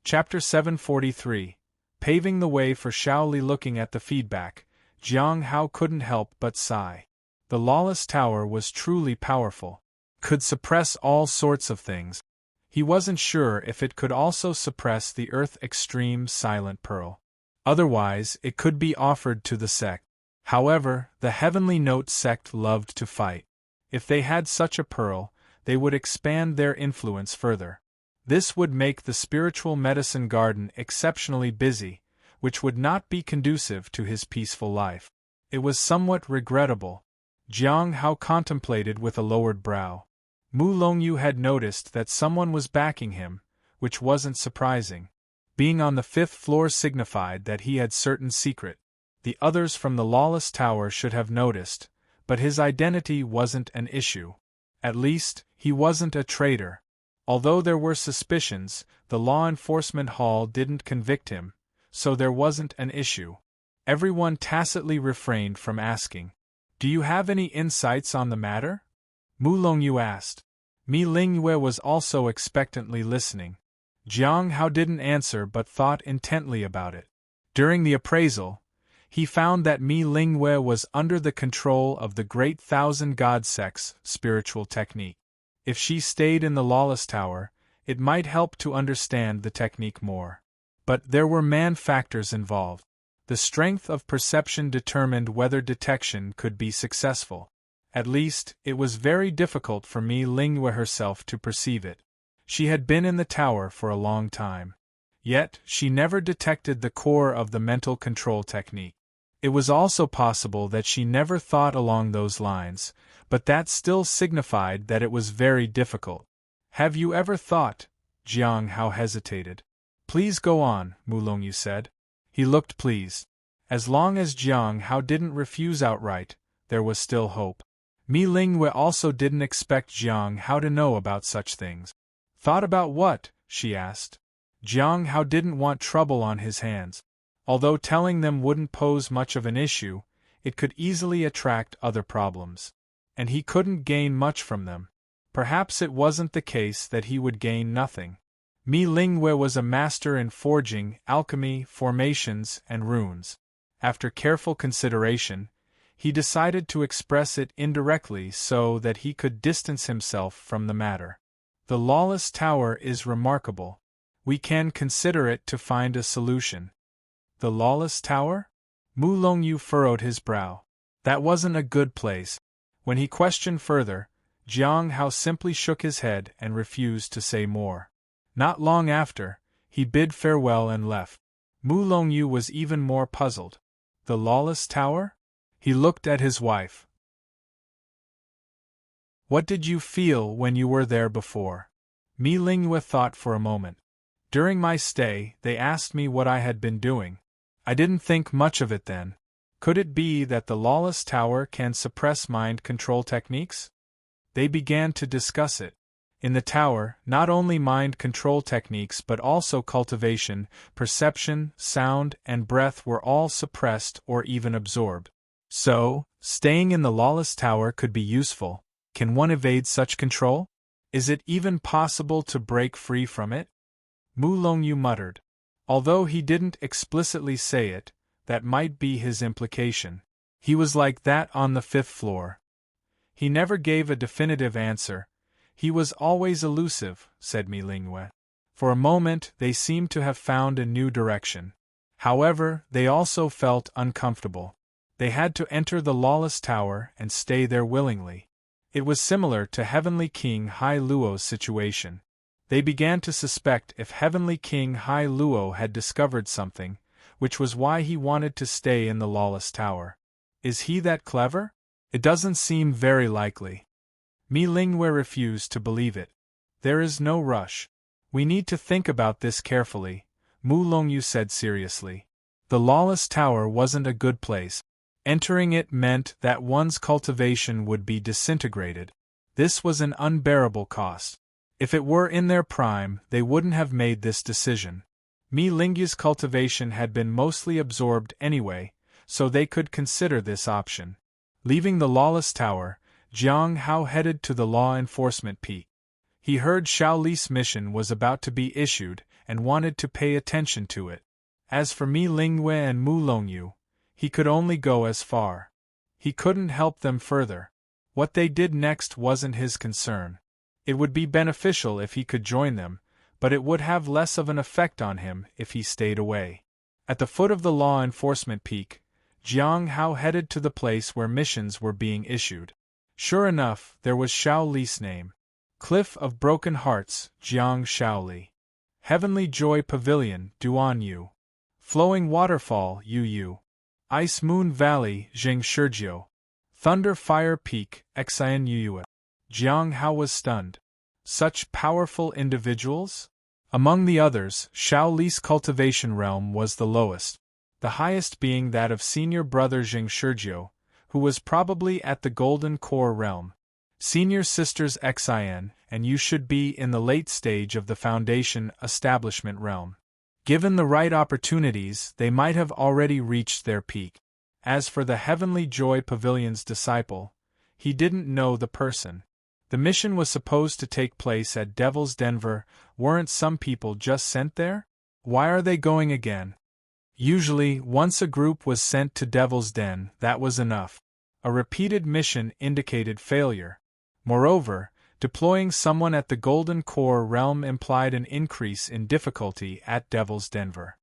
Chapter 743. Paving the way for Xiao Li. Looking at the feedback, Jiang Hao couldn't help but sigh. The lawless tower was truly powerful. Could suppress all sorts of things. He wasn't sure if it could also suppress the Earth Extreme Silent Pearl. Otherwise, it could be offered to the sect. However, the Heavenly Note sect loved to fight. If they had such a pearl, they would expand their influence further. This would make the spiritual medicine garden exceptionally busy, which would not be conducive to his peaceful life. It was somewhat regrettable. Jiang Hao contemplated with a lowered brow. Mu Longyu had noticed that someone was backing him, which wasn't surprising. Being on the 5th floor signified that he had certain secret. The others from the lawless tower should have noticed, but his identity wasn't an issue. At least, he wasn't a traitor. Although there were suspicions, the law enforcement hall didn't convict him, so there wasn't an issue. Everyone tacitly refrained from asking. "Do you have any insights on the matter?" Mu Longyu asked. Mi Lingyue was also expectantly listening. Jiang Hao didn't answer but thought intently about it. During the appraisal, he found that Mi Lingyue was under the control of the Great Thousand God Sect's spiritual technique. If she stayed in the lawless tower, it might help to understand the technique more. But there were man factors involved. The strength of perception determined whether detection could be successful. At least, it was very difficult for Mi Lingyue herself to perceive it. She had been in the tower for a long time. Yet, she never detected the core of the mental control technique. It was also possible that she never thought along those lines, but that still signified that it was very difficult. "Have you ever thought?" Jiang Hao hesitated. "Please go on," Mu Longyu said. He looked pleased. As long as Jiang Hao didn't refuse outright, there was still hope. Mi Lingyue also didn't expect Jiang Hao to know about such things. "Thought about what?" she asked. Jiang Hao didn't want trouble on his hands. Although telling them wouldn't pose much of an issue, it could easily attract other problems. And he couldn't gain much from them. Perhaps it wasn't the case that he would gain nothing. Mi Lingyue was a master in forging, alchemy, formations, and runes. After careful consideration, he decided to express it indirectly so that he could distance himself from the matter. "The lawless tower is remarkable. We can consider it to find a solution." "The lawless tower?" Mu Longyu furrowed his brow. That wasn't a good place. When he questioned further, Jiang Hao simply shook his head and refused to say more. Not long after, he bid farewell and left. Mu Longyu was even more puzzled. The lawless tower? He looked at his wife. "What did you feel when you were there before?" Mi Lingyue thought for a moment. "During my stay, they asked me what I had been doing. I didn't think much of it then. Could it be that the lawless tower can suppress mind control techniques?" They began to discuss it. In the tower, not only mind control techniques but also cultivation, perception, sound, and breath were all suppressed or even absorbed. So, staying in the lawless tower could be useful. Can one evade such control? Is it even possible to break free from it? Mu Longyu muttered. Although he didn't explicitly say it, that might be his implication. He was like that on the 5th floor. He never gave a definitive answer. He was always elusive, said Mi Lingyue. For a moment they seemed to have found a new direction. However, they also felt uncomfortable. They had to enter the lawless tower and stay there willingly. It was similar to Heavenly King Hai Luo's situation. They began to suspect if Heavenly King Hai Luo had discovered something, which was why he wanted to stay in the lawless tower. Is he that clever? It doesn't seem very likely. Mi Lingyue refused to believe it. There is no rush. We need to think about this carefully, Mu Longyu said seriously. The lawless tower wasn't a good place. Entering it meant that one's cultivation would be disintegrated. This was an unbearable cost. If it were in their prime, they wouldn't have made this decision. Mi Lingyue's cultivation had been mostly absorbed anyway, so they could consider this option. Leaving the lawless tower, Jiang Hao headed to the law enforcement peak. He heard Xiao Li's mission was about to be issued, and wanted to pay attention to it. As for Mi Lingwei and Mu Longyu, he could only go as far. He couldn't help them further. What they did next wasn't his concern. It would be beneficial if he could join them, but it would have less of an effect on him if he stayed away. At the foot of the law enforcement peak, Jiang Hao headed to the place where missions were being issued. Sure enough, there was Xiao Li's name. Cliff of Broken Hearts, Jiang Shaoli. Heavenly Joy Pavilion, Duan Yu. Flowing Waterfall, Yu Yu. Ice Moon Valley, Jing Shurjiu. Thunder Fire Peak, Xian Yuyue. Jiang Hao was stunned. Such powerful individuals? Among the others, Xiao Li's cultivation realm was the lowest, the highest being that of senior brother Jing Shurjiu, who was probably at the Golden Core realm. Senior sisters Xian and Yu should be in the late stage of the Foundation establishment realm. Given the right opportunities, they might have already reached their peak. As for the Heavenly Joy Pavilion's disciple, he didn't know the person. The mission was supposed to take place at Devil's Denver. Weren't some people just sent there? Why are they going again? Usually, once a group was sent to Devil's Den, that was enough. A repeated mission indicated failure. Moreover, deploying someone at the Golden Core realm implied an increase in difficulty at Devil's Denver.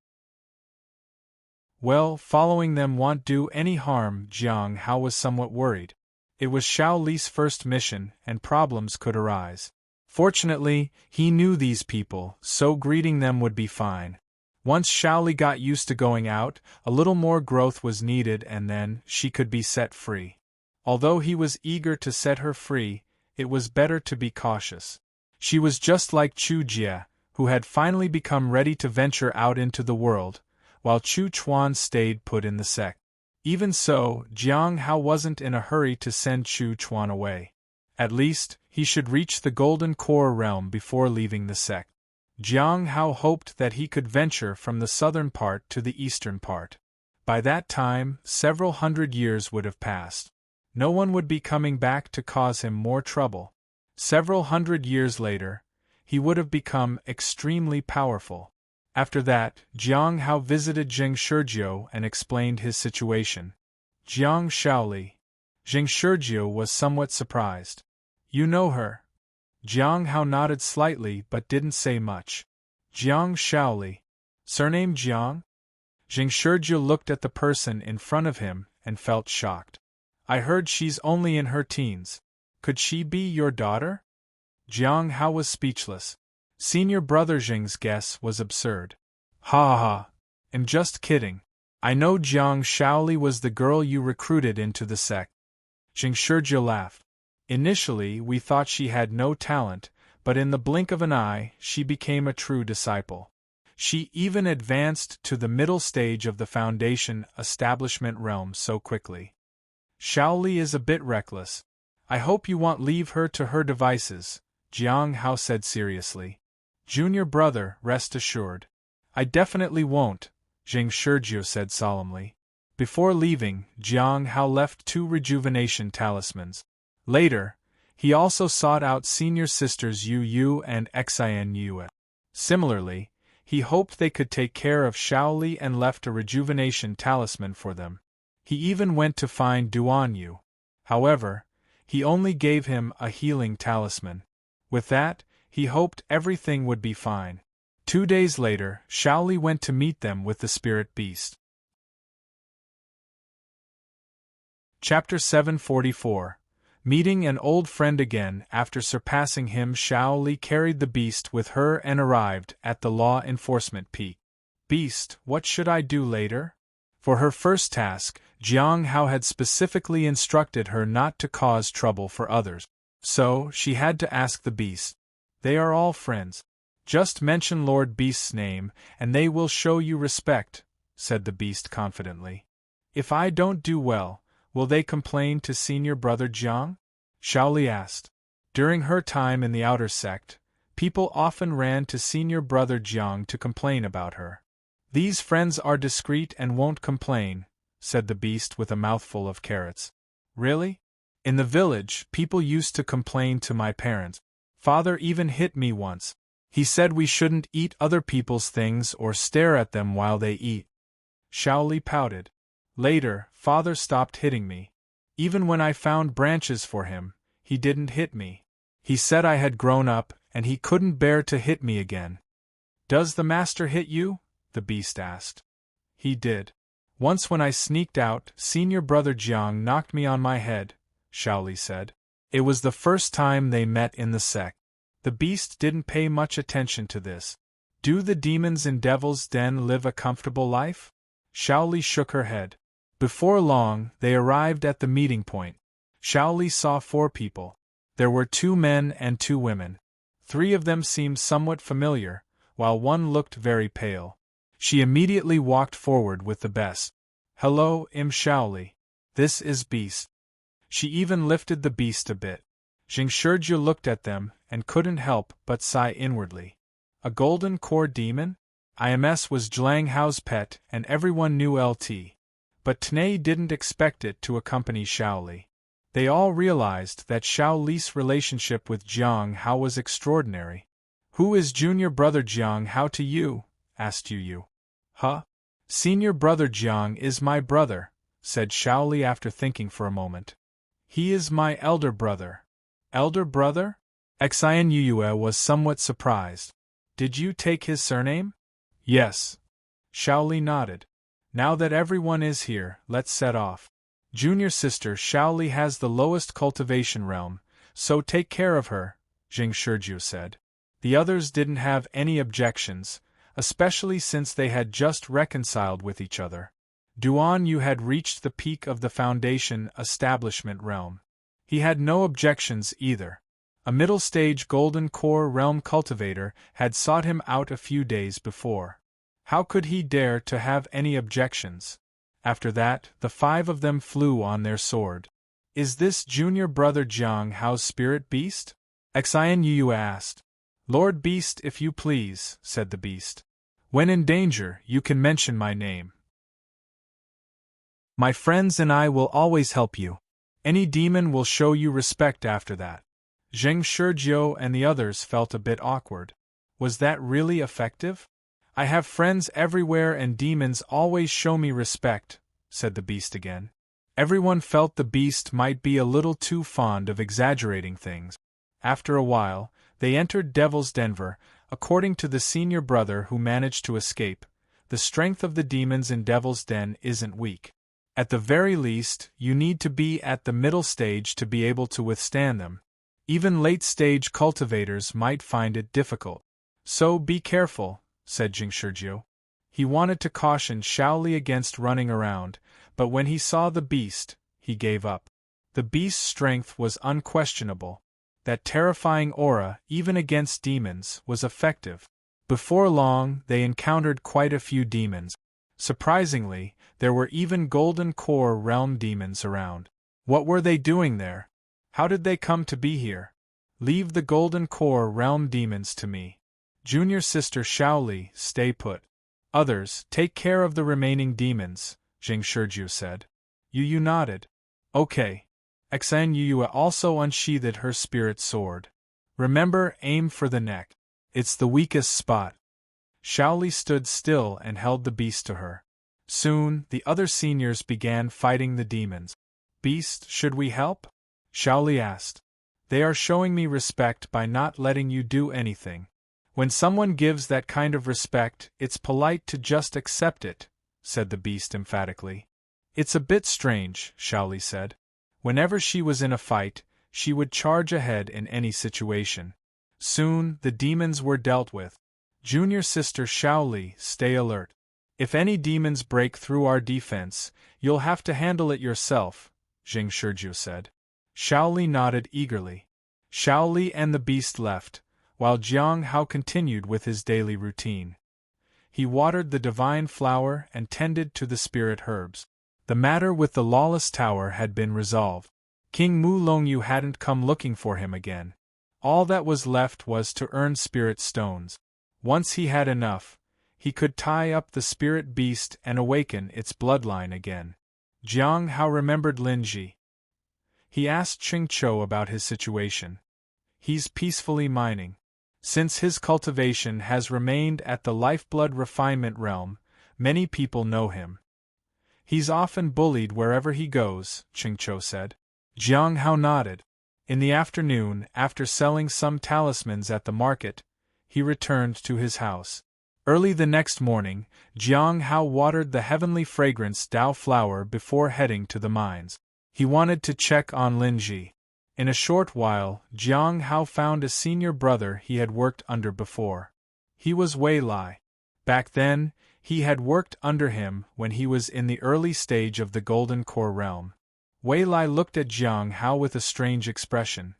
Well, following them won't do any harm. Jiang Hao was somewhat worried. It was Xiao Li's first mission, and problems could arise. Fortunately, he knew these people, so greeting them would be fine. Once Xiao Li got used to going out, a little more growth was needed and then she could be set free. Although he was eager to set her free, it was better to be cautious. She was just like Chu Jie, who had finally become ready to venture out into the world, while Chu Chuan stayed put in the sect. Even so, Jiang Hao wasn't in a hurry to send Chu Chuan away. At least, he should reach the Golden Core realm before leaving the sect. Jiang Hao hoped that he could venture from the southern part to the eastern part. By that time, several hundred years would have passed. No one would be coming back to cause him more trouble. Several hundred years later, he would have become extremely powerful. After that, Jiang Hao visited Jing Shurjiu and explained his situation. Jiang Shaoli. Jing Shurjiu was somewhat surprised. You know her? Jiang Hao nodded slightly but didn't say much. Jiang Shaoli. Surname Jiang? Jing Shurjiu looked at the person in front of him and felt shocked. I heard she's only in her teens. Could she be your daughter? Jiang Hao was speechless. Senior brother Jing's guess was absurd. Ha ha ha. I'm just kidding. I know Jiang Shaoli was the girl you recruited into the sect. Jing Shurjiu laughed. Initially, we thought she had no talent, but in the blink of an eye, she became a true disciple. She even advanced to the middle stage of the Foundation establishment realm so quickly. Shaoli is a bit reckless. I hope you won't leave her to her devices, Jiang Hao said seriously. Junior brother, rest assured. I definitely won't, Jing Shurjiu said solemnly. Before leaving, Jiang Hao left 2 rejuvenation talismans. Later, he also sought out senior sisters Yu Yu and Xian Yue. Similarly, he hoped they could take care of Xiao Li and left a rejuvenation talisman for them. He even went to find Duan Yu. However, he only gave him a healing talisman. With that, he hoped everything would be fine. 2 days later, Xiao Li went to meet them with the spirit beast. Chapter 744. Meeting an old friend again. After surpassing him, Xiao Li carried the beast with her and arrived at the law enforcement peak. Beast, what should I do later? For her first task, Jiang Hao had specifically instructed her not to cause trouble for others. So, she had to ask the beast. They are all friends. Just mention Lord Beast's name, and they will show you respect, said the beast confidently. If I don't do well, will they complain to senior brother Jiang? Shaoli asked. During her time in the outer sect, people often ran to senior brother Jiang to complain about her. These friends are discreet and won't complain, said the beast with a mouthful of carrots. Really? In the village, people used to complain to my parents. Father even hit me once. He said we shouldn't eat other people's things or stare at them while they eat. Shaoli pouted. Later, Father stopped hitting me. Even when I found branches for him, he didn't hit me. He said I had grown up, and he couldn't bear to hit me again. Does the master hit you? The beast asked. He did. Once when I sneaked out, senior brother Jiang knocked me on my head, Shaoli said. It was the first time they met in the sect. The beast didn't pay much attention to this. Do the demons in Devil's Den live a comfortable life? Shaoli shook her head. Before long, they arrived at the meeting point. Shaoli saw 4 people. There were 2 men and 2 women. 3 of them seemed somewhat familiar, while one looked very pale. She immediately walked forward with the best. Hello, Shaoli. This is Beast. She even lifted the beast a bit. Jing Shurju looked at them and couldn't help but sigh inwardly. A golden core demon? IMS was Zhlang Hao's pet and everyone knew LT. But Tnei didn't expect it to accompany Shaoli. They all realized that Shaoli's relationship with Jiang Hao was extraordinary. Who is junior brother Jiang Hao to you? Asked Yu. Huh? Senior brother Jiang is my brother, said Shaoli after thinking for a moment. He is my elder brother. Elder brother? Xian Yue was somewhat surprised. Did you take his surname? Yes. Shaoli nodded. Now that everyone is here, let's set off. Junior sister Shaoli has the lowest cultivation realm, so take care of her, Jing Shurju said. The others didn't have any objections, especially since they had just reconciled with each other. Duan Yu had reached the peak of the Foundation establishment realm. He had no objections either. A middle-stage Golden Core realm cultivator had sought him out a few days before. How could he dare to have any objections? After that, the 5 of them flew on their sword. Is this junior brother Jiang Hao's spirit beast? Xian Yu asked. Lord Beast, if you please, said the beast. When in danger, you can mention my name. My friends and I will always help you. Any demon will show you respect after that. Zheng Shurjiu and the others felt a bit awkward. Was that really effective? I have friends everywhere and demons always show me respect, said the beast again. Everyone felt the beast might be a little too fond of exaggerating things. After a while, they entered Devil's Denver. According to the senior brother who managed to escape, the strength of the demons in Devil's Den isn't weak. At the very least, you need to be at the middle stage to be able to withstand them. Even late-stage cultivators might find it difficult. So be careful, said Jing Shurjiu. He wanted to caution Shaoli against running around, but when he saw the beast, he gave up. The beast's strength was unquestionable. That terrifying aura, even against demons, was effective. Before long, they encountered quite a few demons. Surprisingly, there were even Golden Core realm demons around. What were they doing there? How did they come to be here? Leave the Golden Core realm demons to me. Junior sister Shaoli, stay put. Others, take care of the remaining demons, Jing Shurjiu said. Yu nodded. Okay. Xian Yu also unsheathed her spirit sword. Remember, aim for the neck. It's the weakest spot. Shaoli stood still and held the beast to her. Soon, the other seniors began fighting the demons. Beast, should we help? Shaoli asked. They are showing me respect by not letting you do anything. When someone gives that kind of respect, it's polite to just accept it, said the beast emphatically. It's a bit strange, Shaoli said. Whenever she was in a fight, she would charge ahead in any situation. Soon, the demons were dealt with. Junior sister Shaoli, stay alert. If any demons break through our defense, you'll have to handle it yourself, Jing Shurjiu said. Shaoli nodded eagerly. Shaoli and the beast left, while Jiang Hao continued with his daily routine. He watered the divine flower and tended to the spirit herbs. The matter with the lawless tower had been resolved. King Mu Longyu hadn't come looking for him again. All that was left was to earn spirit stones. Once he had enough, he could tie up the spirit beast and awaken its bloodline again. Jiang Hao remembered Linji. He asked Ching Chou about his situation. He's peacefully mining. Since his cultivation has remained at the lifeblood refinement realm, many people know him. He's often bullied wherever he goes, Qingqiu said. Jiang Hao nodded. In the afternoon, after selling some talismans at the market, he returned to his house. Early the next morning, Jiang Hao watered the heavenly fragrance Dao flower before heading to the mines. He wanted to check on Linji. In a short while, Jiang Hao found a senior brother he had worked under before. He was Wei Lai. Back then, he had worked under him when he was in the early stage of the Golden Core realm. Wei Lai looked at Jiang Hao with a strange expression.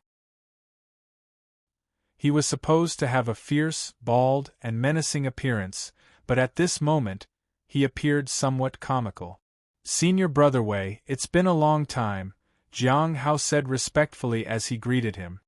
He was supposed to have a fierce, bald, and menacing appearance, but at this moment, he appeared somewhat comical. Senior brother Wei, it's been a long time, Jiang Hao said respectfully as he greeted him.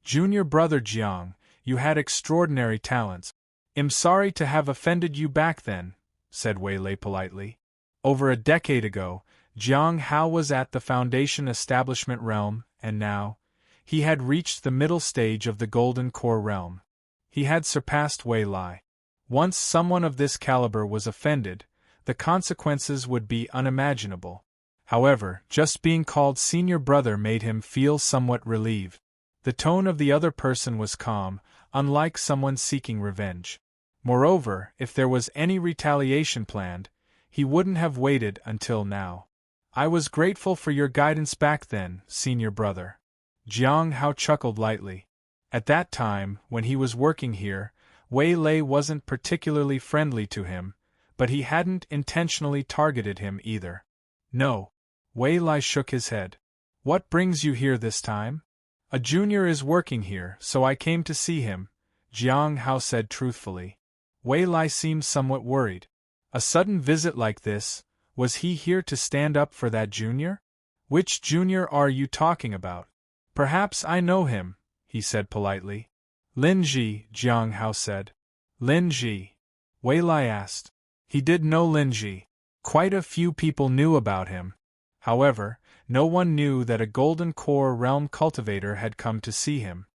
Junior brother Jiang, you had extraordinary talents. I'm sorry to have offended you back then, said Wei Lai politely. Over a decade ago, Jiang Hao was at the Foundation Establishment realm, and now, he had reached the middle stage of the Golden Core realm. He had surpassed Wei Lai. Once someone of this caliber was offended, the consequences would be unimaginable. However, just being called senior brother made him feel somewhat relieved. The tone of the other person was calm, unlike someone seeking revenge. Moreover, if there was any retaliation planned, he wouldn't have waited until now. I was grateful for your guidance back then, senior brother. Jiang Hao chuckled lightly. At that time, when he was working here, Wei Lai wasn't particularly friendly to him, but he hadn't intentionally targeted him either. No. Wei Lai shook his head. What brings you here this time? A junior is working here, so I came to see him, Jiang Hao said truthfully. Wei Lai seemed somewhat worried. A sudden visit like this, was he here to stand up for that junior? Which junior are you talking about? Perhaps I know him, he said politely. Lin Ji, Jiang Hao said. Lin Ji? Wei Lai asked. He did know Lin Ji. Quite a few people knew about him. However, no one knew that a Golden Core realm cultivator had come to see him.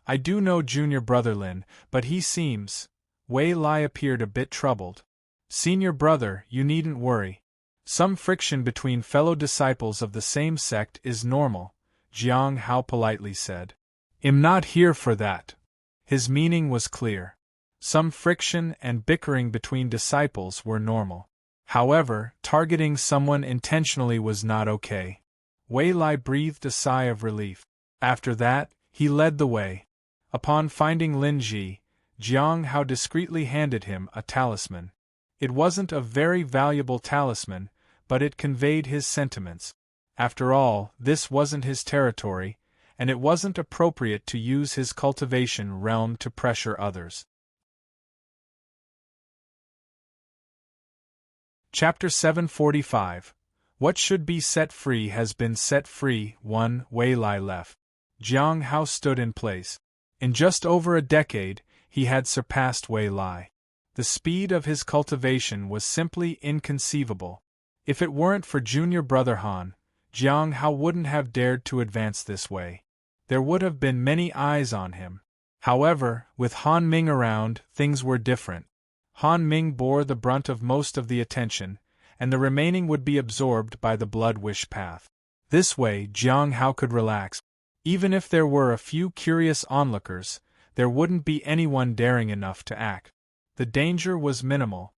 I do know junior brother Lin, but he seems… Wei Lai appeared a bit troubled. Senior brother, you needn't worry. Some friction between fellow disciples of the same sect is normal, Jiang Hao politely said. I'm not here for that. His meaning was clear. Some friction and bickering between disciples were normal. However, targeting someone intentionally was not okay. Wei Lai breathed a sigh of relief. After that, he led the way. Upon finding Lin Ji, Jiang Hao discreetly handed him a talisman. It wasn't a very valuable talisman, but it conveyed his sentiments. After all, this wasn't his territory, and it wasn't appropriate to use his cultivation realm to pressure others. Chapter 745. What should be set free has been set free. 1. Wei Lai left. Jiang Hao stood in place. In just over a decade, he had surpassed Wei Lai. The speed of his cultivation was simply inconceivable. If it weren't for junior brother Han, Jiang Hao wouldn't have dared to advance this way. There would have been many eyes on him. However, with Han Ming around, things were different. Han Ming bore the brunt of most of the attention, and the remaining would be absorbed by the blood wish path. This way, Jiang Hao could relax. Even if there were a few curious onlookers, there wouldn't be anyone daring enough to act. The danger was minimal.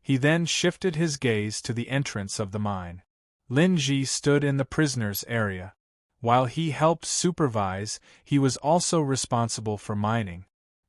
He then shifted his gaze to the entrance of the mine. Lin Ji stood in the prisoners' area. While he helped supervise, he was also responsible for mining.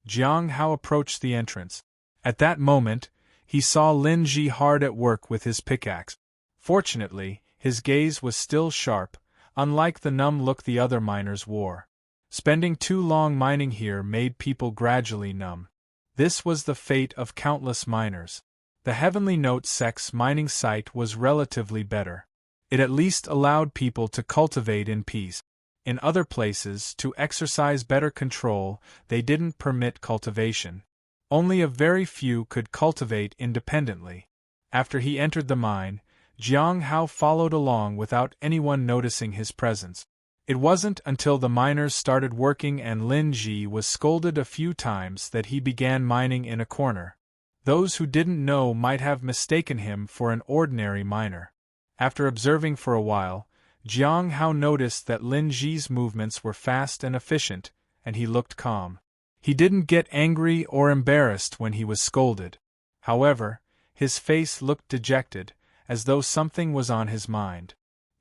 Jiang Hao approached the entrance. At that moment, he saw Lin Ji hard at work with his pickaxe. Fortunately, his gaze was still sharp, unlike the numb look the other miners wore. Spending too long mining here made people gradually numb. This was the fate of countless miners. The Heavenly Note sect's mining site was relatively better. It at least allowed people to cultivate in peace. In other places, to exercise better control, they didn't permit cultivation. Only a very few could cultivate independently. After he entered the mine, Jiang Hao followed along without anyone noticing his presence. It wasn't until the miners started working and Lin Ji was scolded a few times that he began mining in a corner. Those who didn't know might have mistaken him for an ordinary miner. After observing for a while, Jiang Hao noticed that Lin Ji's movements were fast and efficient, and he looked calm. He didn't get angry or embarrassed when he was scolded. However, his face looked dejected, as though something was on his mind.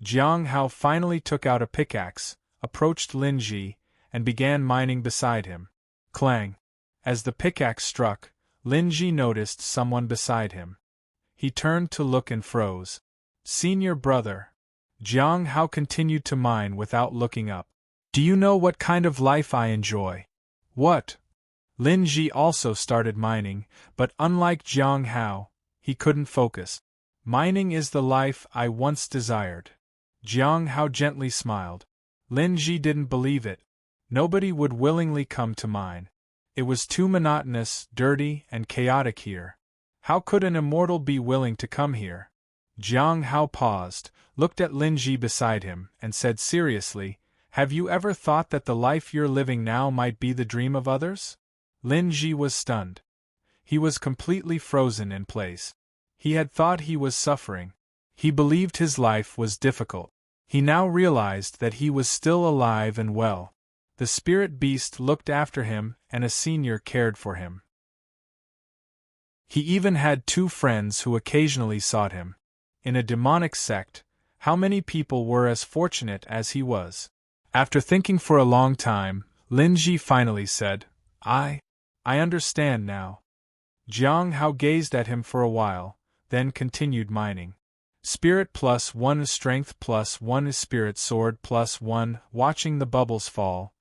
Jiang Hao finally took out a pickaxe, approached Lin Ji, and began mining beside him. Clang! As the pickaxe struck, Lin Ji noticed someone beside him. He turned to look and froze. Senior brother. Jiang Hao continued to mine without looking up. Do you know what kind of life I enjoy? What? Lin Ji also started mining, but unlike Jiang Hao, he couldn't focus. Mining is the life I once desired. Jiang Hao gently smiled. Lin Ji didn't believe it. Nobody would willingly come to mine. It was too monotonous, dirty, and chaotic here. How could an immortal be willing to come here? Jiang Hao paused, looked at Lin Ji beside him, and said seriously, Have you ever thought that the life you're living now might be the dream of others? Lin Ji was stunned. He was completely frozen in place. He had thought he was suffering. He believed his life was difficult. He now realized that he was still alive and well. The spirit beast looked after him, and a senior cared for him. He even had 2 friends who occasionally sought him. In a demonic sect, how many people were as fortunate as he was? After thinking for a long time, Lin Ji finally said, I understand now. Jiang Hao gazed at him for a while, then continued mining. Spirit +1 strength +1 spirit sword +1. Watching the bubbles fall,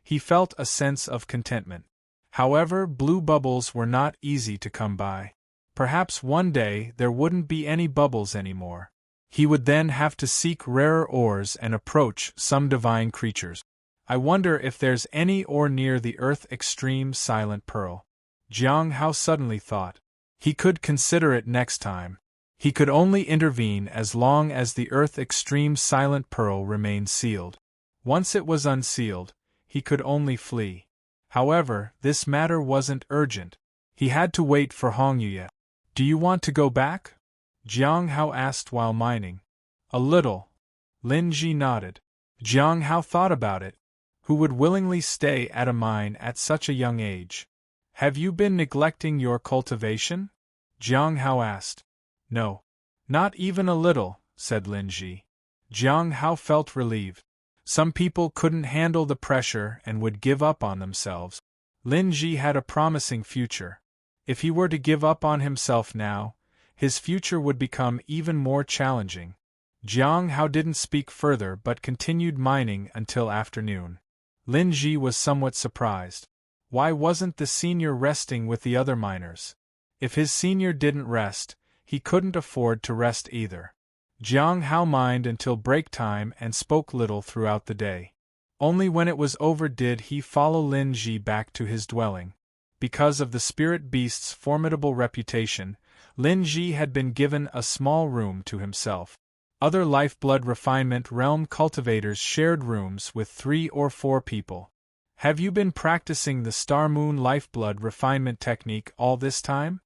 he felt a sense of contentment. However, blue bubbles were not easy to come by. Perhaps one day there wouldn't be any bubbles anymore. He would then have to seek rarer ores and approach some divine creatures. I wonder if there's any ore near the Earth Extreme Silent Pearl. Jiang Hao suddenly thought. He could consider it next time. He could only intervene as long as the Earth Extreme Silent Pearl remained sealed. Once it was unsealed, he could only flee. However, this matter wasn't urgent. He had to wait for Hongyu. Do you want to go back? Jiang Hao asked while mining. A little. Lin Ji nodded. Jiang Hao thought about it. Who would willingly stay at a mine at such a young age? Have you been neglecting your cultivation? Jiang Hao asked. No. Not even a little, said Lin Ji. Jiang Hao felt relieved. Some people couldn't handle the pressure and would give up on themselves. Lin Ji had a promising future. If he were to give up on himself now, his future would become even more challenging. Jiang Hao didn't speak further but continued mining until afternoon. Lin Ji was somewhat surprised. Why wasn't the senior resting with the other miners? If his senior didn't rest, he couldn't afford to rest either. Jiang Hao mined until break time and spoke little throughout the day. Only when it was over did he follow Lin Ji back to his dwelling. Because of the spirit beast's formidable reputation, Lin Ji had been given a small room to himself. Other lifeblood refinement realm cultivators shared rooms with 3 or 4 people. Have you been practicing the Star Moon lifeblood refinement technique all this time?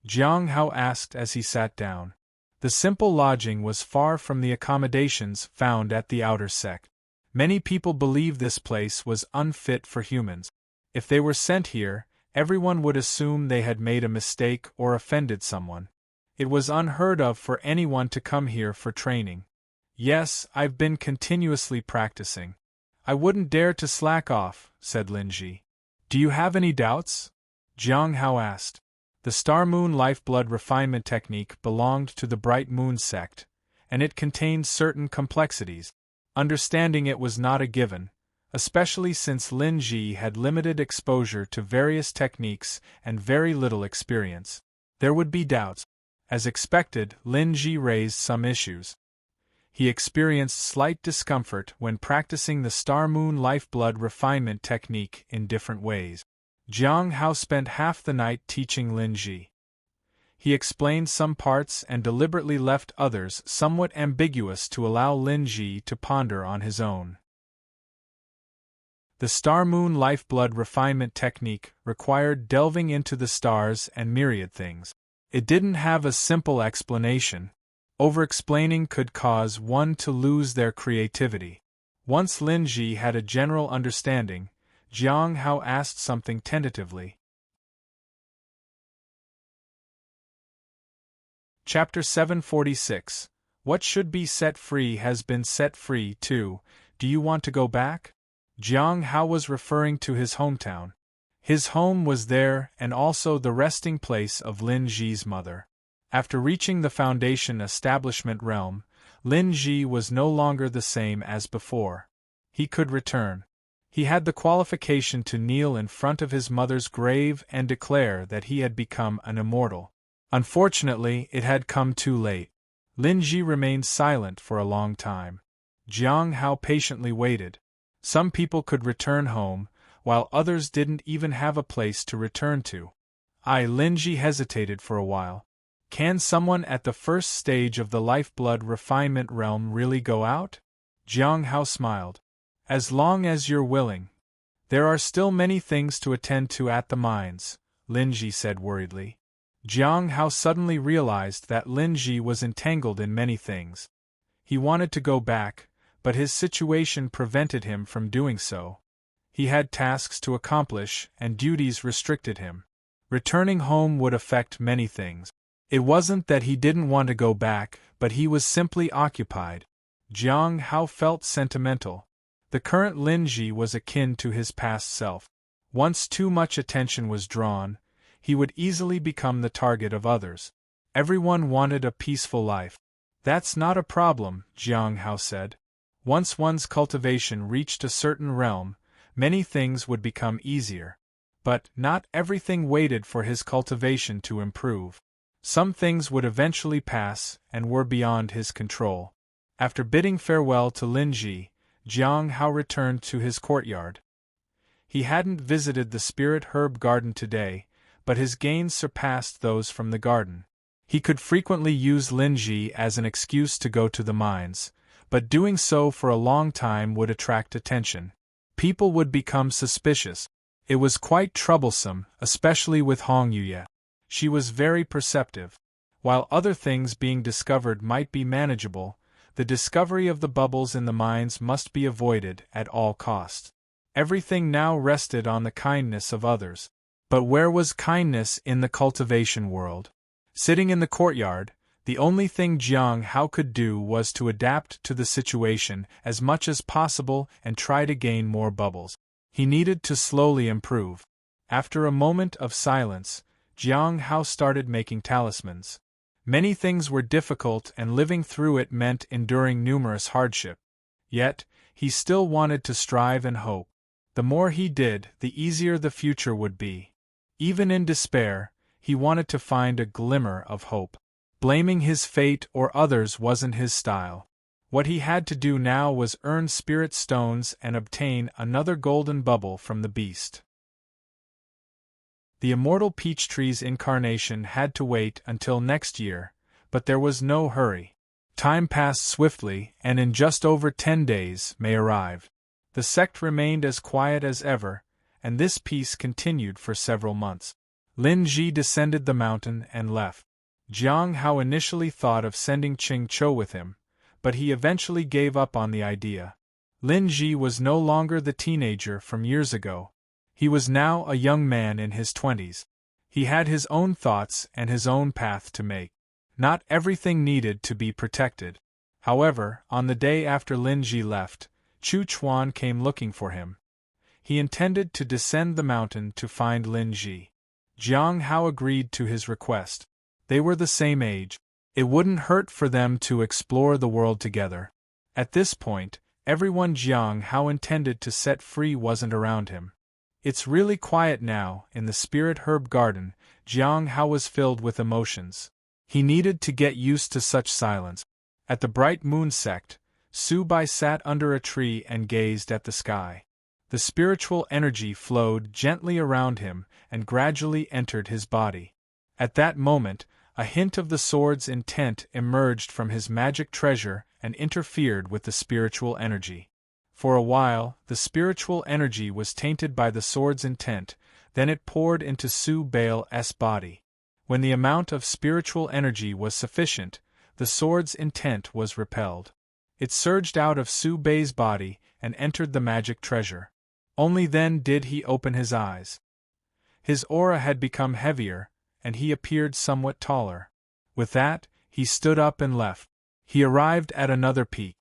Jiang Hao asked as he sat down. The simple lodging was far from the accommodations found at the outer sect. Many people believed this place was unfit for humans. If they were sent here, everyone would assume they had made a mistake or offended someone. It was unheard of for anyone to come here for training. Yes, I've been continuously practicing. I wouldn't dare to slack off, said Lin Ji. Do you have any doubts? Jiang Hao asked. The Star Moon lifeblood refinement technique belonged to the Bright Moon sect, and it contained certain complexities. Understanding it was not a given, especially since Lin Ji had limited exposure to various techniques and very little experience. There would be doubts. As expected, Lin Ji raised some issues. He experienced slight discomfort when practicing the Star Moon lifeblood refinement technique in different ways. Jiang Hao spent half the night teaching Lin Ji. He explained some parts and deliberately left others somewhat ambiguous to allow Lin Ji to ponder on his own. The star-moon lifeblood refinement technique required delving into the stars and myriad things. It didn't have a simple explanation. Over-explaining could cause one to lose their creativity. Once Lin Ji had a general understanding, Jiang Hao asked something tentatively. Chapter 746. What should be set free has been set free too. Do you want to go back? Jiang Hao was referring to his hometown. His home was there and also the resting place of Lin Ji's mother. After reaching the Foundation establishment realm, Lin Ji was no longer the same as before. He could return. He had the qualification to kneel in front of his mother's grave and declare that he had become an immortal. Unfortunately, it had come too late. Lin Ji remained silent for a long time. Jiang Hao patiently waited. Some people could return home, while others didn't even have a place to return to. Lin Ji hesitated for a while. Can someone at the first stage of the lifeblood refinement realm really go out? Jiang Hao smiled. As long as you're willing. There are still many things to attend to at the mines, Lin Ji said worriedly. Jiang Hao suddenly realized that Lin Ji was entangled in many things. He wanted to go back, but his situation prevented him from doing so. He had tasks to accomplish and duties restricted him. Returning home would affect many things. It wasn't that he didn't want to go back, but he was simply occupied. Jiang Hao felt sentimental. The current Lin Ji was akin to his past self. Once too much attention was drawn, he would easily become the target of others. Everyone wanted a peaceful life. That's not a problem, Jiang Hao said. Once one's cultivation reached a certain realm, many things would become easier. But not everything waited for his cultivation to improve. Some things would eventually pass and were beyond his control. After bidding farewell to Lin Ji, Jiang Hao returned to his courtyard. He hadn't visited the spirit herb garden today, but his gains surpassed those from the garden. He could frequently use Lin Ji as an excuse to go to the mines, but doing so for a long time would attract attention. People would become suspicious. It was quite troublesome, especially with Hong Yuye. She was very perceptive. While other things being discovered might be manageable, the discovery of the bubbles in the mines must be avoided at all costs. Everything now rested on the kindness of others. But where was kindness in the cultivation world? Sitting in the courtyard, the only thing Jiang Hao could do was to adapt to the situation as much as possible and try to gain more bubbles. He needed to slowly improve. After a moment of silence, Jiang Hao started making talismans. Many things were difficult and living through it meant enduring numerous hardships. Yet, he still wanted to strive and hope. The more he did, the easier the future would be. Even in despair, he wanted to find a glimmer of hope. Blaming his fate or others wasn't his style. What he had to do now was earn spirit stones and obtain another golden bubble from the beast. The immortal peach tree's incarnation had to wait until next year, but there was no hurry. Time passed swiftly, and in just over 10 days, May arrived. The sect remained as quiet as ever, and this peace continued for several months. Lin Ji descended the mountain and left. Jiang Hao initially thought of sending Qing Chou with him, but he eventually gave up on the idea. Lin Ji was no longer the teenager from years ago. He was now a young man in his 20s. He had his own thoughts and his own path to make. Not everything needed to be protected. However, on the day after Lin Ji left, Chu Chuan came looking for him. He intended to descend the mountain to find Lin Ji. Jiang Hao agreed to his request. They were the same age. It wouldn't hurt for them to explore the world together. At this point, everyone Jiang Hao intended to set free wasn't around him. It's really quiet now, in the spirit herb garden. Jiang Hao was filled with emotions. He needed to get used to such silence. At the bright moon sect, Su Bai sat under a tree and gazed at the sky. The spiritual energy flowed gently around him and gradually entered his body. At that moment, a hint of the sword's intent emerged from his magic treasure and interfered with the spiritual energy. For a while, the spiritual energy was tainted by the sword's intent, then it poured into Su Bail's body. When the amount of spiritual energy was sufficient, the sword's intent was repelled. It surged out of Su Bai's body and entered the magic treasure. Only then did he open his eyes. His aura had become heavier, and he appeared somewhat taller. With that, he stood up and left. He arrived at another peak.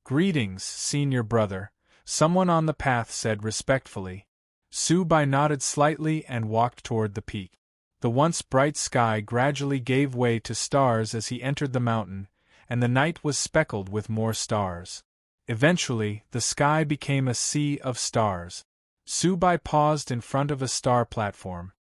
"Greetings, senior brother," someone on the path said respectfully. Su Bai nodded slightly and walked toward the peak. The once bright sky gradually gave way to stars as he entered the mountain, and the night was speckled with more stars. Eventually, the sky became a sea of stars. Su Bai paused in front of a star platform.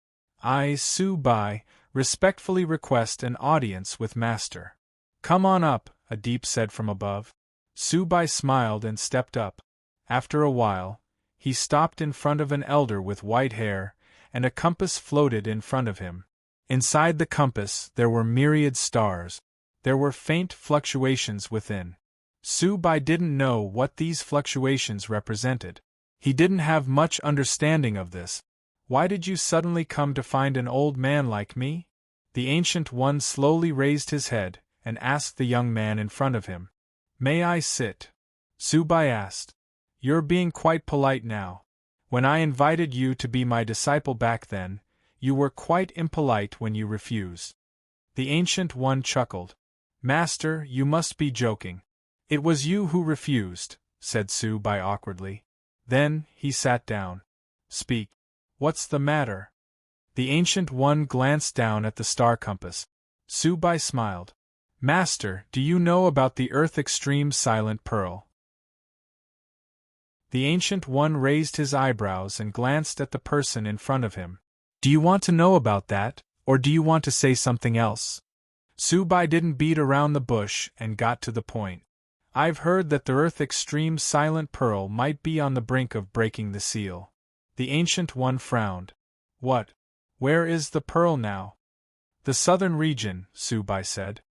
"I, Su Bai, respectfully request an audience with Master." "Come on up," a deep said from above. Su Bai smiled and stepped up. After a while, he stopped in front of an elder with white hair, and a compass floated in front of him. Inside the compass there were myriad stars. There were faint fluctuations within. Su Bai didn't know what these fluctuations represented. He didn't have much understanding of this. "Why did you suddenly come to find an old man like me?" The Ancient One slowly raised his head and asked the young man in front of him. "May I sit?" Su Bai asked. "You're being quite polite now. When I invited you to be my disciple back then, you were quite impolite when you refused." The Ancient One chuckled. "Master, you must be joking." "It was you who refused," said Su Bai awkwardly. Then, he sat down. "Speak. What's the matter?" The Ancient One glanced down at the star compass. Su Bai smiled. "Master, do you know about the Earth Extreme Silent Pearl?" The Ancient One raised his eyebrows and glanced at the person in front of him. "Do you want to know about that, or do you want to say something else?" Su Bai didn't beat around the bush and got to the point. "I've heard that the Earth Extreme Silent Pearl might be on the brink of breaking the seal." The Ancient One frowned. "What? Where is the pearl now?" "The southern region," Su Bai said.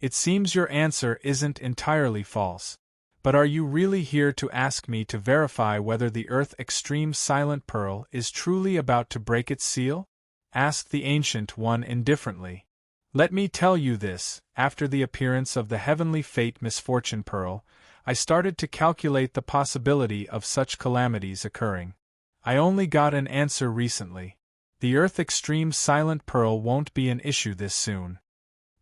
"It seems your answer isn't entirely false. But are you really here to ask me to verify whether the Earth Extreme Silent Pearl is truly about to break its seal?" asked the Ancient One indifferently. "Let me tell you this, after the appearance of the Heavenly Fate Misfortune Pearl, I started to calculate the possibility of such calamities occurring. I only got an answer recently. The Earth Extreme Silent Pearl won't be an issue this soon."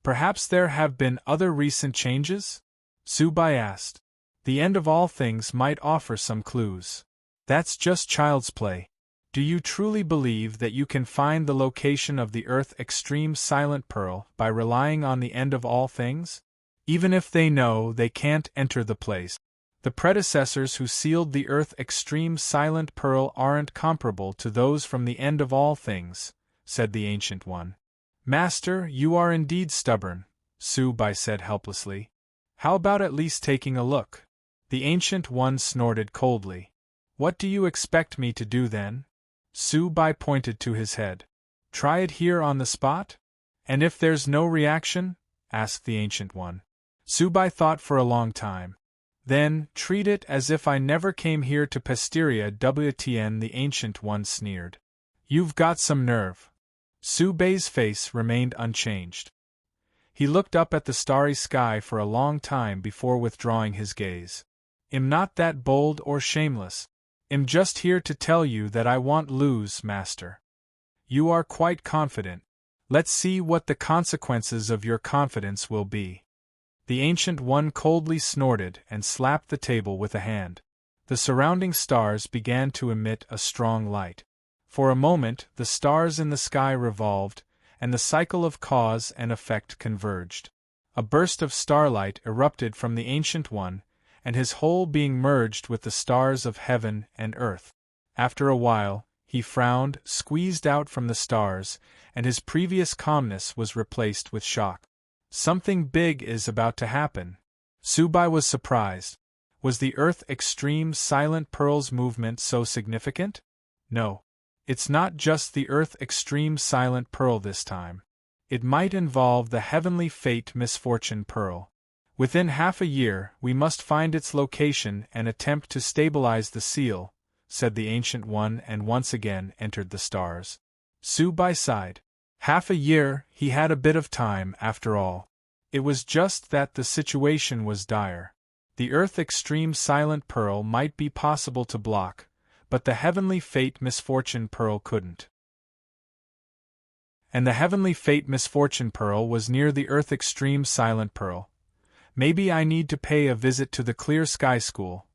"Perhaps there have been other recent changes?" Su Bai asked. "The end of all things might offer some clues." "That's just child's play. Do you truly believe that you can find the location of the Earth Extreme Silent Pearl by relying on the end of all things? Even if they know they can't enter the place. The predecessors who sealed the Earth Extreme Silent Pearl aren't comparable to those from the end of all things," said the Ancient One. "Master, you are indeed stubborn," Su Bai said helplessly. "How about at least taking a look?" The Ancient One snorted coldly. "What do you expect me to do then?" Su Bai pointed to his head. "Try it here on the spot? And if there's no reaction?" asked the Ancient One. Su Bai thought for a long time. "Then, treat it as if I never came here to Pesteria WTN," the Ancient One sneered. "You've got some nerve." Su Bai's face remained unchanged. He looked up at the starry sky for a long time before withdrawing his gaze. "I'm not that bold or shameless. I'm just here to tell you that I won't lose, Master." "You are quite confident. Let's see what the consequences of your confidence will be." The Ancient One coldly snorted and slapped the table with a hand. The surrounding stars began to emit a strong light. For a moment, the stars in the sky revolved, and the cycle of cause and effect converged. A burst of starlight erupted from the Ancient One, and his whole being merged with the stars of heaven and earth. After a while, he frowned, squeezed out from the stars, and his previous calmness was replaced with shock. "Something big is about to happen." Su Bai was surprised. Was the Earth Extreme Silent Pearl's movement so significant? No. It's not just the Earth Extreme Silent Pearl this time. It might involve the Heavenly Fate Misfortune Pearl. Within half a year, we must find its location and attempt to stabilize the seal, said the Ancient One, and once again entered the stars. Su-Bai sighed. Half a year, he had a bit of time, after all. It was just that the situation was dire. The Earth Extreme Silent Pearl might be possible to block, but the Heavenly Fate Misfortune Pearl couldn't. And the Heavenly Fate Misfortune Pearl was near the Earth Extreme Silent Pearl. Maybe I need to pay a visit to the Clear Sky School.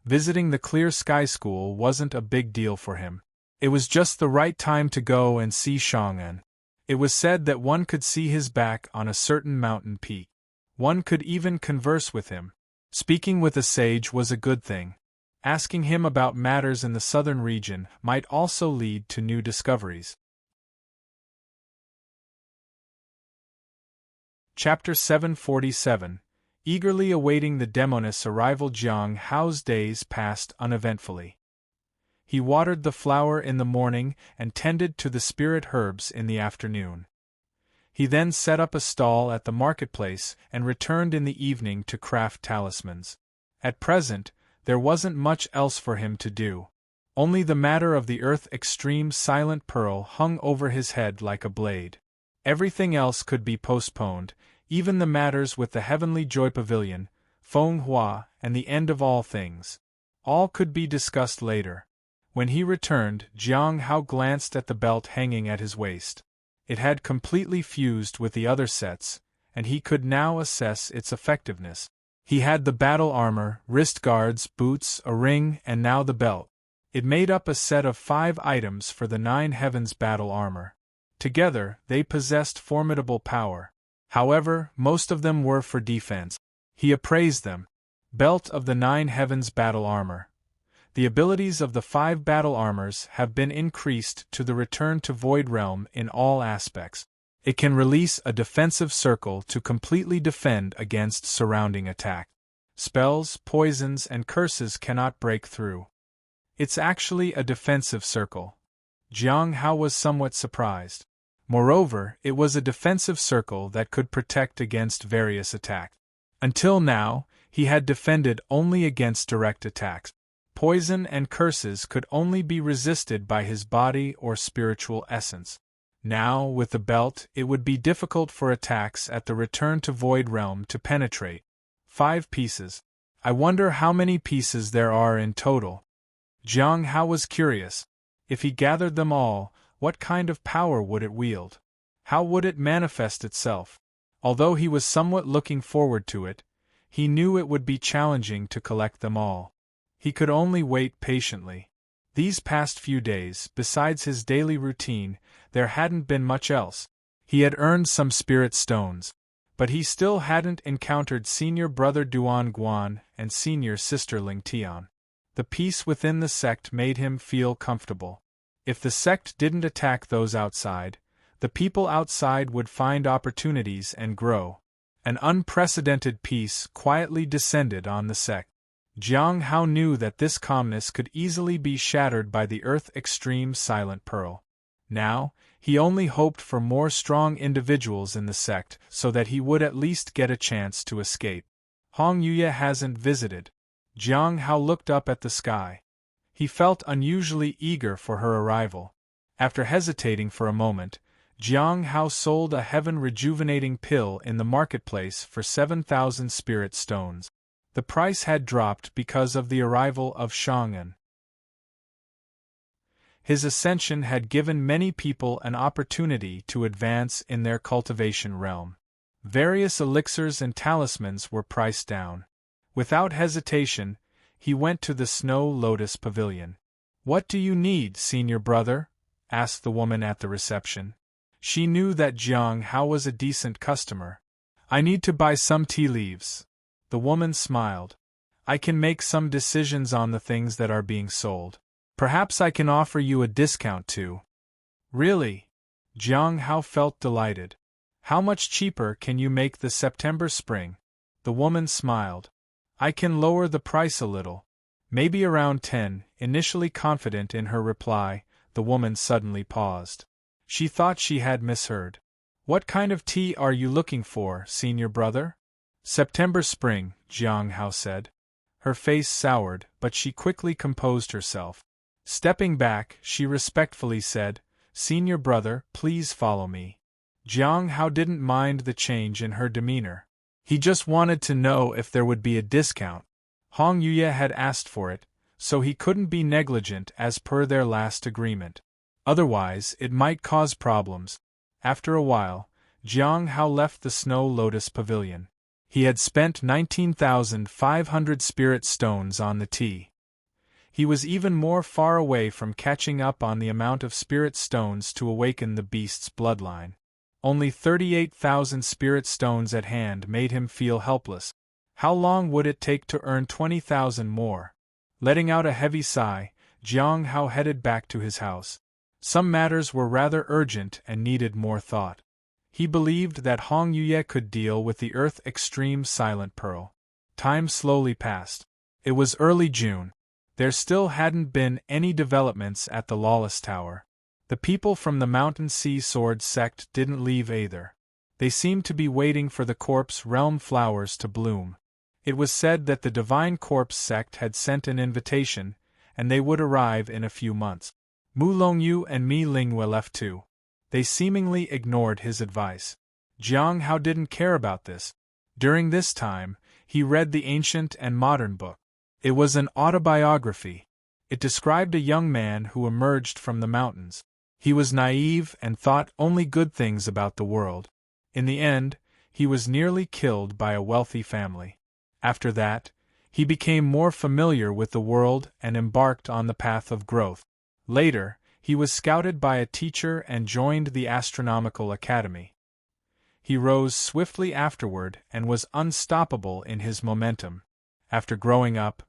Visiting the Clear Sky School wasn't a big deal for him. It was just the right time to go and see Chang'an. It was said that one could see his back on a certain mountain peak. One could even converse with him. Speaking with a sage was a good thing. Asking him about matters in the southern region might also lead to new discoveries. Chapter 747. Eagerly awaiting the demoness' arrival, Jiang Hao's days passed uneventfully. He watered the flower in the morning and tended to the spirit herbs in the afternoon. He then set up a stall at the marketplace and returned in the evening to craft talismans. At present, there wasn't much else for him to do. Only the matter of the Earth Extreme Silent Pearl hung over his head like a blade. Everything else could be postponed, even the matters with the Heavenly Joy Pavilion, Feng Hua, and the end of all things. All could be discussed later. When he returned, Jiang Hao glanced at the belt hanging at his waist. It had completely fused with the other sets, and he could now assess its effectiveness. He had the battle armor, wrist guards, boots, a ring, and now the belt. It made up a set of 5 items for the 9 Heavens battle armor. Together, they possessed formidable power. However, most of them were for defense. He appraised them. Belt of the 9 Heavens battle armor. The abilities of the 5 battle armors have been increased to the return to Void Realm in all aspects. It can release a defensive circle to completely defend against surrounding attack. Spells, poisons, and curses cannot break through. It's actually a defensive circle. Jiang Hao was somewhat surprised. Moreover, it was a defensive circle that could protect against various attacks. Until now, he had defended only against direct attacks. Poison and curses could only be resisted by his body or spiritual essence. Now, with the belt, it would be difficult for attacks at the return to Void Realm to penetrate. 5 pieces. I wonder how many pieces there are in total. Jiang Hao was curious. If he gathered them all, what kind of power would it wield? How would it manifest itself? Although he was somewhat looking forward to it, he knew it would be challenging to collect them all. He could only wait patiently. These past few days, besides his daily routine, there hadn't been much else. He had earned some spirit stones, but he still hadn't encountered Senior Brother Duan Guan and Senior Sister Ling Tian. The peace within the sect made him feel comfortable. If the sect didn't attack those outside, the people outside would find opportunities and grow. An unprecedented peace quietly descended on the sect. Jiang Hao knew that this calmness could easily be shattered by the Earth Extreme Silent Pearl. Now, he only hoped for more strong individuals in the sect so that he would at least get a chance to escape. Hong Yuya hasn't visited. Jiang Hao looked up at the sky. He felt unusually eager for her arrival. After hesitating for a moment, Jiang Hao sold a heaven-rejuvenating pill in the marketplace for 7,000 spirit stones. The price had dropped because of the arrival of Chang'an. His ascension had given many people an opportunity to advance in their cultivation realm. Various elixirs and talismans were priced down. Without hesitation, he went to the Snow Lotus Pavilion. "What do you need, Senior Brother?" asked the woman at the reception. She knew that Jiang Hao was a decent customer. "I need to buy some tea leaves." The woman smiled. "I can make some decisions on the things that are being sold. Perhaps I can offer you a discount too." "Really?" Jiang Hao felt delighted. "How much cheaper can you make the September spring?" The woman smiled. "I can lower the price a little. Maybe around 10, initially confident in her reply, the woman suddenly paused. She thought she had misheard. "What kind of tea are you looking for, Senior Brother?" September-spring, Jiang Hao said. Her face soured, but she quickly composed herself. Stepping back, she respectfully said, "Senior brother, please follow me." Jiang Hao didn't mind the change in her demeanor. He just wanted to know if there would be a discount. Hong Yuye had asked for it, so he couldn't be negligent as per their last agreement. Otherwise, it might cause problems. After a while, Jiang Hao left the Snow Lotus Pavilion. He had spent 19,500 spirit stones on the tea. He was even more far away from catching up on the amount of spirit stones to awaken the beast's bloodline. Only 38,000 spirit stones at hand made him feel helpless. How long would it take to earn 20,000 more? Letting out a heavy sigh, Jiang Hao headed back to his house. Some matters were rather urgent and needed more thought. He believed that Hong Yuye could deal with the Earth Extreme Silent Pearl. Time slowly passed. It was early June. There still hadn't been any developments at the Lawless Tower. The people from the Mountain Sea Sword sect didn't leave either. They seemed to be waiting for the Corpse Realm flowers to bloom. It was said that the Divine Corpse sect had sent an invitation, and they would arrive in a few months. Mu Longyu and Mi Lingwe left too. They seemingly ignored his advice. Jiang Hao didn't care about this. During this time, he read the ancient and modern book. It was an autobiography. It described a young man who emerged from the mountains. He was naive and thought only good things about the world. In the end, he was nearly killed by a wealthy family. After that, he became more familiar with the world and embarked on the path of growth. Later, he was scouted by a teacher and joined the Astronomical Academy. He rose swiftly afterward and was unstoppable in his momentum. After growing up,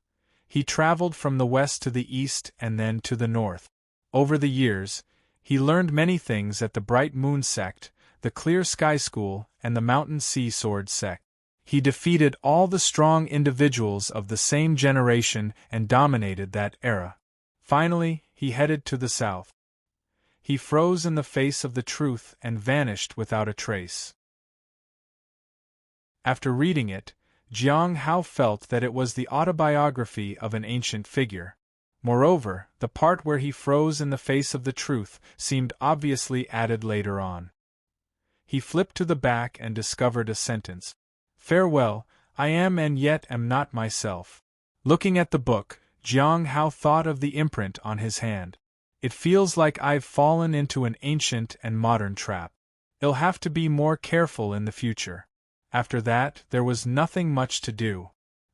he traveled from the west to the east and then to the north. Over the years, he learned many things at the Bright Moon sect, the Clear Sky School, and the Mountain Sea Sword sect. He defeated all the strong individuals of the same generation and dominated that era. Finally, he headed to the south. He froze in the face of the truth and vanished without a trace. After reading it, Jiang Hao felt that it was the autobiography of an ancient figure. Moreover, the part where he froze in the face of the truth seemed obviously added later on. He flipped to the back and discovered a sentence. "Farewell, I am and yet am not myself." Looking at the book, Jiang Hao thought of the imprint on his hand. "It feels like I've fallen into an ancient and modern trap. I'll have to be more careful in the future." After that, there was nothing much to do.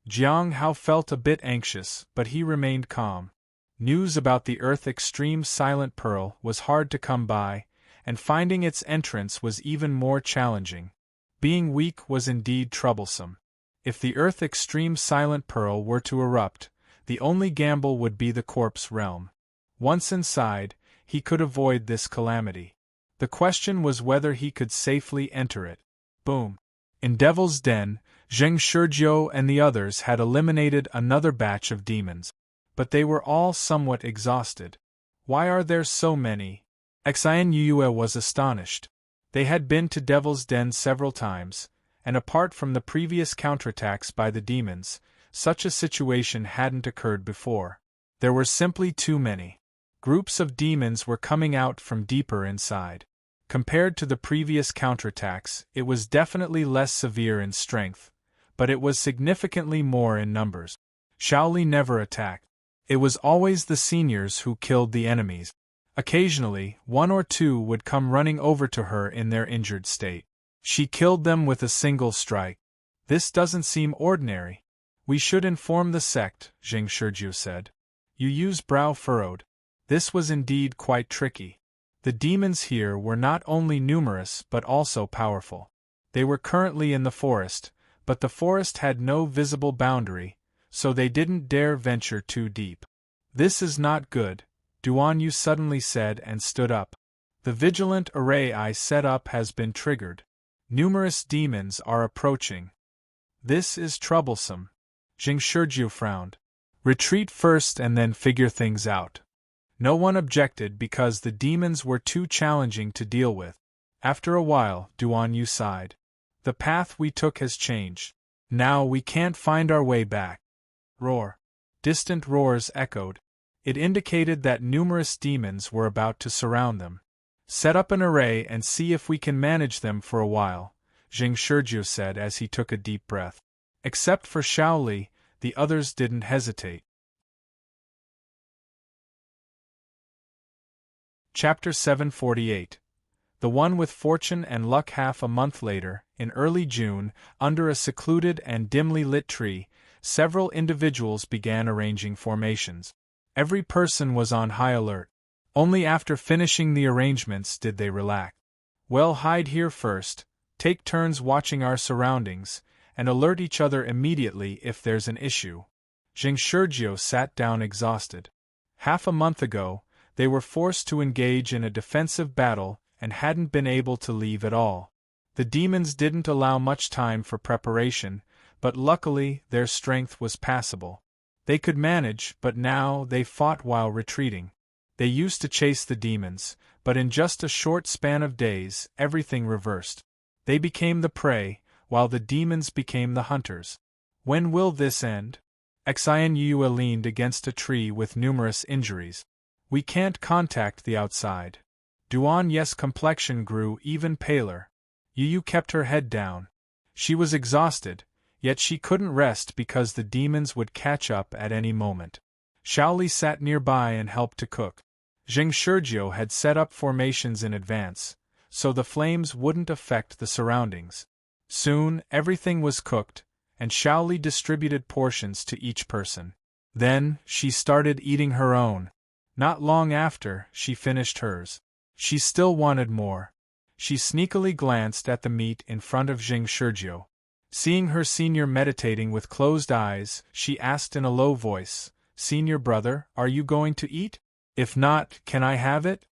Jiang Hao felt a bit anxious, but he remained calm. News about the Earth Extreme Silent Pearl was hard to come by, and finding its entrance was even more challenging. Being weak was indeed troublesome. If the Earth Extreme Silent Pearl were to erupt, the only gamble would be the Corpse Realm. Once inside, he could avoid this calamity. The question was whether he could safely enter it. Boom! In Devil's Den, Zheng Shizhou and the others had eliminated another batch of demons. But they were all somewhat exhausted. "Why are there so many?" Xian Yue was astonished. They had been to Devil's Den several times, and apart from the previous counterattacks by the demons, such a situation hadn't occurred before. There were simply too many. Groups of demons were coming out from deeper inside. Compared to the previous counterattacks, it was definitely less severe in strength, but it was significantly more in numbers. Shaoli never attacked. It was always the seniors who killed the enemies. Occasionally, one or two would come running over to her in their injured state. She killed them with a single strike. "This doesn't seem ordinary. We should inform the sect," Zheng Shizhou said. Yu's brow furrowed. This was indeed quite tricky. The demons here were not only numerous but also powerful. They were currently in the forest, but the forest had no visible boundary, so they didn't dare venture too deep. "This is not good," Duan Yu suddenly said and stood up. "The vigilant array I set up has been triggered. Numerous demons are approaching. This is troublesome." Zheng Shizhou frowned. "Retreat first and then figure things out." No one objected because the demons were too challenging to deal with. After a while, Duan Yu sighed. "The path we took has changed. Now we can't find our way back. Roar. Distant roars echoed. It indicated that numerous demons were about to surround them. Set up an array and see if we can manage them for a while, Jing Shurju said as he took a deep breath. Except for Shaoli, the others didn't hesitate. Chapter 748. The One with Fortune and Luck. Half a month later, in early June, under a secluded and dimly lit tree, several individuals began arranging formations. Every person was on high alert. Only after finishing the arrangements did they relax. Well, hide here first, take turns watching our surroundings, and alert each other immediately if there's an issue. Jing Shurju sat down exhausted. Half a month ago, they were forced to engage in a defensive battle and hadn't been able to leave at all. The demons didn't allow much time for preparation, but luckily their strength was passable. They could manage, but now they fought while retreating. They used to chase the demons, but in just a short span of days, everything reversed. They became the prey, while the demons became the hunters. When will this end? Xian Yue leaned against a tree with numerous injuries. We can't contact the outside. Duan Ye's complexion grew even paler. Yu kept her head down. She was exhausted, yet she couldn't rest because the demons would catch up at any moment. Shaoli sat nearby and helped to cook. Jing Shurju had set up formations in advance, so the flames wouldn't affect the surroundings. Soon, everything was cooked, and Shaoli distributed portions to each person. Then, she started eating her own. Not long after, she finished hers. She still wanted more. She sneakily glanced at the meat in front of Jing Shurju. Seeing her senior meditating with closed eyes, she asked in a low voice, "Senior brother, are you going to eat? If not, can I have it?"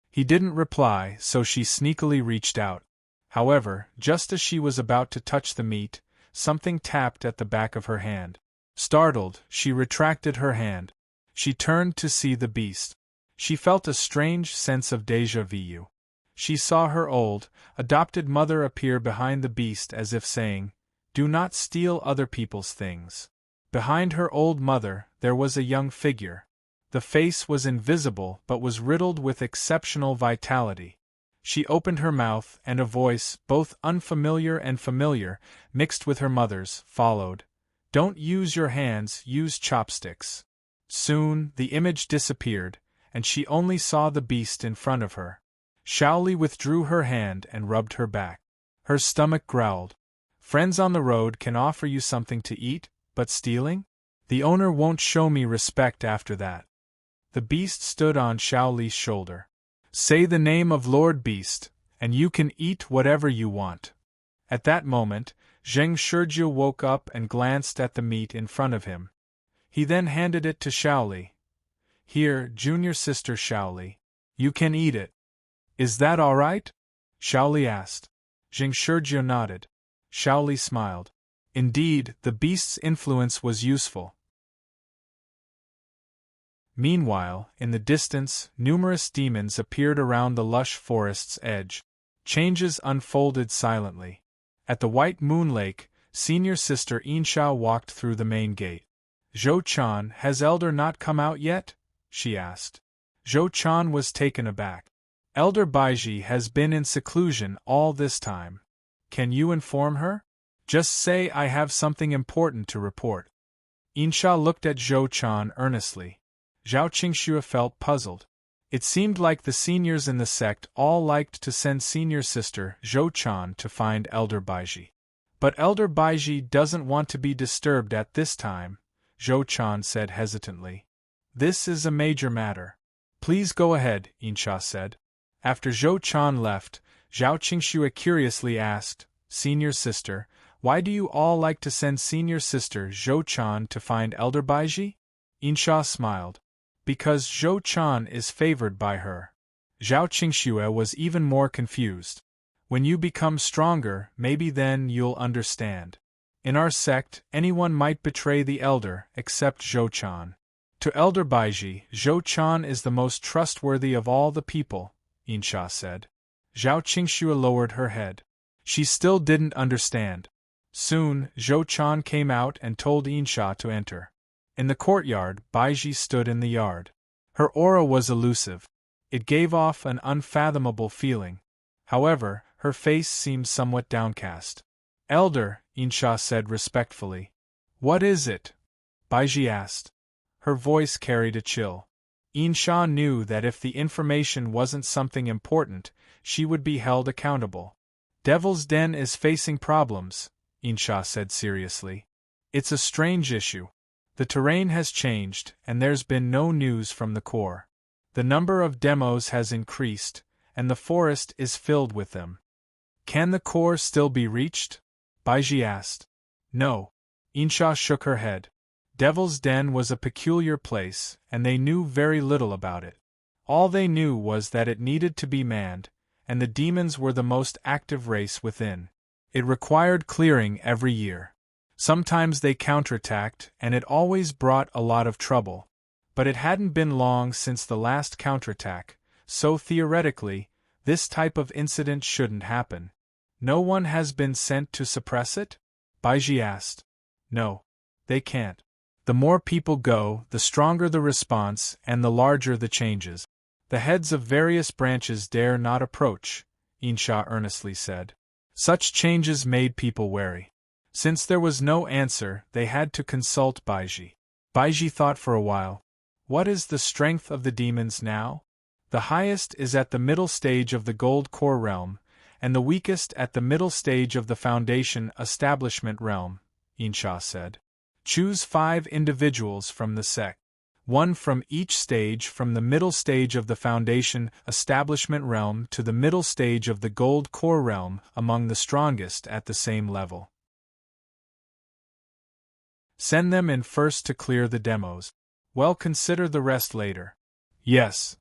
He didn't reply, so she sneakily reached out. However, just as she was about to touch the meat, something tapped at the back of her hand. Startled, she retracted her hand. She turned to see the beast. She felt a strange sense of déjà vu. She saw her old, adopted mother appear behind the beast as if saying, "Do not steal other people's things." Behind her old mother, there was a young figure. The face was invisible but was riddled with exceptional vitality. She opened her mouth, and a voice, both unfamiliar and familiar, mixed with her mother's, followed. "Don't use your hands, use chopsticks." Soon, the image disappeared, and she only saw the beast in front of her. Shaoli withdrew her hand and rubbed her back. Her stomach growled. "Friends on the road can offer you something to eat, but stealing? The owner won't show me respect after that." The beast stood on Shaoli's shoulder. "Say the name of Lord Beast, and you can eat whatever you want." At that moment, Zheng Shurju woke up and glanced at the meat in front of him. He then handed it to Shaoli. "Here, junior sister Shaoli. You can eat it." "Is that all right?" Shaoli asked. Zheng Shurju nodded. Shaoli smiled. Indeed, the beast's influence was useful. Meanwhile, in the distance, numerous demons appeared around the lush forest's edge. Changes unfolded silently. At the White Moon Lake, senior sister Insha walked through the main gate. "Zhou Chan, has Elder not come out yet?" she asked. Zhou Chan was taken aback. "Elder Baiji has been in seclusion all this time. Can you inform her? Just say I have something important to report." Insha looked at Zhou Chan earnestly. Zhao Qingxue felt puzzled. It seemed like the seniors in the sect all liked to send senior sister Zhou Chan to find Elder Baiji. "But Elder Baiji doesn't want to be disturbed at this time," Zhou Chan said hesitantly. "This is a major matter." "Please go ahead," Insha said. After Zhou Chan left, Zhao Qingxue curiously asked, "Senior sister, why do you all like to send senior sister Zhou Chan to find Elder Baiji?" Insha smiled. "Because Zhou Chan is favored by her." Zhao Qingxue was even more confused. "When you become stronger, maybe then you'll understand. In our sect, anyone might betray the elder, except Zhou Chan. To Elder Baiji, Zhou Chan is the most trustworthy of all the people," Insha said. Zhao Qingxue lowered her head. She still didn't understand. Soon, Zhou Chan came out and told Insha to enter. In the courtyard, Baiji stood in the yard. Her aura was elusive. It gave off an unfathomable feeling. However, her face seemed somewhat downcast. Elder, Insha said respectfully. What is it? Baiji asked. Her voice carried a chill. Insha knew that if the information wasn't something important, she would be held accountable. Devil's Den is facing problems, Insha said seriously. It's a strange issue. The terrain has changed, and there's been no news from the core. The number of demos has increased, and the forest is filled with them. Can the core still be reached? Baiji asked. No. Insha shook her head. Devil's Den was a peculiar place, and they knew very little about it. All they knew was that it needed to be manned, and the demons were the most active race within. It required clearing every year. Sometimes they counterattacked, and it always brought a lot of trouble. But it hadn't been long since the last counterattack, so theoretically, this type of incident shouldn't happen. No one has been sent to suppress it? Baiji asked. No. They can't. The more people go, the stronger the response and the larger the changes. The heads of various branches dare not approach, Insha earnestly said. Such changes made people wary. Since there was no answer, they had to consult Baiji. Baiji thought for a while. What is the strength of the demons now? The highest is at the middle stage of the Gold Core realm, and the weakest at the middle stage of the Foundation Establishment realm, Insha said. Choose 5 individuals from the sect. 1 from each stage, from the middle stage of the Foundation Establishment realm to the middle stage of the Gold Core realm, among the strongest at the same level. Send them in first to clear the demos. Well, consider the rest later. Yes.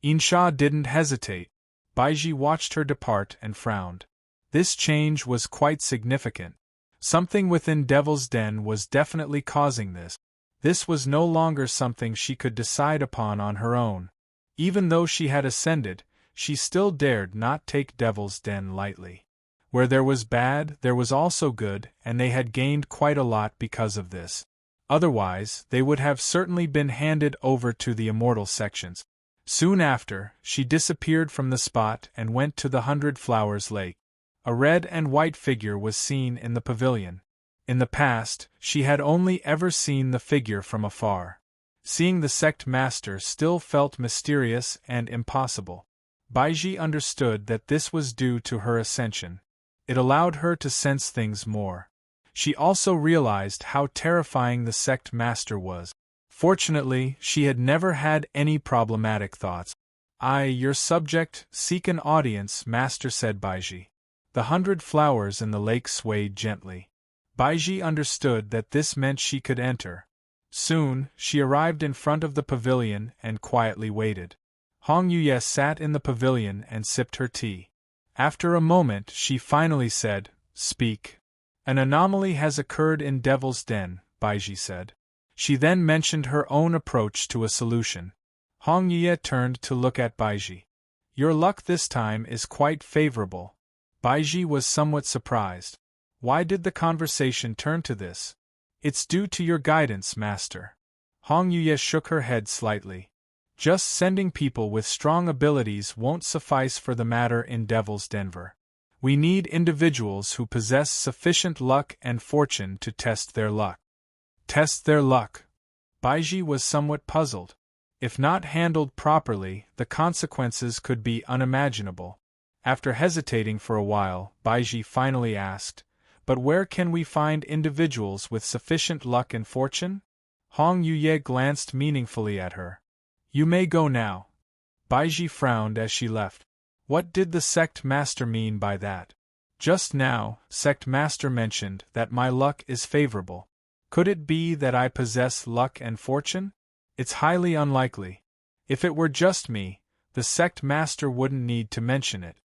Insha didn't hesitate. Baiji watched her depart and frowned. This change was quite significant. Something within Devil's Den was definitely causing this. This was no longer something she could decide upon on her own. Even though she had ascended, she still dared not take Devil's Den lightly. Where there was bad, there was also good, and they had gained quite a lot because of this. Otherwise, they would have certainly been handed over to the immortal sections. Soon after, she disappeared from the spot and went to the 100 Flowers Lake. A red and white figure was seen in the pavilion. In the past, she had only ever seen the figure from afar. Seeing the sect master still felt mysterious and impossible. Baiji understood that this was due to her ascension. It allowed her to sense things more. She also realized how terrifying the sect master was. Fortunately, she had never had any problematic thoughts. Your subject, seek an audience, master, said Baiji. The 100 flowers in the lake swayed gently. Baiji understood that this meant she could enter. Soon, she arrived in front of the pavilion and quietly waited. Hong Yuye sat in the pavilion and sipped her tea. After a moment, she finally said, Speak. An anomaly has occurred in Devil's Den, Baiji said. She then mentioned her own approach to a solution. Hong Yuye turned to look at Baiji. Your luck this time is quite favorable. Baiji was somewhat surprised. Why did the conversation turn to this? It's due to your guidance, master. Hong Yuye shook her head slightly. Just sending people with strong abilities won't suffice for the matter in Devil's Denver. We need individuals who possess sufficient luck and fortune to test their luck. Test their luck. Baiji was somewhat puzzled. If not handled properly, the consequences could be unimaginable. After hesitating for a while, Baiji finally asked, But where can we find individuals with sufficient luck and fortune? Hong Yuye glanced meaningfully at her. You may go now. Baiji frowned as she left. What did the sect master mean by that? Just now, sect master mentioned that my luck is favorable. Could it be that I possess luck and fortune? It's highly unlikely. If it were just me, the sect master wouldn't need to mention it.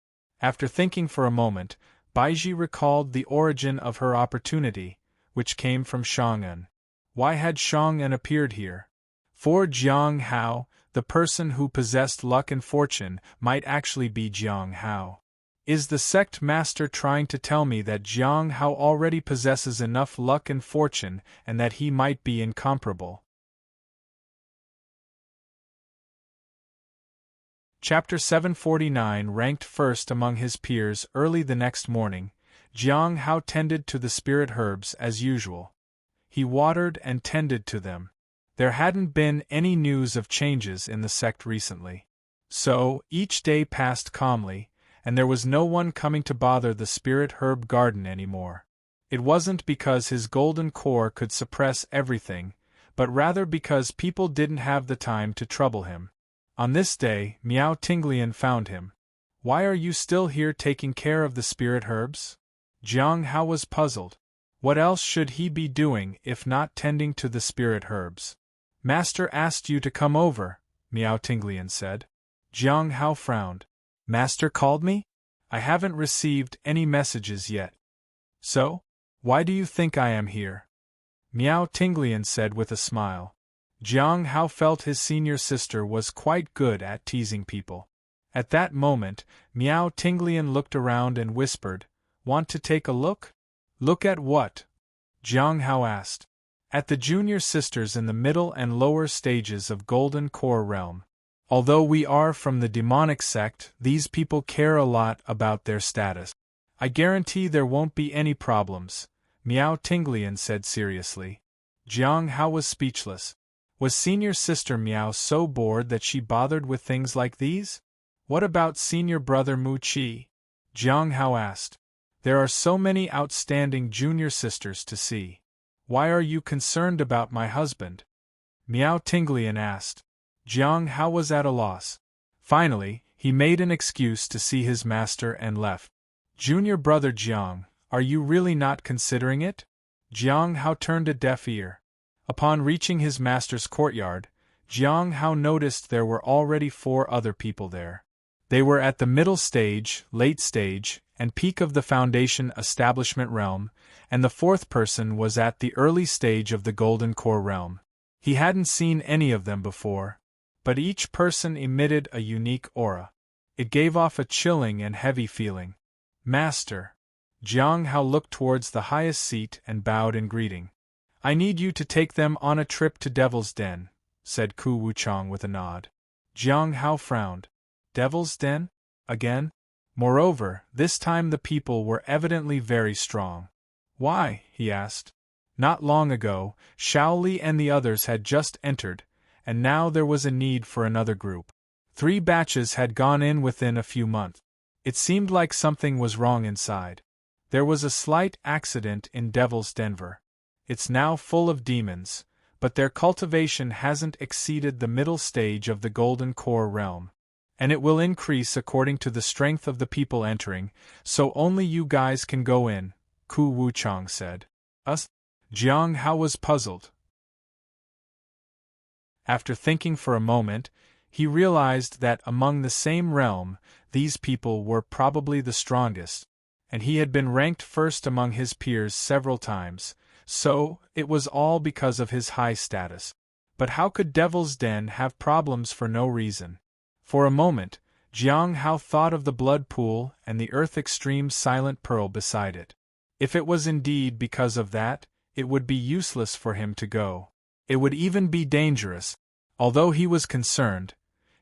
After thinking for a moment, Baiji recalled the origin of her opportunity, which came from Shang'an. Why had Shang'an appeared here? For Jiang Hao, the person who possessed luck and fortune might actually be Jiang Hao. Is the sect master trying to tell me that Jiang Hao already possesses enough luck and fortune and that he might be incomparable? Chapter 749 Ranked first among his peers early the next morning, Jiang Hao tended to the spirit herbs as usual. He watered and tended to them. There hadn't been any news of changes in the sect recently. So, each day passed calmly, and there was no one coming to bother the spirit herb garden anymore. It wasn't because his golden core could suppress everything, but rather because people didn't have the time to trouble him. On this day, Miao Tinglian found him. Why are you still here taking care of the spirit herbs? Jiang Hao was puzzled. What else should he be doing if not tending to the spirit herbs? Master asked you to come over, Miao Tinglian said. Jiang Hao frowned. Master called me? I haven't received any messages yet. So? Why do you think I am here? Miao Tinglian said with a smile. Jiang Hao felt his senior sister was quite good at teasing people. At that moment, Miao Tinglian looked around and whispered, Want to take a look? Look at what? Jiang Hao asked. At the junior sisters in the middle and lower stages of Golden Core Realm. Although we are from the demonic sect, these people care a lot about their status. I guarantee there won't be any problems, Miao Tinglian said seriously. Jiang Hao was speechless. Was senior sister Miao so bored that she bothered with things like these? What about senior brother Mu Qi? Jiang Hao asked. There are so many outstanding junior sisters to see. Why are you concerned about my husband? Miao Tinglian asked. Jiang Hao was at a loss. Finally, he made an excuse to see his master and left. Junior brother Jiang, are you really not considering it? Jiang Hao turned a deaf ear. Upon reaching his master's courtyard, Jiang Hao noticed there were already 4 other people there. They were at the middle stage, late stage, and peak of the Foundation establishment realm, and the 4th person was at the early stage of the Golden Core realm. He hadn't seen any of them before, but each person emitted a unique aura. It gave off a chilling and heavy feeling. Master. Jiang Hao looked towards the highest seat and bowed in greeting. I need you to take them on a trip to Devil's Den, said Ku Wuchang with a nod. Jiang Hao frowned. Devil's Den? Again? Moreover, this time the people were evidently very strong. Why? He asked. Not long ago, Shaoli and the others had just entered, and now there was a need for another group. 3 batches had gone in within a few months. It seemed like something was wrong inside. There was a slight accident in Devil's Denver. It's now full of demons, but their cultivation hasn't exceeded the middle stage of the Golden Core realm. And it will increase according to the strength of the people entering, so only you guys can go in, Ku Wuchang said. Us? Jiang Hao was puzzled. After thinking for a moment, he realized that among the same realm, these people were probably the strongest, and he had been ranked first among his peers several times, so it was all because of his high status. But how could Devil's Den have problems for no reason? For a moment, Jiang Hao thought of the blood pool and the earth extreme silent pearl beside it. If it was indeed because of that, it would be useless for him to go. It would even be dangerous. Although he was concerned,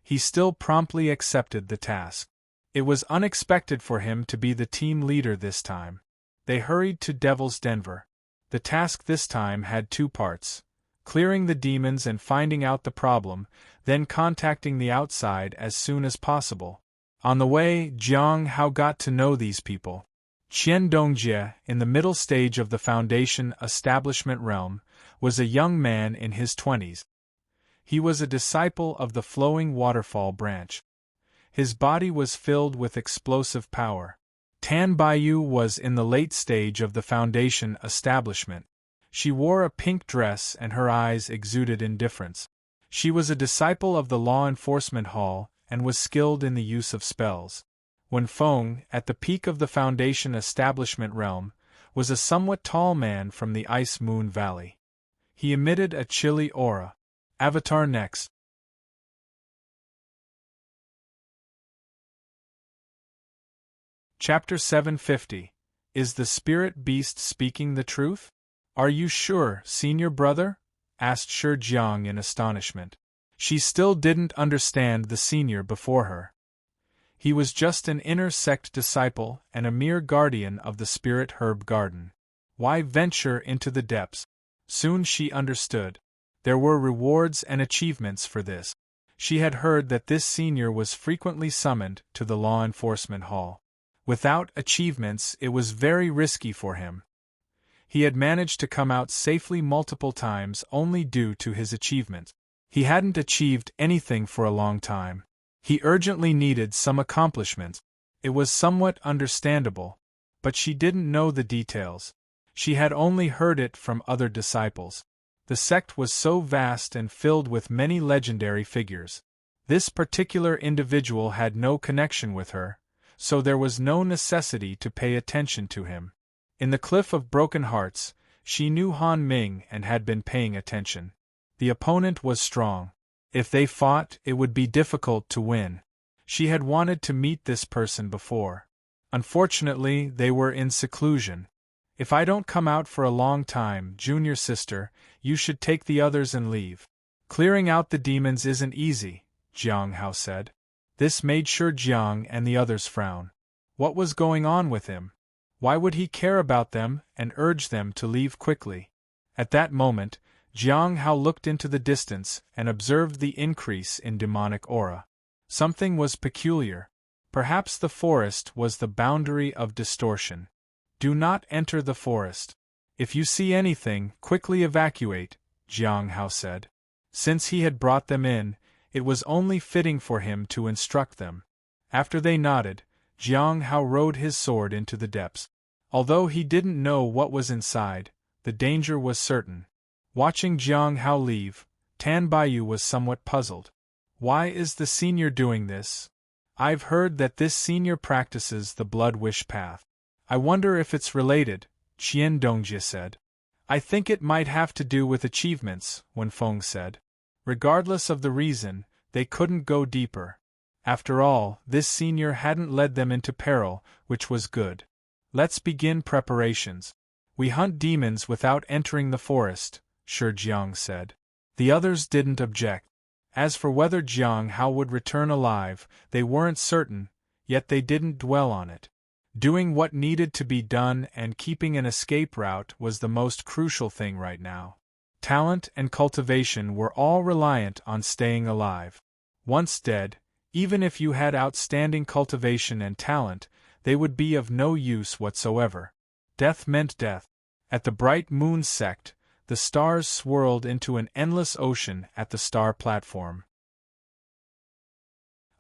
he still promptly accepted the task. It was unexpected for him to be the team leader this time. They hurried to Devil's Denver. The task this time had 2 parts: clearing the demons and finding out the problem, then contacting the outside as soon as possible. On the way, Jiang Hao got to know these people. Qian Dongjie, in the middle stage of the Foundation establishment realm, was a young man in his 20s. He was a disciple of the Flowing Waterfall branch. His body was filled with explosive power. Tan Baiyu was in the late stage of the Foundation establishment. She wore a pink dress and her eyes exuded indifference. She was a disciple of the Law Enforcement Hall and was skilled in the use of spells. Wen Feng, at the peak of the Foundation establishment realm, was a somewhat tall man from the Ice Moon Valley. He emitted a chilly aura. Avatar next. Chapter 750. Is the spirit beast speaking the truth? Are you sure, senior brother? Asked Shi Jiang in astonishment. She still didn't understand the senior before her. He was just an inner sect disciple and a mere guardian of the spirit herb garden. Why venture into the depths? Soon she understood. There were rewards and achievements for this. She had heard that this senior was frequently summoned to the law enforcement hall. Without achievements, it was very risky for him. He had managed to come out safely multiple times only due to his achievements. He hadn't achieved anything for a long time. He urgently needed some accomplishments. It was somewhat understandable, but she didn't know the details. She had only heard it from other disciples. The sect was so vast and filled with many legendary figures. This particular individual had no connection with her, so there was no necessity to pay attention to him. In the Cliff of Broken Hearts, she knew Han Ming and had been paying attention. The opponent was strong. If they fought, it would be difficult to win. She had wanted to meet this person before. Unfortunately, they were in seclusion. If I don't come out for a long time, junior sister, you should take the others and leave. Clearing out the demons isn't easy, Jiang Hao said. This made Shi Jiang and the others frown. What was going on with him? Why would he care about them and urge them to leave quickly? At that moment, Jiang Hao looked into the distance and observed the increase in demonic aura. Something was peculiar. Perhaps the forest was the boundary of distortion. Do not enter the forest. If you see anything, quickly evacuate, Jiang Hao said. Since he had brought them in, it was only fitting for him to instruct them. After they nodded, Jiang Hao rode his sword into the depths. Although he didn't know what was inside, the danger was certain. Watching Jiang Hao leave, Tan Baiyu was somewhat puzzled. Why is the senior doing this? I've heard that this senior practices the blood wish path. I wonder if it's related, Qian Dongjie said. I think it might have to do with achievements, Wen Feng said. Regardless of the reason, they couldn't go deeper. After all, this senior hadn't led them into peril, which was good. Let's begin preparations. We hunt demons without entering the forest, Shi Jiang said. The others didn't object. As for whether Jiang Hao would return alive, they weren't certain, yet they didn't dwell on it. Doing what needed to be done and keeping an escape route was the most crucial thing right now. Talent and cultivation were all reliant on staying alive. Once dead, even if you had outstanding cultivation and talent, they would be of no use whatsoever. Death meant death. At the Bright Moon sect, the stars swirled into an endless ocean at the star platform.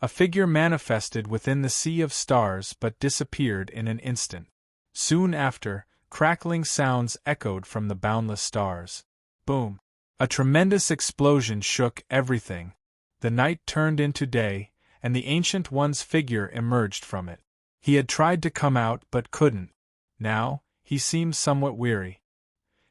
A figure manifested within the sea of stars but disappeared in an instant. Soon after, crackling sounds echoed from the boundless stars. Boom! A tremendous explosion shook everything. The night turned into day, and the Ancient One's figure emerged from it. He had tried to come out but couldn't. Now, he seemed somewhat weary.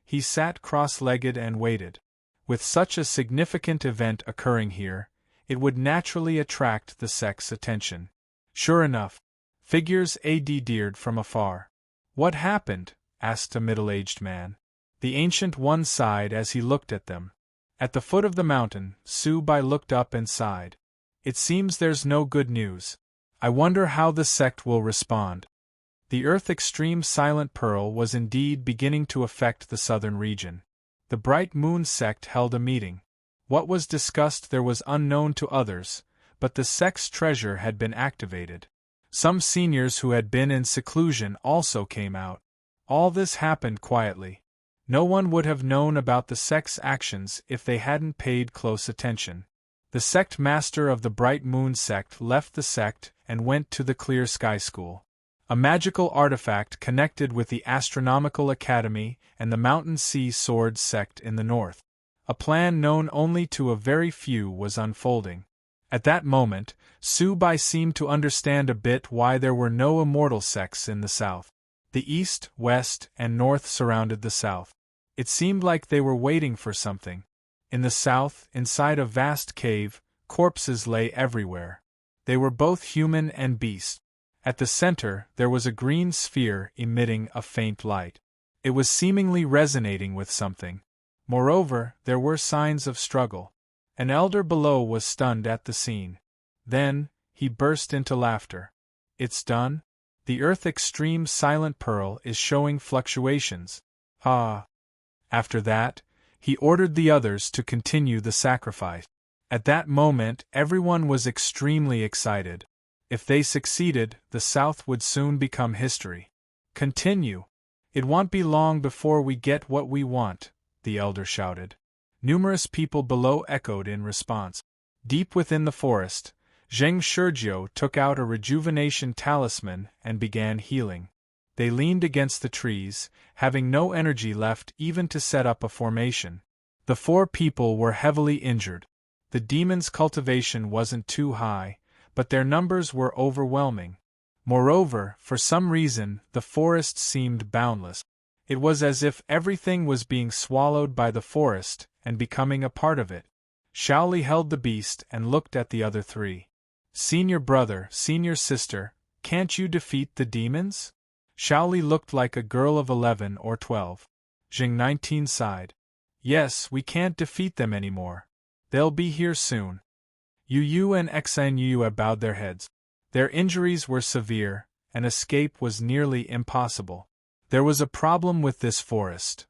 He sat cross-legged and waited. With such a significant event occurring here, it would naturally attract the sect's attention. Sure enough, figures addered from afar. What happened? Asked a middle-aged man. The Ancient One sighed as he looked at them. At the foot of the mountain, Su Bai looked up and sighed. It seems there's no good news. I wonder how the sect will respond. The Earth Extreme Silent Pearl was indeed beginning to affect the southern region. The Bright Moon sect held a meeting. What was discussed there was unknown to others, but the sect's treasure had been activated. Some seniors who had been in seclusion also came out. All this happened quietly. No one would have known about the sect's actions if they hadn't paid close attention. The sect master of the Bright Moon sect left the sect and went to the Clear Sky School. A magical artifact connected with the Astronomical Academy and the Mountain Sea Sword sect in the north. A plan known only to a very few was unfolding. At that moment, Su Bai seemed to understand a bit why there were no immortal sects in the south. The east, west, and north surrounded the south. It seemed like they were waiting for something. In the south, inside a vast cave, corpses lay everywhere. They were both human and beast. At the center, there was a green sphere emitting a faint light. It was seemingly resonating with something. Moreover, there were signs of struggle. An elder below was stunned at the scene. Then, he burst into laughter. It's done? The Earth Extreme Silent Pearl is showing fluctuations. Ah! After that, he ordered the others to continue the sacrifice. At that moment, everyone was extremely excited. If they succeeded, the South would soon become history. Continue. It won't be long before we get what we want, the elder shouted. Numerous people below echoed in response. Deep within the forest, Zheng Shurjiu took out a rejuvenation talisman and began healing. They leaned against the trees, having no energy left even to set up a formation. The 4 people were heavily injured. The demons' cultivation wasn't too high, but their numbers were overwhelming. Moreover, for some reason, the forest seemed boundless. It was as if everything was being swallowed by the forest and becoming a part of it. Shaoli held the beast and looked at the other 3. Senior brother, senior sister, can't you defeat the demons? Shaoli looked like a girl of 11 or 12. Jing 19 sighed. Yes, we can't defeat them anymore. They'll be here soon. Yu and Xinyu bowed their heads. Their injuries were severe, and escape was nearly impossible. There was a problem with this forest.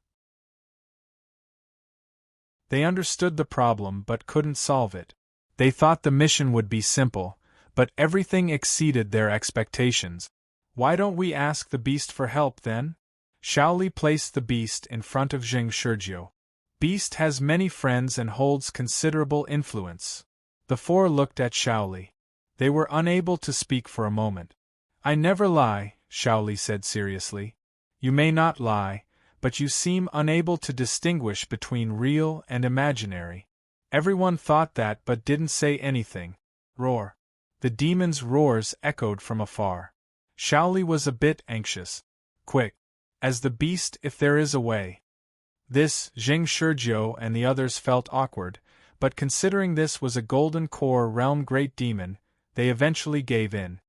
They understood the problem but couldn't solve it. They thought the mission would be simple, but everything exceeded their expectations. Why don't we ask the beast for help then? Shaoli placed the beast in front of Zheng Shurjiu. Beast has many friends and holds considerable influence. The 4 looked at Shaoli. They were unable to speak for a moment. I never lie, Shaoli said seriously. You may not lie, but you seem unable to distinguish between real and imaginary. Everyone thought that but didn't say anything. Roar. The demon's roars echoed from afar. Shaoli was a bit anxious. Quick. As the beast if there is a way. This, Zheng Shurjiu and the others felt awkward, but considering this was a golden core realm great demon, they eventually gave in.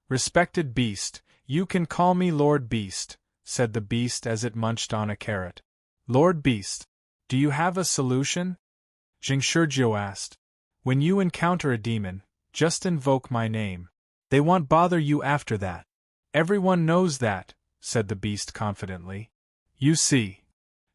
Respected beast, you can call me Lord Beast, said the beast as it munched on a carrot. Lord Beast, do you have a solution? Zheng Shurjiu asked. When you encounter a demon, just invoke my name. They won't bother you after that. Everyone knows that, said the beast confidently. You see,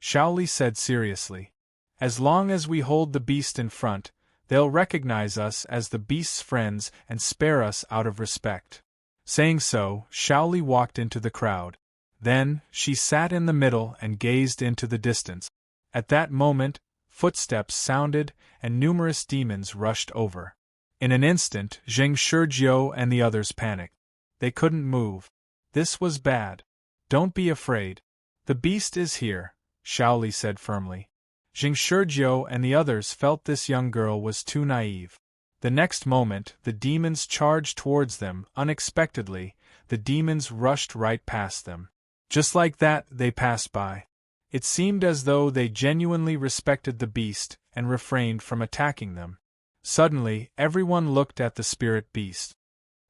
Shaoli said seriously. As long as we hold the beast in front, they'll recognize us as the beast's friends and spare us out of respect. Saying so, Shaoli walked into the crowd. Then, she sat in the middle and gazed into the distance. At that moment, footsteps sounded and numerous demons rushed over. In an instant, Zheng Shurjiu and the others panicked. They couldn't move. This was bad. Don't be afraid. The beast is here, Shaoli said firmly. Zheng Shurjiu and the others felt this young girl was too naive. The next moment, the demons charged towards them. Unexpectedly, the demons rushed right past them. Just like that, they passed by. It seemed as though they genuinely respected the beast and refrained from attacking them. Suddenly, everyone looked at the spirit beast.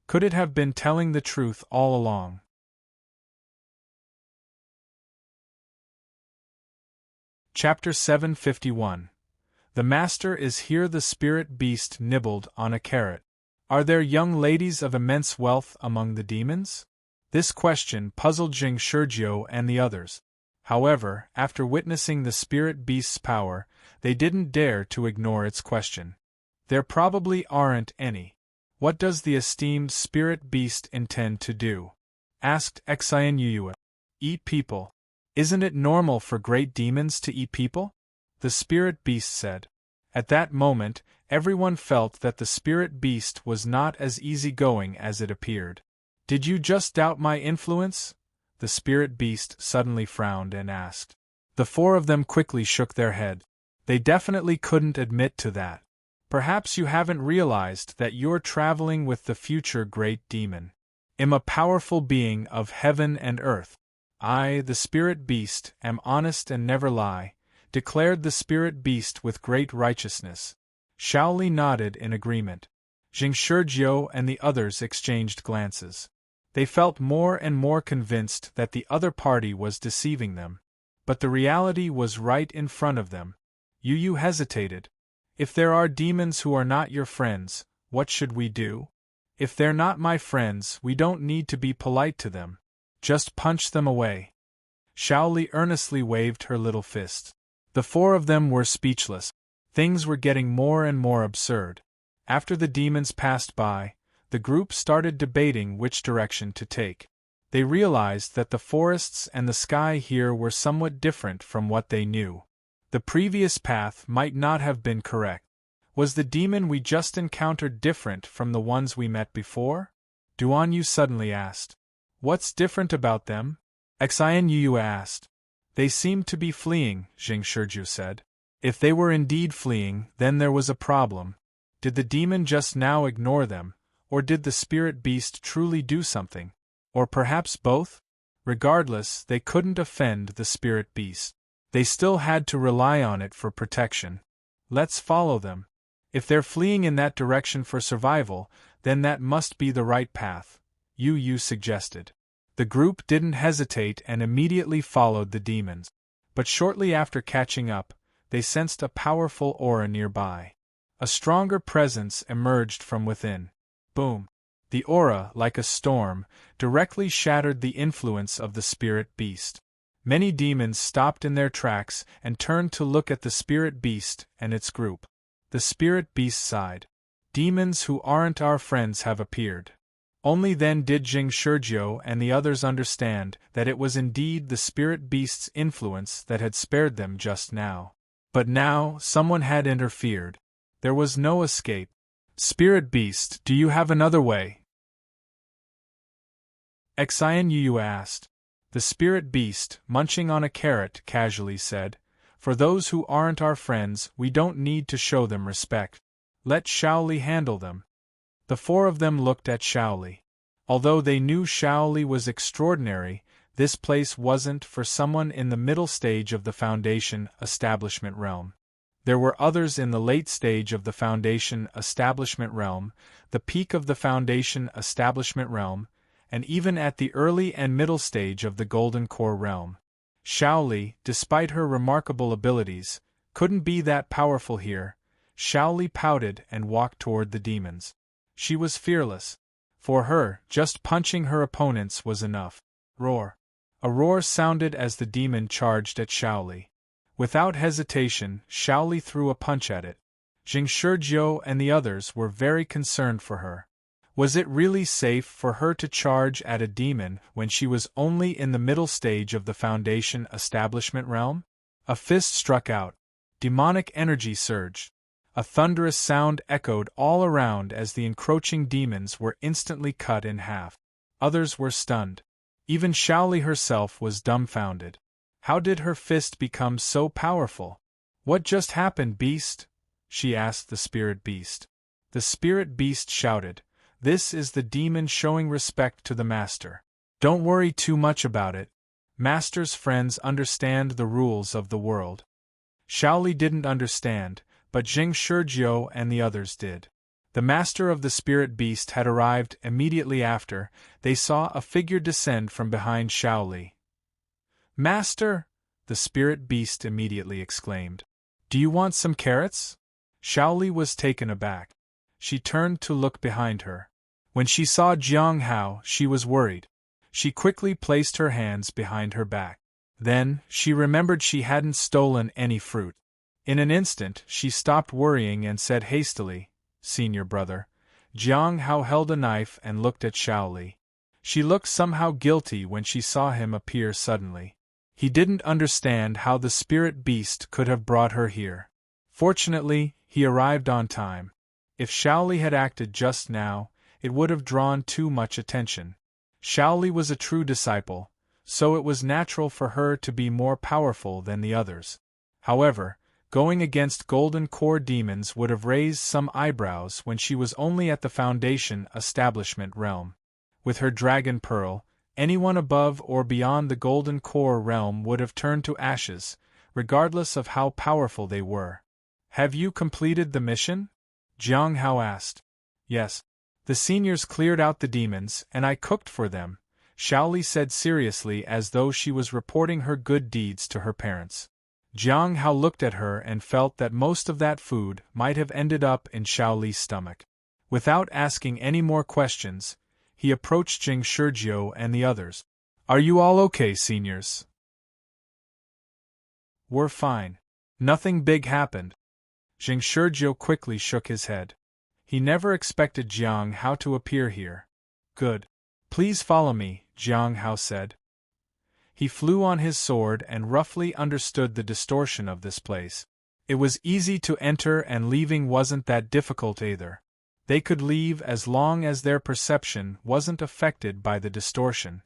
Could it have been telling the truth all along? Chapter 751. The Master is here. The spirit beast nibbled on a carrot. Are there young ladies of immense wealth among the demons? This question puzzled Zheng Shurjiu and the others. However, after witnessing the spirit beast's power, they didn't dare to ignore its question. There probably aren't any. What does the esteemed spirit beast intend to do? Asked Xinyu. Eat people. Isn't it normal for great demons to eat people? The spirit beast said. At that moment, everyone felt that the spirit beast was not as easygoing as it appeared. Did you just doubt my influence? The spirit beast suddenly frowned and asked. The 4 of them quickly shook their head. They definitely couldn't admit to that. Perhaps you haven't realized that you're traveling with the future great demon. I'm a powerful being of heaven and earth. I, the spirit beast, am honest and never lie, declared the spirit beast with great righteousness. Shaoli nodded in agreement. Zheng Shurjiu and the others exchanged glances. They felt more and more convinced that the other party was deceiving them. But the reality was right in front of them. Yu hesitated. If there are demons who are not your friends, what should we do? If they're not my friends, we don't need to be polite to them. Just punch them away. Shaoli earnestly waved her little fist. The four of them were speechless. Things were getting more and more absurd. After the demons passed by, the group started debating which direction to take. They realized that the forests and the sky here were somewhat different from what they knew. The previous path might not have been correct. Was the demon we just encountered different from the ones we met before? Duan Yu suddenly asked. What's different about them? Xian Yu asked. They seemed to be fleeing, Jing Shiju said. If they were indeed fleeing, then there was a problem. Did the demon just now ignore them, or did the spirit beast truly do something? Or perhaps both? Regardless, they couldn't offend the spirit beast. They still had to rely on it for protection. Let's follow them. If they're fleeing in that direction for survival, then that must be the right path, Yu suggested. The group didn't hesitate and immediately followed the demons. But shortly after catching up, they sensed a powerful aura nearby. A stronger presence emerged from within. Boom! The aura, like a storm, directly shattered the influence of the spirit beast. Many demons stopped in their tracks and turned to look at the spirit beast and its group. The spirit beast sighed. Demons who aren't our friends have appeared. Only then did Jing Shurjiu and the others understand that it was indeed the spirit beast's influence that had spared them just now. But now, someone had interfered. There was no escape. Spirit beast, do you have another way? Xian Yu asked. The spirit beast, munching on a carrot, casually said, For those who aren't our friends, we don't need to show them respect. Let Shaoli handle them. The four of them looked at Shaoli. Although they knew Shaoli was extraordinary, this place wasn't for someone in the middle stage of the Foundation establishment realm. There were others in the late stage of the Foundation establishment realm, the peak of the Foundation establishment realm, and even at the early and middle stage of the Golden Core realm. Shaoli, despite her remarkable abilities, couldn't be that powerful here. Shaoli pouted and walked toward the demons. She was fearless. For her, just punching her opponents was enough. Roar! A roar sounded as the demon charged at Shaoli. Without hesitation, Shaoli threw a punch at it. Jing Shurjiu and the others were very concerned for her. Was it really safe for her to charge at a demon when she was only in the middle stage of the Foundation establishment realm? A fist struck out. Demonic energy surged. A thunderous sound echoed all around as the encroaching demons were instantly cut in half. Others were stunned. Even Shaoli herself was dumbfounded. How did her fist become so powerful? What just happened, beast? She asked the spirit beast. The spirit beast shouted, This is the demon showing respect to the master. Don't worry too much about it. Master's friends understand the rules of the world. Shaoli didn't understand, but Jing Shurjiu and the others did. The master of the spirit beast had arrived immediately after. They saw a figure descend from behind Shaoli. Master! The spirit beast immediately exclaimed. Do you want some carrots? Shaoli was taken aback. She turned to look behind her. When she saw Jiang Hao, she was worried. She quickly placed her hands behind her back. Then, she remembered she hadn't stolen any fruit. In an instant, she stopped worrying and said hastily, Senior brother. Jiang Hao held a knife and looked at Shaoli. She looked somehow guilty when she saw him appear suddenly. He didn't understand how the spirit beast could have brought her here. Fortunately, he arrived on time. If Shaoli had acted just now, it would have drawn too much attention. Shaoli was a true disciple, so it was natural for her to be more powerful than the others. However, going against Golden Core demons would have raised some eyebrows when she was only at the Foundation establishment realm. With her dragon pearl, anyone above or beyond the Golden Core realm would have turned to ashes, regardless of how powerful they were. Have you completed the mission? Jiang Hao asked. Yes. The seniors cleared out the demons, and I cooked for them, Shaoli said seriously as though she was reporting her good deeds to her parents. Jiang Hao looked at her and felt that most of that food might have ended up in Shaoli's stomach. Without asking any more questions, he approached Jing Shizhou and the others. Are you all okay, seniors? We're fine. Nothing big happened. Jing Shizhou quickly shook his head. He never expected Jiang Hao to appear here. Good. Please follow me, Jiang Hao said. He flew on his sword and roughly understood the distortion of this place. It was easy to enter and leaving wasn't that difficult either. They could leave as long as their perception wasn't affected by the distortion.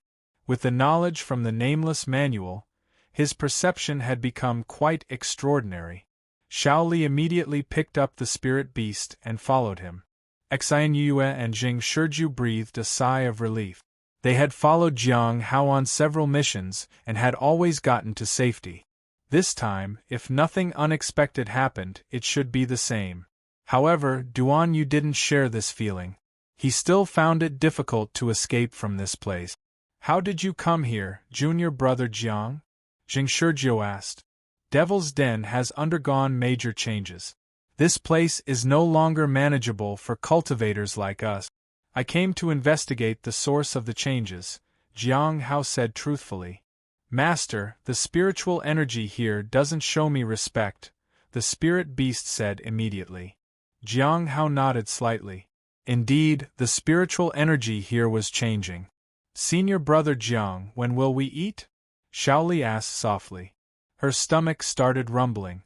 With the knowledge from the nameless manual, his perception had become quite extraordinary. Shaoli immediately picked up the spirit beast and followed him. Xian Yue and Jing Shizhou breathed a sigh of relief. They had followed Jiang Hao on several missions and had always gotten to safety. This time, if nothing unexpected happened, it should be the same. However, Duan Yu didn't share this feeling. He still found it difficult to escape from this place. How did you come here, junior brother Jiang? Jing Shizhou asked. Devil's Den has undergone major changes. This place is no longer manageable for cultivators like us. I came to investigate the source of the changes, Jiang Hao said truthfully. Master, the spiritual energy here doesn't show me respect, the spirit beast said immediately. Jiang Hao nodded slightly. Indeed, the spiritual energy here was changing. Senior brother Jiang, when will we eat? Shaoli asked softly. Her stomach started rumbling.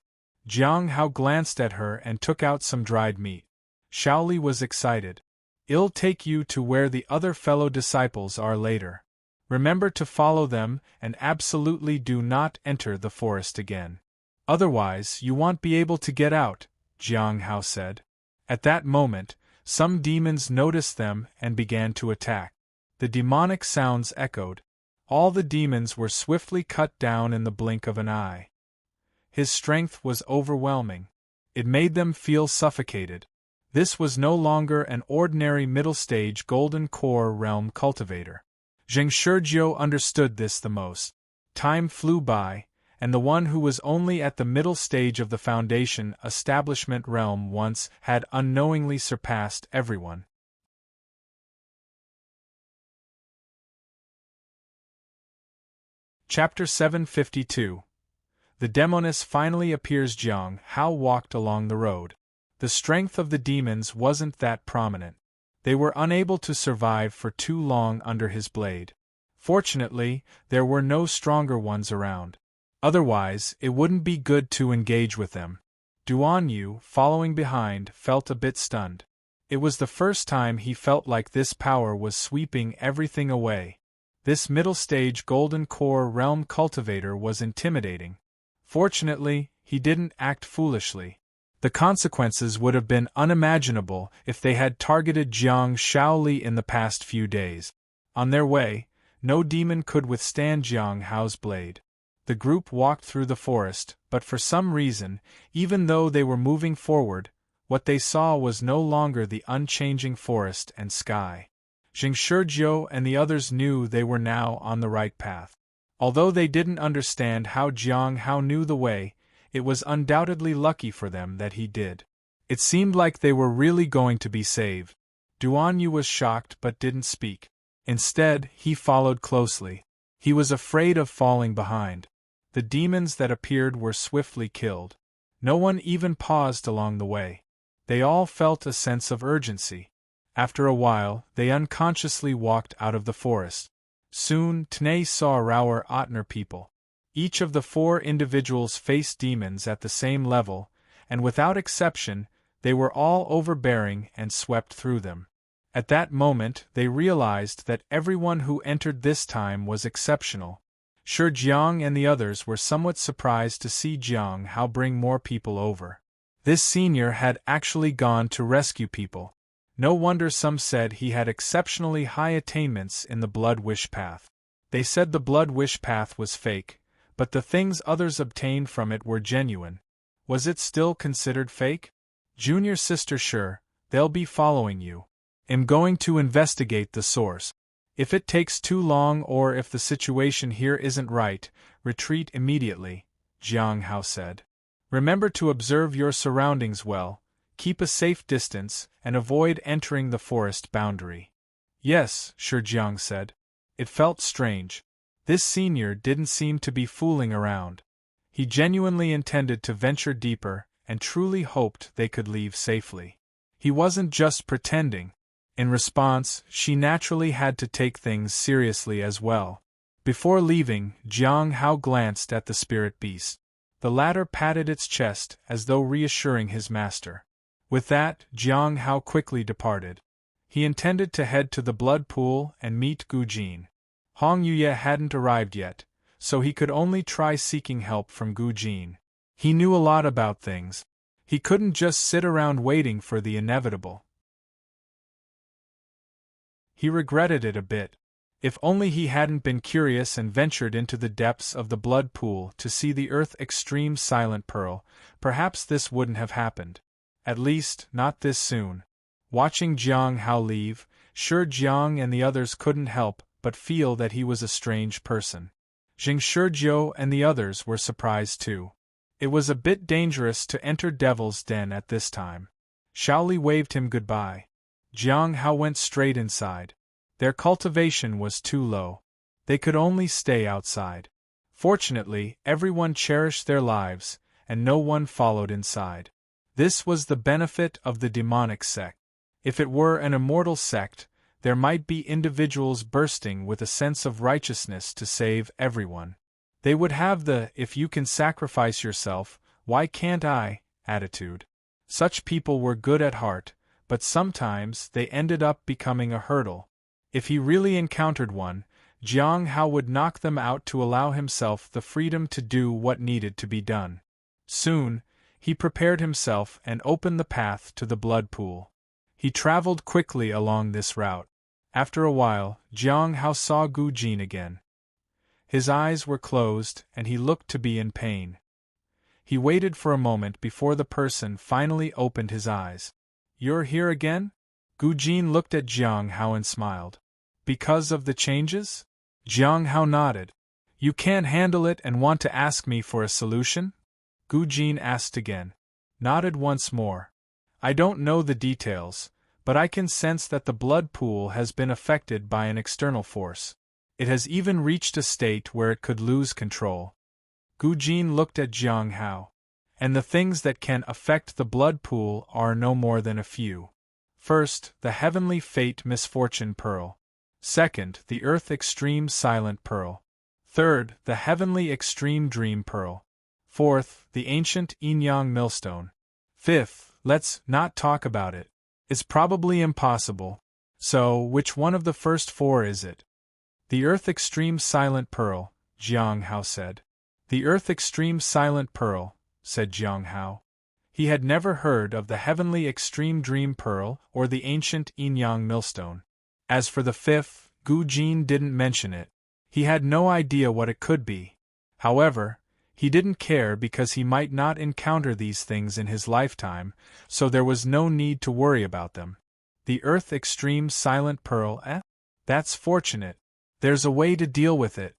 Jiang Hao glanced at her and took out some dried meat. Shaoli was excited. I'll take you to where the other fellow disciples are later. Remember to follow them and absolutely do not enter the forest again. Otherwise, you won't be able to get out, Jiang Hao said. At that moment, some demons noticed them and began to attack. The demonic sounds echoed. All the demons were swiftly cut down in the blink of an eye. His strength was overwhelming. It made them feel suffocated. This was no longer an ordinary middle-stage golden core realm cultivator. Jing Shizhou understood this the most. Time flew by, and the one who was only at the middle stage of the Foundation establishment realm once had unknowingly surpassed everyone. Chapter 752. The Demoness finally appears. Jiang Hao walked along the road. The strength of the demons wasn't that prominent. They were unable to survive for too long under his blade. Fortunately, there were no stronger ones around. Otherwise, it wouldn't be good to engage with them. Duan Yu, following behind, felt a bit stunned. It was the first time he felt like this power was sweeping everything away. This middle-stage golden core realm cultivator was intimidating. Fortunately, he didn't act foolishly. The consequences would have been unimaginable if they had targeted Jiang Shaoli in the past few days. On their way, no demon could withstand Jiang Hao's blade. The group walked through the forest, but for some reason, even though they were moving forward, what they saw was no longer the unchanging forest and sky. Jing Shizhou and the others knew they were now on the right path. Although they didn't understand how Jiang Hao knew the way, it was undoubtedly lucky for them that he did. It seemed like they were really going to be saved. Duan Yu was shocked but didn't speak. Instead, he followed closely. He was afraid of falling behind. The demons that appeared were swiftly killed. No one even paused along the way. They all felt a sense of urgency. After a while, they unconsciously walked out of the forest. Soon, Tnei saw Rauer Otner people. Each of the 4 individuals faced demons at the same level, and without exception, they were all overbearing and swept through them. At that moment, they realized that everyone who entered this time was exceptional. Sure, Jiang and the others were somewhat surprised to see Jiang Hao bring more people over. This senior had actually gone to rescue people. No wonder some said he had exceptionally high attainments in the Blood Wish Path. They said the Blood Wish Path was fake, but the things others obtained from it were genuine. Was it still considered fake? Junior sister, sure, they'll be following you. Am going to investigate the source. If it takes too long or if the situation here isn't right, retreat immediately, Jiang Hao said. Remember to observe your surroundings well, keep a safe distance, and avoid entering the forest boundary. Yes, Shi Jiang said. It felt strange. This senior didn't seem to be fooling around. He genuinely intended to venture deeper and truly hoped they could leave safely. He wasn't just pretending. In response, she naturally had to take things seriously as well. Before leaving, Jiang Hao glanced at the spirit beast. The latter patted its chest as though reassuring his master. With that, Jiang Hao quickly departed. He intended to head to the blood pool and meet Gu Jin. Hong Yuye hadn't arrived yet, so he could only try seeking help from Gu Jin. He knew a lot about things. He couldn't just sit around waiting for the inevitable. He regretted it a bit. If only he hadn't been curious and ventured into the depths of the blood pool to see the Earth Extreme Silent Pearl, perhaps this wouldn't have happened. At least, not this soon. Watching Jiang Hao leave, Shi Jiang and the others couldn't help but feel that he was a strange person. Jing Shijiu and the others were surprised too. It was a bit dangerous to enter Devil's Den at this time. Shaoli waved him goodbye. Jiang Hao went straight inside. Their cultivation was too low. They could only stay outside. Fortunately, everyone cherished their lives, and no one followed inside. This was the benefit of the demonic sect. If it were an immortal sect, there might be individuals bursting with a sense of righteousness to save everyone. They would have the "if you can sacrifice yourself, why can't I" attitude. Such people were good at heart, but sometimes they ended up becoming a hurdle. If he really encountered one, Jiang Hao would knock them out to allow himself the freedom to do what needed to be done. Soon, he prepared himself and opened the path to the blood pool. He traveled quickly along this route. After a while, Jiang Hao saw Gu Jin again. His eyes were closed and he looked to be in pain. He waited for a moment before the person finally opened his eyes. "You're here again?" Gu Jin looked at Jiang Hao and smiled. "Because of the changes?" Jiang Hao nodded. "You can't handle it and want to ask me for a solution?" Gu Jin asked again. Nodded once more. "I don't know the details, but I can sense that the blood pool has been affected by an external force. It has even reached a state where it could lose control." Gu Jin looked at Jiang Hao. "And the things that can affect the blood pool are no more than a few. First, the Heavenly Fate Misfortune Pearl. Second, the Earth Extreme Silent Pearl. Third, the Heavenly Extreme Dream Pearl. Fourth, the Ancient Yin-Yang Millstone. Fifth, let's not talk about it. It's probably impossible. So, which one of the first four is it?" "The Earth Extreme Silent Pearl," Jiang Hao said. "The Earth Extreme Silent Pearl," said Jiang Hao. He had never heard of the Heavenly Extreme Dream Pearl or the Ancient Yin-Yang Millstone. As for the fifth, Gu Jin didn't mention it. He had no idea what it could be. However, he didn't care because he might not encounter these things in his lifetime, so there was no need to worry about them. The Earth Extreme Silent Pearl, eh? That's fortunate. There's a way to deal with it.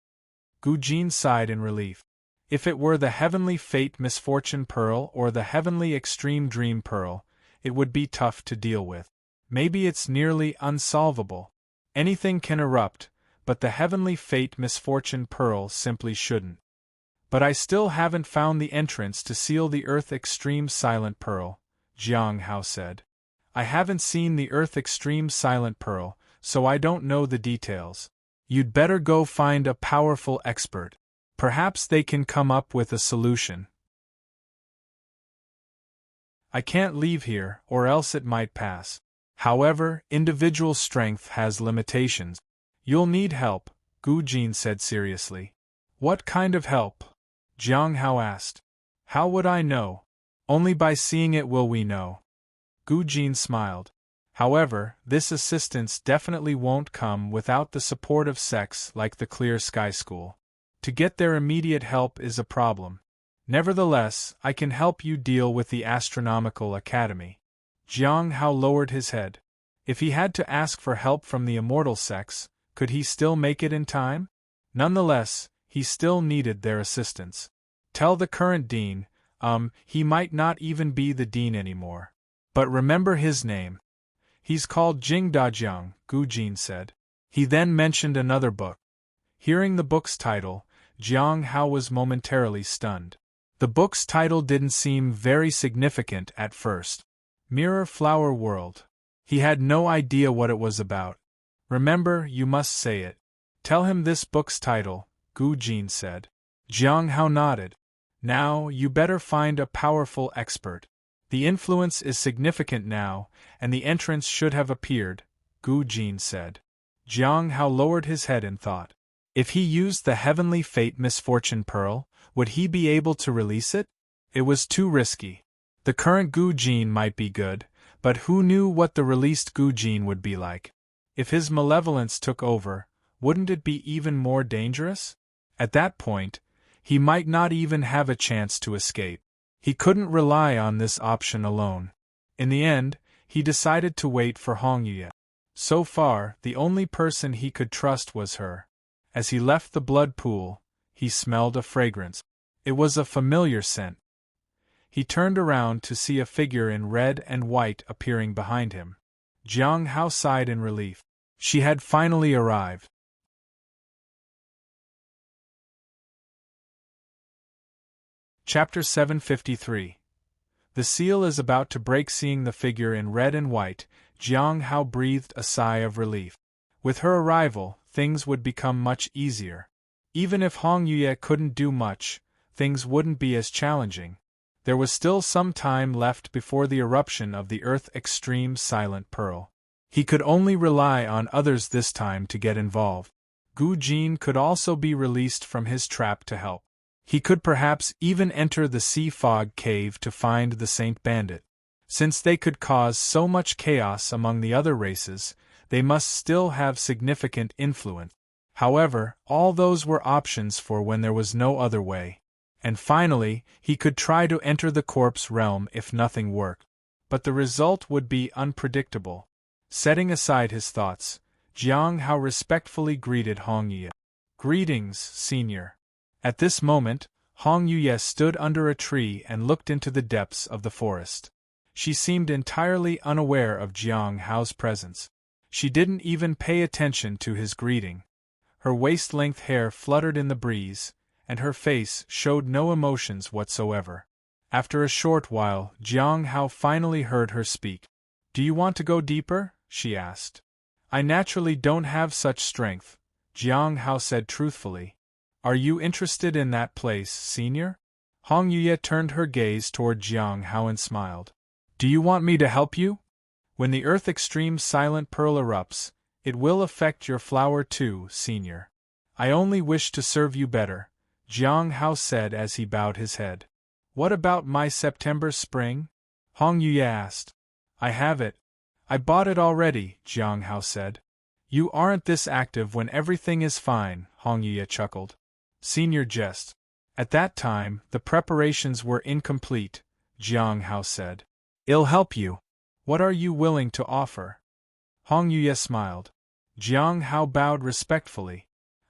Gu Jin sighed in relief. If it were the Heavenly Fate Misfortune Pearl or the Heavenly Extreme Dream Pearl, it would be tough to deal with. Maybe it's nearly unsolvable. Anything can erupt, but the Heavenly Fate Misfortune Pearl simply shouldn't. But I still haven't found the entrance to seal the Earth Extreme Silent Pearl, Jiang Hao said. I haven't seen the Earth Extreme Silent Pearl, so I don't know the details. You'd better go find a powerful expert. Perhaps they can come up with a solution. I can't leave here, or else it might pass. However, individual strength has limitations. You'll need help, Gu Jin said seriously. What kind of help? Jiang Hao asked. How would I know? Only by seeing it will we know. Gu Jin smiled. However, this assistance definitely won't come without the support of sects like the Clear Sky School. To get their immediate help is a problem. Nevertheless, I can help you deal with the Astronomical Academy. Jiang Hao lowered his head. If he had to ask for help from the immortal sex, could he still make it in time? Nonetheless, he still needed their assistance. Tell the current dean, he might not even be the dean anymore. But remember his name. He's called Jing Dajiang, Gu Jin said. He then mentioned another book. Hearing the book's title, Jiang Hao was momentarily stunned. The book's title didn't seem very significant at first. Mirror Flower World. He had no idea what it was about. Remember, you must say it. Tell him this book's title, Gu Jin said. Jiang Hao nodded. Now, you better find a powerful expert. The influence is significant now, and the entrance should have appeared, Gu Jin said. Jiang Hao lowered his head in thought. If he used the Heavenly Fate Misfortune Pearl, would he be able to release it? It was too risky. The current Gu Jin might be good, but who knew what the released Gu Jin would be like? If his malevolence took over, wouldn't it be even more dangerous? At that point, he might not even have a chance to escape. He couldn't rely on this option alone. In the end, he decided to wait for Hong Yuye. So far, the only person he could trust was her. As he left the blood pool, he smelled a fragrance. It was a familiar scent. He turned around to see a figure in red and white appearing behind him. Jiang Hao sighed in relief. She had finally arrived. Chapter 753. The seal is about to break. Seeing the figure in red and white, Jiang Hao breathed a sigh of relief. With her arrival, things would become much easier. Even if Hong Yuye couldn't do much, things wouldn't be as challenging. There was still some time left before the eruption of the Earth Extreme Silent Pearl. He could only rely on others this time to get involved. Gu Jin could also be released from his trap to help. He could perhaps even enter the Sea Fog Cave to find the Saint Bandit. Since they could cause so much chaos among the other races, they must still have significant influence. However, all those were options for when there was no other way. And finally, he could try to enter the corpse realm if nothing worked. But the result would be unpredictable. Setting aside his thoughts, Jiang Hao respectfully greeted Hong Yuye. Greetings, Senior. At this moment, Hong Yuye stood under a tree and looked into the depths of the forest. She seemed entirely unaware of Jiang Hao's presence. She didn't even pay attention to his greeting. Her waist-length hair fluttered in the breeze, and her face showed no emotions whatsoever. After a short while, Jiang Hao finally heard her speak. Do you want to go deeper? She asked. I naturally don't have such strength, Jiang Hao said truthfully. Are you interested in that place, Senior? Hong Yuye turned her gaze toward Jiang Hao and smiled. Do you want me to help you? When the Earth Extreme Silent Pearl erupts, it will affect your flower too, Senior. I only wish to serve you better, Jiang Hao said as he bowed his head. What about my September spring? Hong Yuye asked. I have it. I bought it already, Jiang Hao said. You aren't this active when everything is fine, Hong Yuye chuckled. Senior jest. At that time, the preparations were incomplete, Jiang Hao said. It'll help you. What are you willing to offer? Hong Yuye smiled. Jiang Hao bowed respectfully.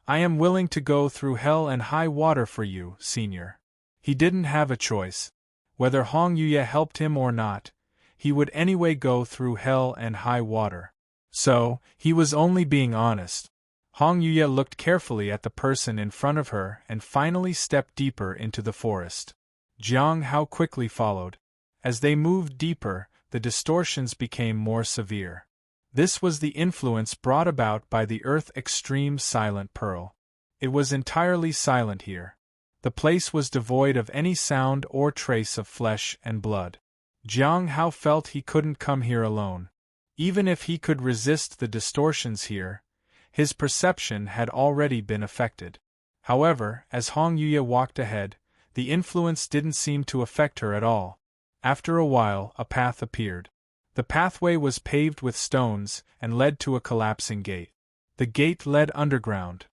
I am willing to go through hell and high water for you, Senior. He didn't have a choice. Whether Hong Yuye helped him or not, he would anyway go through hell and high water. So, he was only being honest. Hong Yuye looked carefully at the person in front of her and finally stepped deeper into the forest. Jiang Hao quickly followed. As they moved deeper, the distortions became more severe. This was the influence brought about by the Earth Extreme Silent Pearl. It was entirely silent here. The place was devoid of any sound or trace of flesh and blood. Jiang Hao felt he couldn't come here alone. Even if he could resist the distortions here, his perception had already been affected. However, as Hong Yuye walked ahead, the influence didn't seem to affect her at all. After a while, a path appeared. The pathway was paved with stones and led to a collapsing gate. The gate led underground.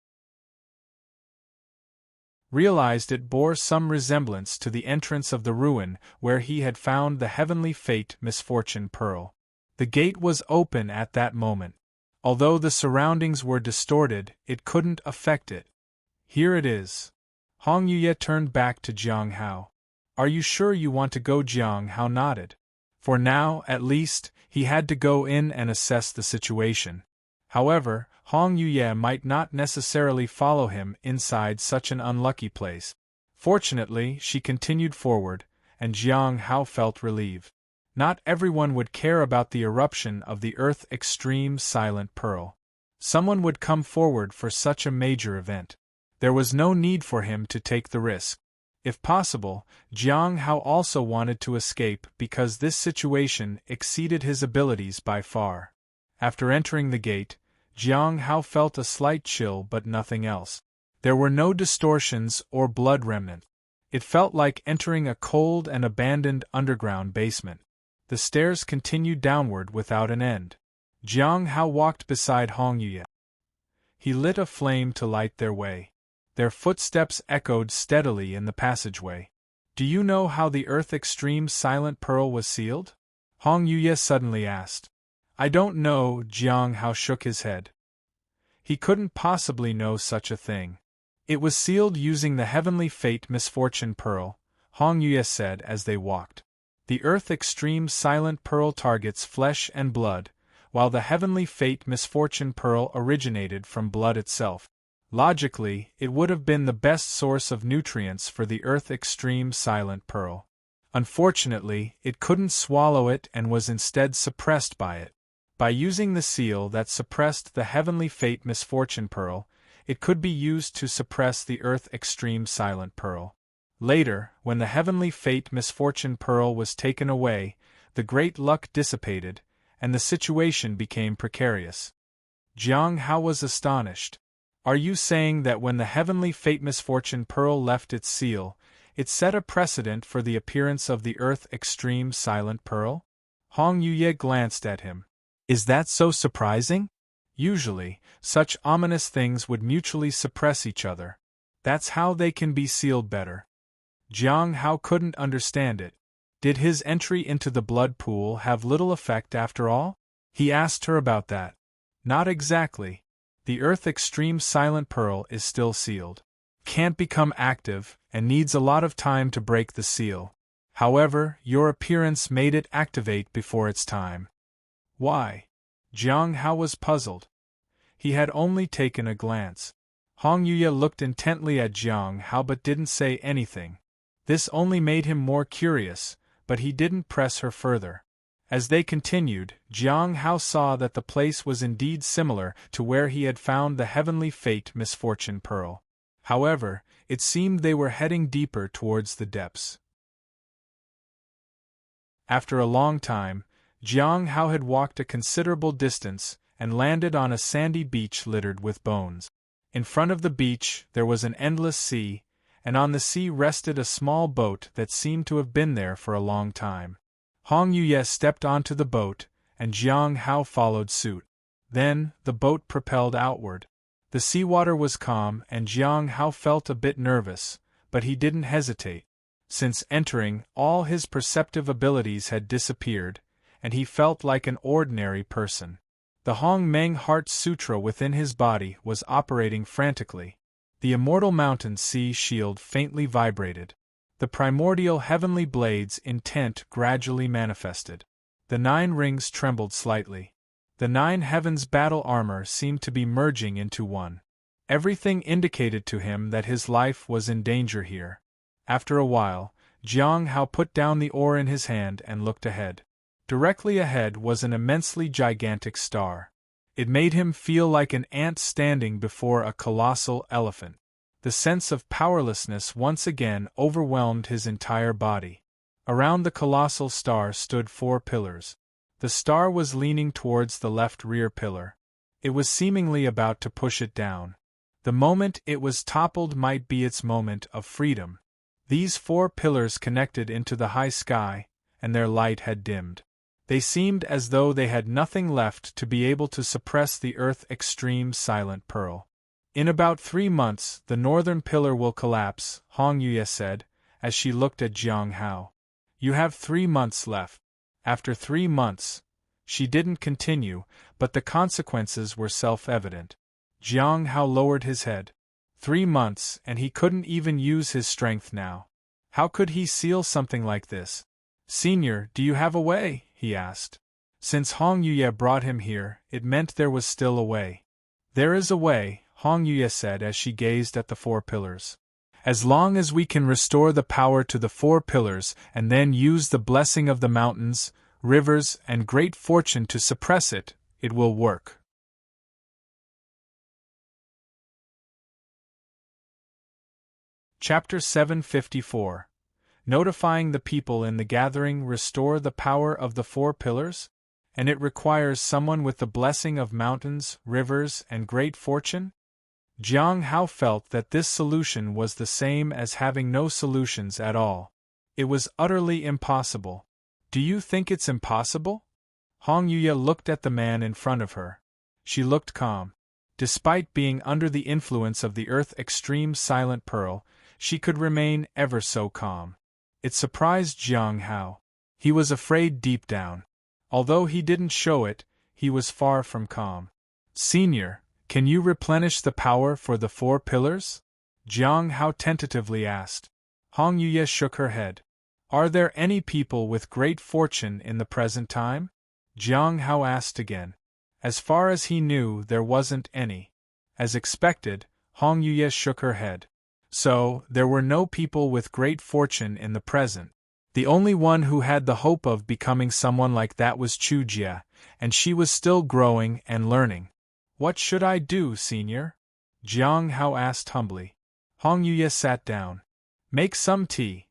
Realized it bore some resemblance to the entrance of the ruin where he had found the Heavenly Fate Misfortune Pearl. The gate was open at that moment. Although the surroundings were distorted, it couldn't affect it. Here it is. Hong Yuye turned back to Jiang Hao. Are you sure you want to go? Jiang Hao nodded. For now, at least, he had to go in and assess the situation. However, Hong Yuye might not necessarily follow him inside such an unlucky place. Fortunately, she continued forward, and Jiang Hao felt relieved. Not everyone would care about the eruption of the Earth Extreme Silent Pearl. Someone would come forward for such a major event. There was no need for him to take the risk. If possible, Jiang Hao also wanted to escape because this situation exceeded his abilities by far. After entering the gate, Jiang Hao felt a slight chill but nothing else. There were no distortions or blood remnants. It felt like entering a cold and abandoned underground basement. The stairs continued downward without an end. Jiang Hao walked beside Hong Yuye. He lit a flame to light their way. Their footsteps echoed steadily in the passageway. Do you know how the Earth Extreme Silent Pearl was sealed? Hong Yuye suddenly asked. I don't know, Jiang Hao shook his head. He couldn't possibly know such a thing. It was sealed using the Heavenly Fate Misfortune Pearl, Hong Yuye said as they walked. The Earth Extreme Silent Pearl targets flesh and blood, while the Heavenly Fate Misfortune Pearl originated from blood itself. Logically, it would have been the best source of nutrients for the Earth Extreme Silent Pearl. Unfortunately, it couldn't swallow it and was instead suppressed by it. By using the seal that suppressed the Heavenly Fate Misfortune Pearl, it could be used to suppress the Earth Extreme Silent Pearl. Later, when the Heavenly Fate Misfortune Pearl was taken away, the great luck dissipated, and the situation became precarious. Jiang Hao was astonished. Are you saying that when the Heavenly Fate Misfortune Pearl left its seal, it set a precedent for the appearance of the Earth Extreme Silent Pearl? Hong Yuye glanced at him. Is that so surprising? Usually, such ominous things would mutually suppress each other. That's how they can be sealed better. Jiang Hao couldn't understand it. Did his entry into the blood pool have little effect after all? He asked her about that. Not exactly. The Earth Extreme Silent Pearl is still sealed. Can't become active, and needs a lot of time to break the seal. However, your appearance made it activate before its time. Why? Jiang Hao was puzzled. He had only taken a glance. Hong Yuye looked intently at Jiang Hao but didn't say anything. This only made him more curious, but he didn't press her further. As they continued, Jiang Hao saw that the place was indeed similar to where he had found the Heavenly Fate Misfortune Pearl. However, it seemed they were heading deeper towards the depths. After a long time, Jiang Hao had walked a considerable distance and landed on a sandy beach littered with bones. In front of the beach there was an endless sea, and on the sea rested a small boat that seemed to have been there for a long time. Hong Yuye stepped onto the boat, and Jiang Hao followed suit. Then, the boat propelled outward. The seawater was calm and Jiang Hao felt a bit nervous, but he didn't hesitate. Since entering, all his perceptive abilities had disappeared, and he felt like an ordinary person. The Hong Meng Heart Sutra within his body was operating frantically. The immortal mountain sea shield faintly vibrated. The primordial heavenly blade's intent gradually manifested. The 9 rings trembled slightly. The 9 heavens battle armor seemed to be merging into one. Everything indicated to him that his life was in danger here. After a while, Jiang Hao put down the oar in his hand and looked ahead. Directly ahead was an immensely gigantic star. It made him feel like an ant standing before a colossal elephant. The sense of powerlessness once again overwhelmed his entire body. Around the colossal star stood 4 pillars. The star was leaning towards the left rear pillar. It was seemingly about to push it down. The moment it was toppled might be its moment of freedom. These 4 pillars connected into the high sky, and their light had dimmed. They seemed as though they had nothing left to be able to suppress the Earth Extreme Silent Pearl. In about 3 months, the northern pillar will collapse, Hong Yuye said, as she looked at Jiang Hao. You have 3 months left. After 3 months, She didn't continue, but the consequences were self-evident. Jiang Hao lowered his head. 3 months, and he couldn't even use his strength now. How could he seal something like this? Senior, do you have a way? He asked. Since Hong Yuye brought him here, it meant there was still a way. There is a way, Hong Yuye said as she gazed at the 4 pillars. As long as we can restore the power to the 4 pillars and then use the blessing of the mountains, rivers, and great fortune to suppress it, it will work. Chapter 754. Notifying the people in the gathering restore the power of the 4 pillars? And it requires someone with the blessing of mountains, rivers, and great fortune? Jiang Hao felt that this solution was the same as having no solutions at all. It was utterly impossible. Do you think it's impossible? Hong Yuye looked at the man in front of her. She looked calm. Despite being under the influence of the Earth Extreme Silent Pearl, she could remain ever so calm. It surprised Jiang Hao. He was afraid deep down. Although he didn't show it, he was far from calm. Senior, can you replenish the power for the 4 pillars? Jiang Hao tentatively asked. Hong Yuye shook her head. Are there any people with great fortune in the present time? Jiang Hao asked again. As far as he knew, there wasn't any. As expected, Hong Yuye shook her head. So, there were no people with great fortune in the present. The only one who had the hope of becoming someone like that was Chu Jie, and she was still growing and learning. What should I do, Senior? Jiang Hao asked humbly. Hong Yuye sat down. Make some tea.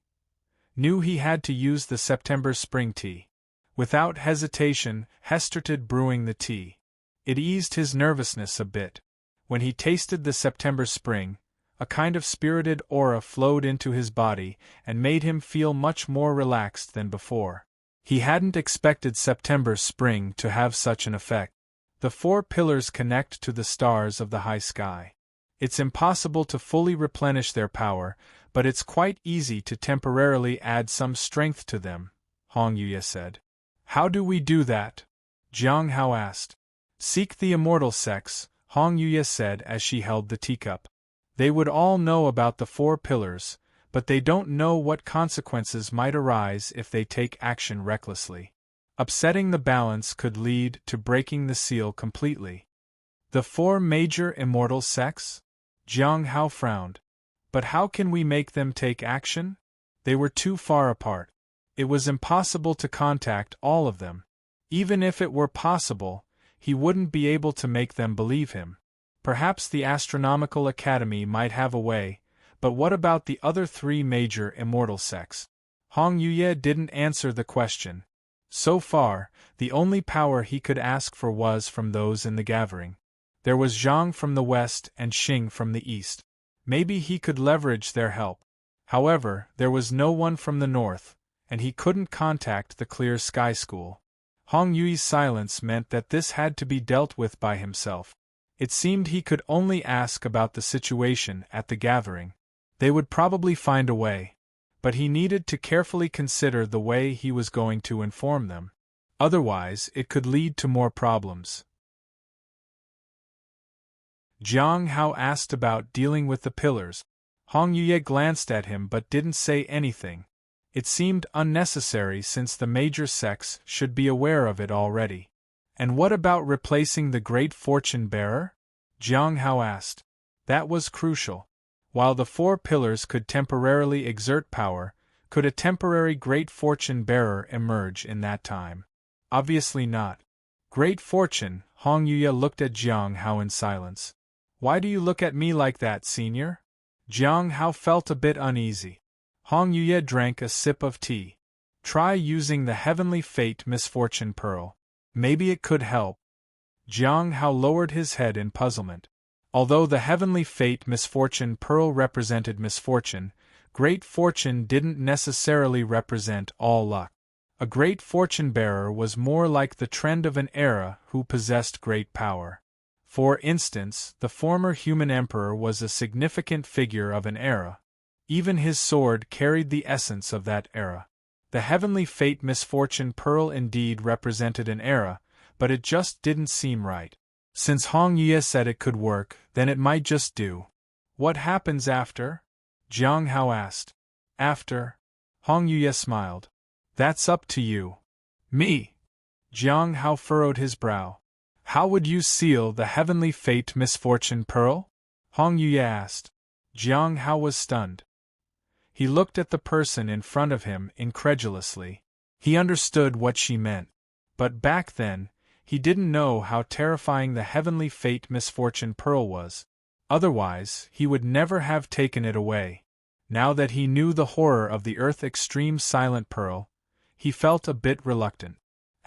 Knew he had to use the September spring tea. Without hesitation, He started brewing the tea. It eased his nervousness a bit. When he tasted the September spring, a kind of spirited aura flowed into his body and made him feel much more relaxed than before. He hadn't expected September spring to have such an effect. The 4 pillars connect to the stars of the high sky. It's impossible to fully replenish their power, but it's quite easy to temporarily add some strength to them, Hong Yuye said. How do we do that? Jiang Hao asked. Seek the immortal sex, Hong Yuye said as she held the teacup. They would all know about the 4 pillars, but they don't know what consequences might arise if they take action recklessly. Upsetting the balance could lead to breaking the seal completely. The 4 major immortal sects? Jiang Hao frowned. But how can we make them take action? They were too far apart. It was impossible to contact all of them. Even if it were possible, he wouldn't be able to make them believe him. Perhaps the Astronomical Academy might have a way, but what about the other 3 major immortal sects? Hong Yuye didn't answer the question. So far, the only power he could ask for was from those in the gathering. There was Zhang from the west and Xing from the east. Maybe he could leverage their help. However, there was no one from the north, and he couldn't contact the Clear Sky School. Hong Yuye's silence meant that this had to be dealt with by himself. It seemed he could only ask about the situation at the gathering. They would probably find a way. But he needed to carefully consider the way he was going to inform them. Otherwise, it could lead to more problems. Jiang Hao asked about dealing with the pillars. Hong Yuye glanced at him but didn't say anything. It seemed unnecessary since the major sects should be aware of it already. And what about replacing the great fortune bearer? Jiang Hao asked. That was crucial. While the 4 pillars could temporarily exert power, could a temporary great fortune bearer emerge in that time? Obviously not. Great fortune, Hong Yuye looked at Jiang Hao in silence. Why do you look at me like that, Senior? Jiang Hao felt a bit uneasy. Hong Yuye drank a sip of tea. Try using the Heavenly Fate Misfortune Pearl. Maybe it could help. Jiang Hao lowered his head in puzzlement. Although the Heavenly Fate Misfortune Pearl represented misfortune, great fortune didn't necessarily represent all luck. A great fortune bearer was more like the trend of an era who possessed great power. For instance, the former human emperor was a significant figure of an era. Even his sword carried the essence of that era. The Heavenly Fate Misfortune Pearl indeed represented an era, but it just didn't seem right. Since Hong Ye said it could work, then it might just do. What happens after? Jiang Hao asked. After? Hong Ye smiled. That's up to you. Me? Jiang Hao furrowed his brow. How would you seal the heavenly fate misfortune pearl? Hong Ye asked. Jiang Hao was stunned. He looked at the person in front of him incredulously. He understood what she meant. But back then, he didn't know how terrifying the heavenly fate misfortune pearl was. Otherwise, he would never have taken it away. Now that he knew the horror of the Earth Extreme Silent Pearl, he felt a bit reluctant.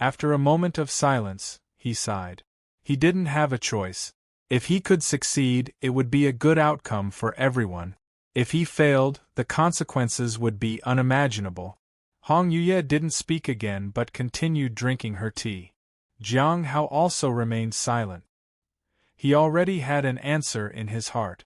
After a moment of silence, he sighed. He didn't have a choice. If he could succeed, it would be a good outcome for everyone. If he failed, the consequences would be unimaginable. Hong Ye didn't speak again but continued drinking her tea. Jiang Hao also remained silent. He already had an answer in his heart.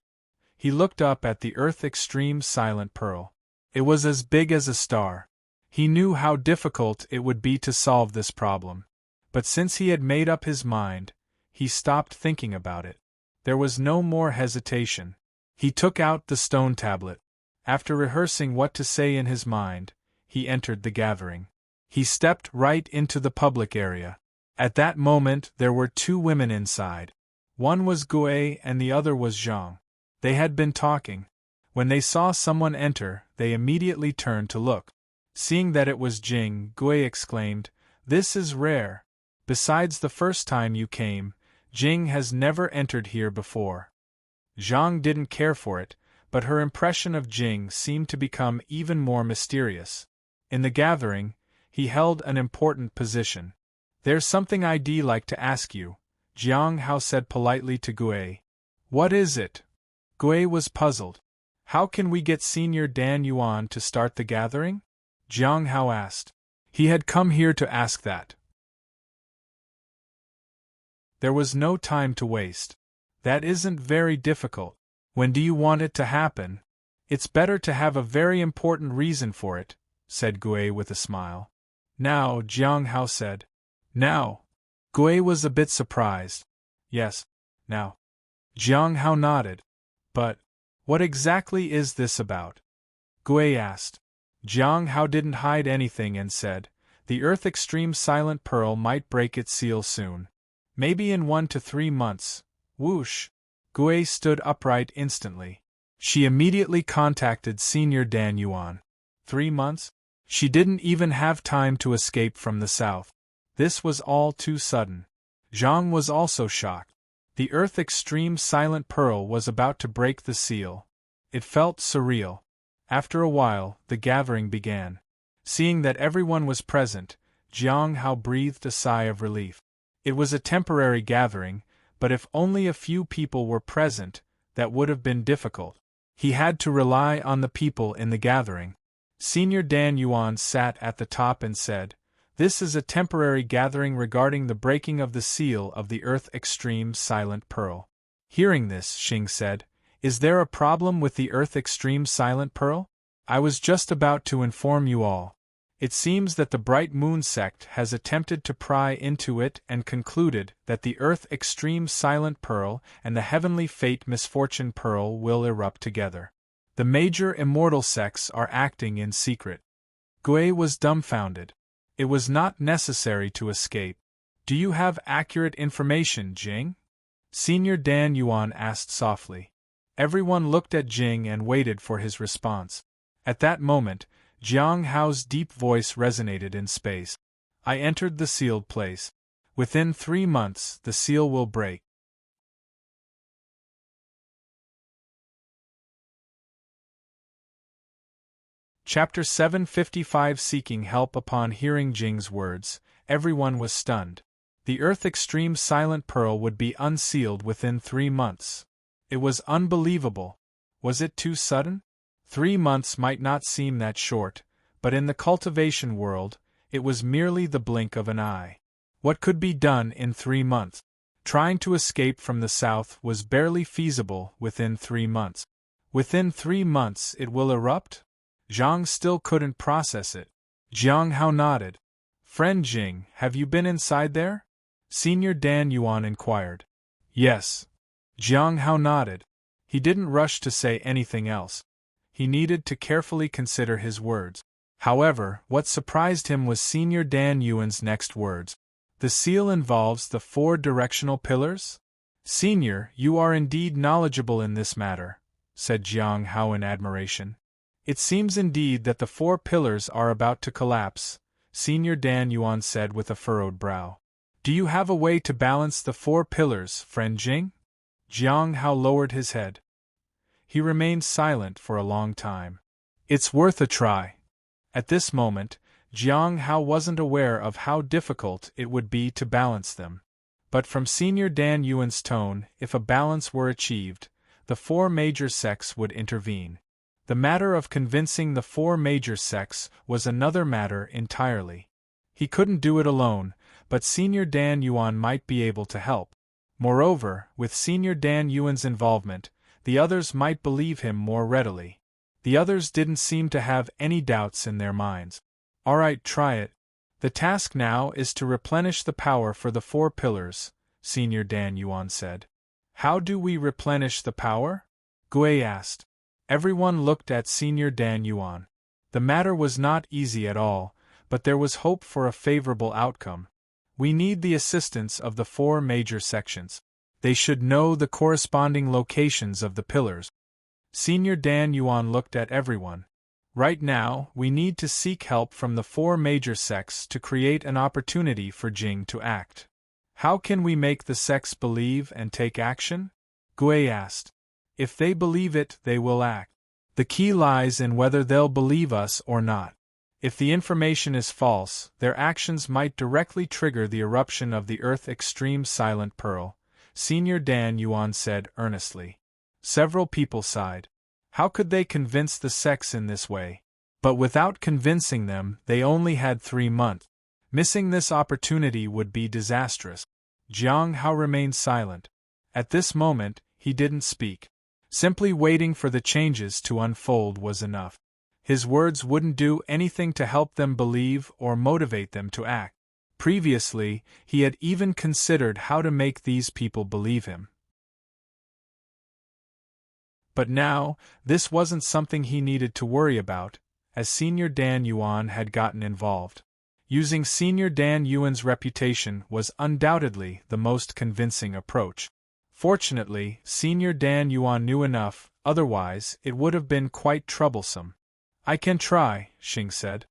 He looked up at the Earth Extreme Silent Pearl. It was as big as a star. He knew how difficult it would be to solve this problem. But since he had made up his mind, he stopped thinking about it. There was no more hesitation. He took out the stone tablet. After rehearsing what to say in his mind, he entered the gathering. He stepped right into the public area. At that moment there were two women inside. One was Gui and the other was Zhang. They had been talking. When they saw someone enter, they immediately turned to look. Seeing that it was Jing, Gui exclaimed, "This is rare. Besides the first time you came, Jing has never entered here before." Zhang didn't care for it, but her impression of Jing seemed to become even more mysterious. In the gathering, he held an important position. "There's something I'd like to ask you," Jiang Hao said politely to Gui. "What is it?" Gui was puzzled. "How can we get Senior Dan Yuan to start the gathering?" Jiang Hao asked. He had come here to ask that. There was no time to waste. "That isn't very difficult. When do you want it to happen?" "It's better to have a very important reason for it," said Gui with a smile. "Now," Jiang Hao said. "Now?" Gui was a bit surprised. "Yes, now." Jiang Hao nodded. "But what exactly is this about?" Gui asked. Jiang Hao didn't hide anything and said, "The Earth Extreme Silent Pearl might break its seal soon. Maybe in 1 to 3 months. Whoosh!" Gui stood upright instantly. She immediately contacted Senior Dan Yuan. 3 months? She didn't even have time to escape from the south. This was all too sudden. Zhang was also shocked. The Earth Extreme Silent Pearl was about to break the seal. It felt surreal. After a while, the gathering began. Seeing that everyone was present, Jiang Hao breathed a sigh of relief. It was a temporary gathering, but if only a few people were present, that would have been difficult. He had to rely on the people in the gathering. Senior Dan Yuan sat at the top and said, "This is a temporary gathering regarding the breaking of the seal of the Earth Extreme Silent Pearl." Hearing this, Xing said, "Is there a problem with the Earth Extreme Silent Pearl? I was just about to inform you all. It seems that the Bright Moon sect has attempted to pry into it and concluded that the Earth Extreme Silent Pearl and the Heavenly Fate Misfortune Pearl will erupt together. The major immortal sects are acting in secret." Gui was dumbfounded. It was not necessary to escape. "Do you have accurate information, Jing?" Senior Dan Yuan asked softly. Everyone looked at Jing and waited for his response. At that moment, Jiang Hao's deep voice resonated in space. "I entered the sealed place. Within 3 months, the seal will break." Chapter 755. Seeking help. Upon hearing Jing's words, everyone was stunned. The Earth Extreme Silent Pearl would be unsealed within 3 months. It was unbelievable. Was it too sudden? 3 months might not seem that short, but in the cultivation world, it was merely the blink of an eye. What could be done in 3 months? Trying to escape from the south was barely feasible within 3 months. Within 3 months it will erupt? Zhang still couldn't process it. Jiang Hao nodded. "Friend Jing, have you been inside there?" Senior Dan Yuan inquired. Yes. Jiang Hao nodded. He didn't rush to say anything else. He needed to carefully consider his words. However, what surprised him was Senior Dan Yuan's next words. The seal involves the 4 directional pillars? Senior, you are indeed knowledgeable in this matter, said Jiang Hao in admiration. It seems indeed that the 4 pillars are about to collapse, Senior Dan Yuan said with a furrowed brow. Do you have a way to balance the 4 pillars, friend Jing? Jiang Hao lowered his head. He remained silent for a long time. It's worth a try. At this moment, Jiang Hao wasn't aware of how difficult it would be to balance them. But from Senior Dan Yuan's tone, if a balance were achieved, the 4 major sects would intervene. The matter of convincing the 4 major sects was another matter entirely. He couldn't do it alone, but Senior Dan Yuan might be able to help. Moreover, with Senior Dan Yuan's involvement, the others might believe him more readily. The others didn't seem to have any doubts in their minds. All right, try it. The task now is to replenish the power for the 4 pillars, Senior Dan Yuan said. How do we replenish the power? Gui asked. Everyone looked at Senior Dan Yuan. The matter was not easy at all, but there was hope for a favorable outcome. We need the assistance of the 4 major sections. They should know the corresponding locations of the pillars. Senior Dan Yuan looked at everyone. Right now, we need to seek help from the 4 major sects to create an opportunity for Jing to act. How can we make the sects believe and take action? Gui asked. If they believe it, they will act. The key lies in whether they'll believe us or not. If the information is false, their actions might directly trigger the eruption of the Earth Extreme Silent Pearl, Senior Dan Yuan said earnestly. Several people sighed. How could they convince the sects in this way? But without convincing them, they only had 3 months. Missing this opportunity would be disastrous. Jiang Hao remained silent. At this moment, he didn't speak. Simply waiting for the changes to unfold was enough. His words wouldn't do anything to help them believe or motivate them to act. Previously, he had even considered how to make these people believe him. But now, this wasn't something he needed to worry about, as Senior Dan Yuan had gotten involved. Using Senior Dan Yuan's reputation was undoubtedly the most convincing approach. Fortunately, Senior Dan Yuan knew enough, otherwise it would have been quite troublesome. I can try, Xing said.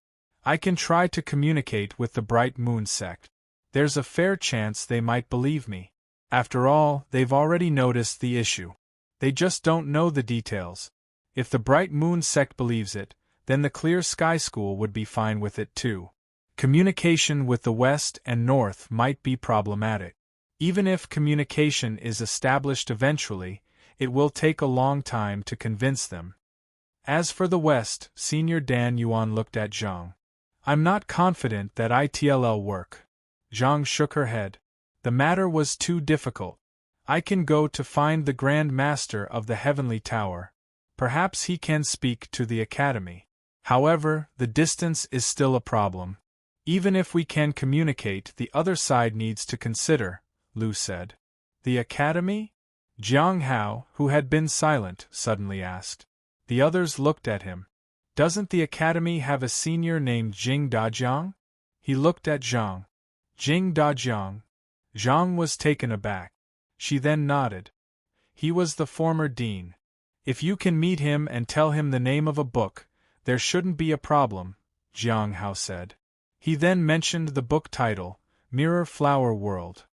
I can try to communicate with the Bright Moon sect. There's a fair chance they might believe me. After all, they've already noticed the issue. They just don't know the details. If the Bright Moon sect believes it, then the Clear Sky School would be fine with it too. Communication with the West and North might be problematic. Even if communication is established eventually, it will take a long time to convince them. As for the West, Senior Dan Yuan looked at Zhang. I'm not confident that it'll work. Zhang shook her head. The matter was too difficult. I can go to find the Grand Master of the Heavenly Tower. Perhaps he can speak to the Academy. However, the distance is still a problem. Even if we can communicate, the other side needs to consider, Lu said. The Academy? Jiang Hao, who had been silent, suddenly asked. The others looked at him. Doesn't the Academy have a senior named Jing Dajiang? He looked at Zhang. Jing Dajiang. Zhang was taken aback. She then nodded. He was the former dean. If you can meet him and tell him the name of a book, there shouldn't be a problem, Jiang Hao said. He then mentioned the book title, Mirror Flower World.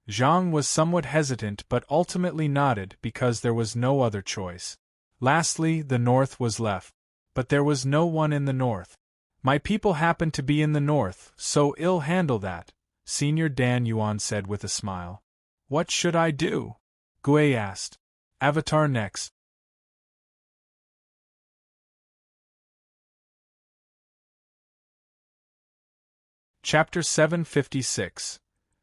Zhang was somewhat hesitant but ultimately nodded because there was no other choice. Lastly, the north was left. But there was no one in the north. My people happen to be in the north, so I'll handle that, Senior Dan Yuan said with a smile. What should I do? Gui asked. Avatar next. Chapter 756.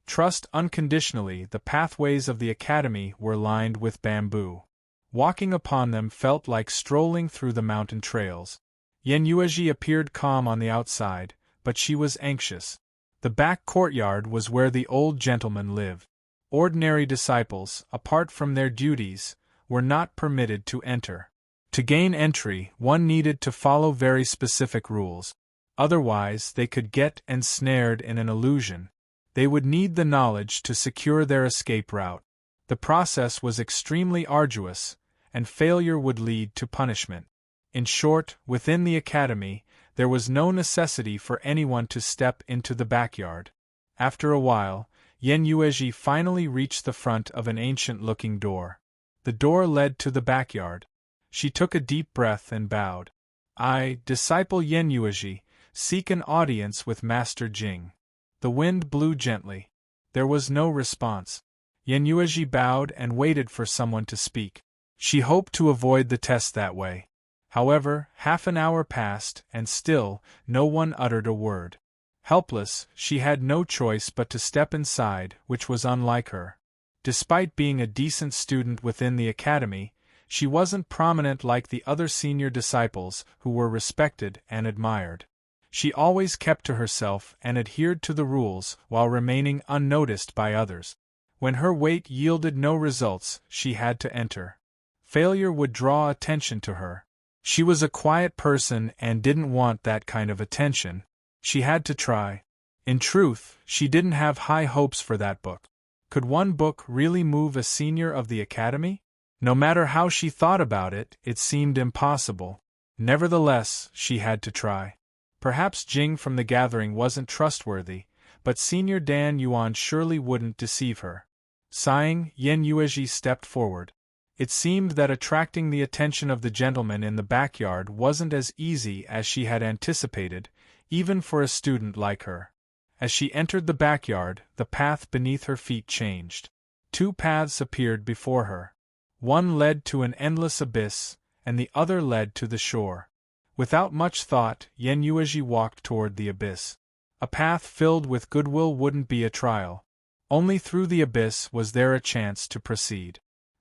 Trust unconditionally. The pathways of the Academy were lined with bamboo. Walking upon them felt like strolling through the mountain trails. Yen Yueji appeared calm on the outside, but she was anxious. The back courtyard was where the old gentleman lived. Ordinary disciples, apart from their duties, were not permitted to enter. To gain entry, one needed to follow very specific rules. Otherwise, they could get ensnared in an illusion. They would need the knowledge to secure their escape route. The process was extremely arduous, and failure would lead to punishment. In short, within the academy, there was no necessity for anyone to step into the backyard. After a while, Yen Yuezhi finally reached the front of an ancient-looking door. The door led to the backyard. She took a deep breath and bowed. "I, disciple Yen Yuezhi, seek an audience with Master Jing." The wind blew gently. There was no response. Yen Yuezhi bowed and waited for someone to speak. She hoped to avoid the test that way. However, half an hour passed, and still, no one uttered a word. Helpless, she had no choice but to step inside, which was unlike her. Despite being a decent student within the academy, she wasn't prominent like the other senior disciples who were respected and admired. She always kept to herself and adhered to the rules while remaining unnoticed by others. When her wait yielded no results, she had to enter. Failure would draw attention to her. She was a quiet person and didn't want that kind of attention. She had to try. In truth, she didn't have high hopes for that book. Could one book really move a senior of the academy? No matter how she thought about it, it seemed impossible. Nevertheless, she had to try. Perhaps Jing from the gathering wasn't trustworthy, but Senior Dan Yuan surely wouldn't deceive her. Sighing, Yen Yuezhi stepped forward. It seemed that attracting the attention of the gentleman in the backyard wasn't as easy as she had anticipated, even for a student like her. As she entered the backyard, the path beneath her feet changed. Two paths appeared before her. One led to an endless abyss, and the other led to the shore. Without much thought, Yen Yuezhi walked toward the abyss. A path filled with goodwill wouldn't be a trial. Only through the abyss was there a chance to proceed.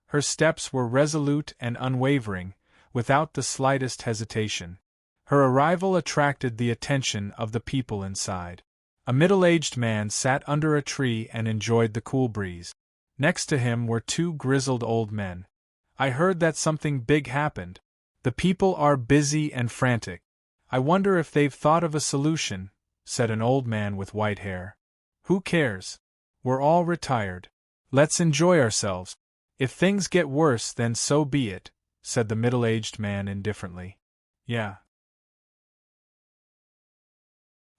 Her steps were resolute and unwavering, without the slightest hesitation. Her arrival attracted the attention of the people inside. A middle-aged man sat under a tree and enjoyed the cool breeze. Next to him were two grizzled old men. "I heard that something big happened. The people are busy and frantic. I wonder if they've thought of a solution," said an old man with white hair. "Who cares? We're all retired. Let's enjoy ourselves. If things get worse, then so be it," said the middle-aged man indifferently. "Yeah.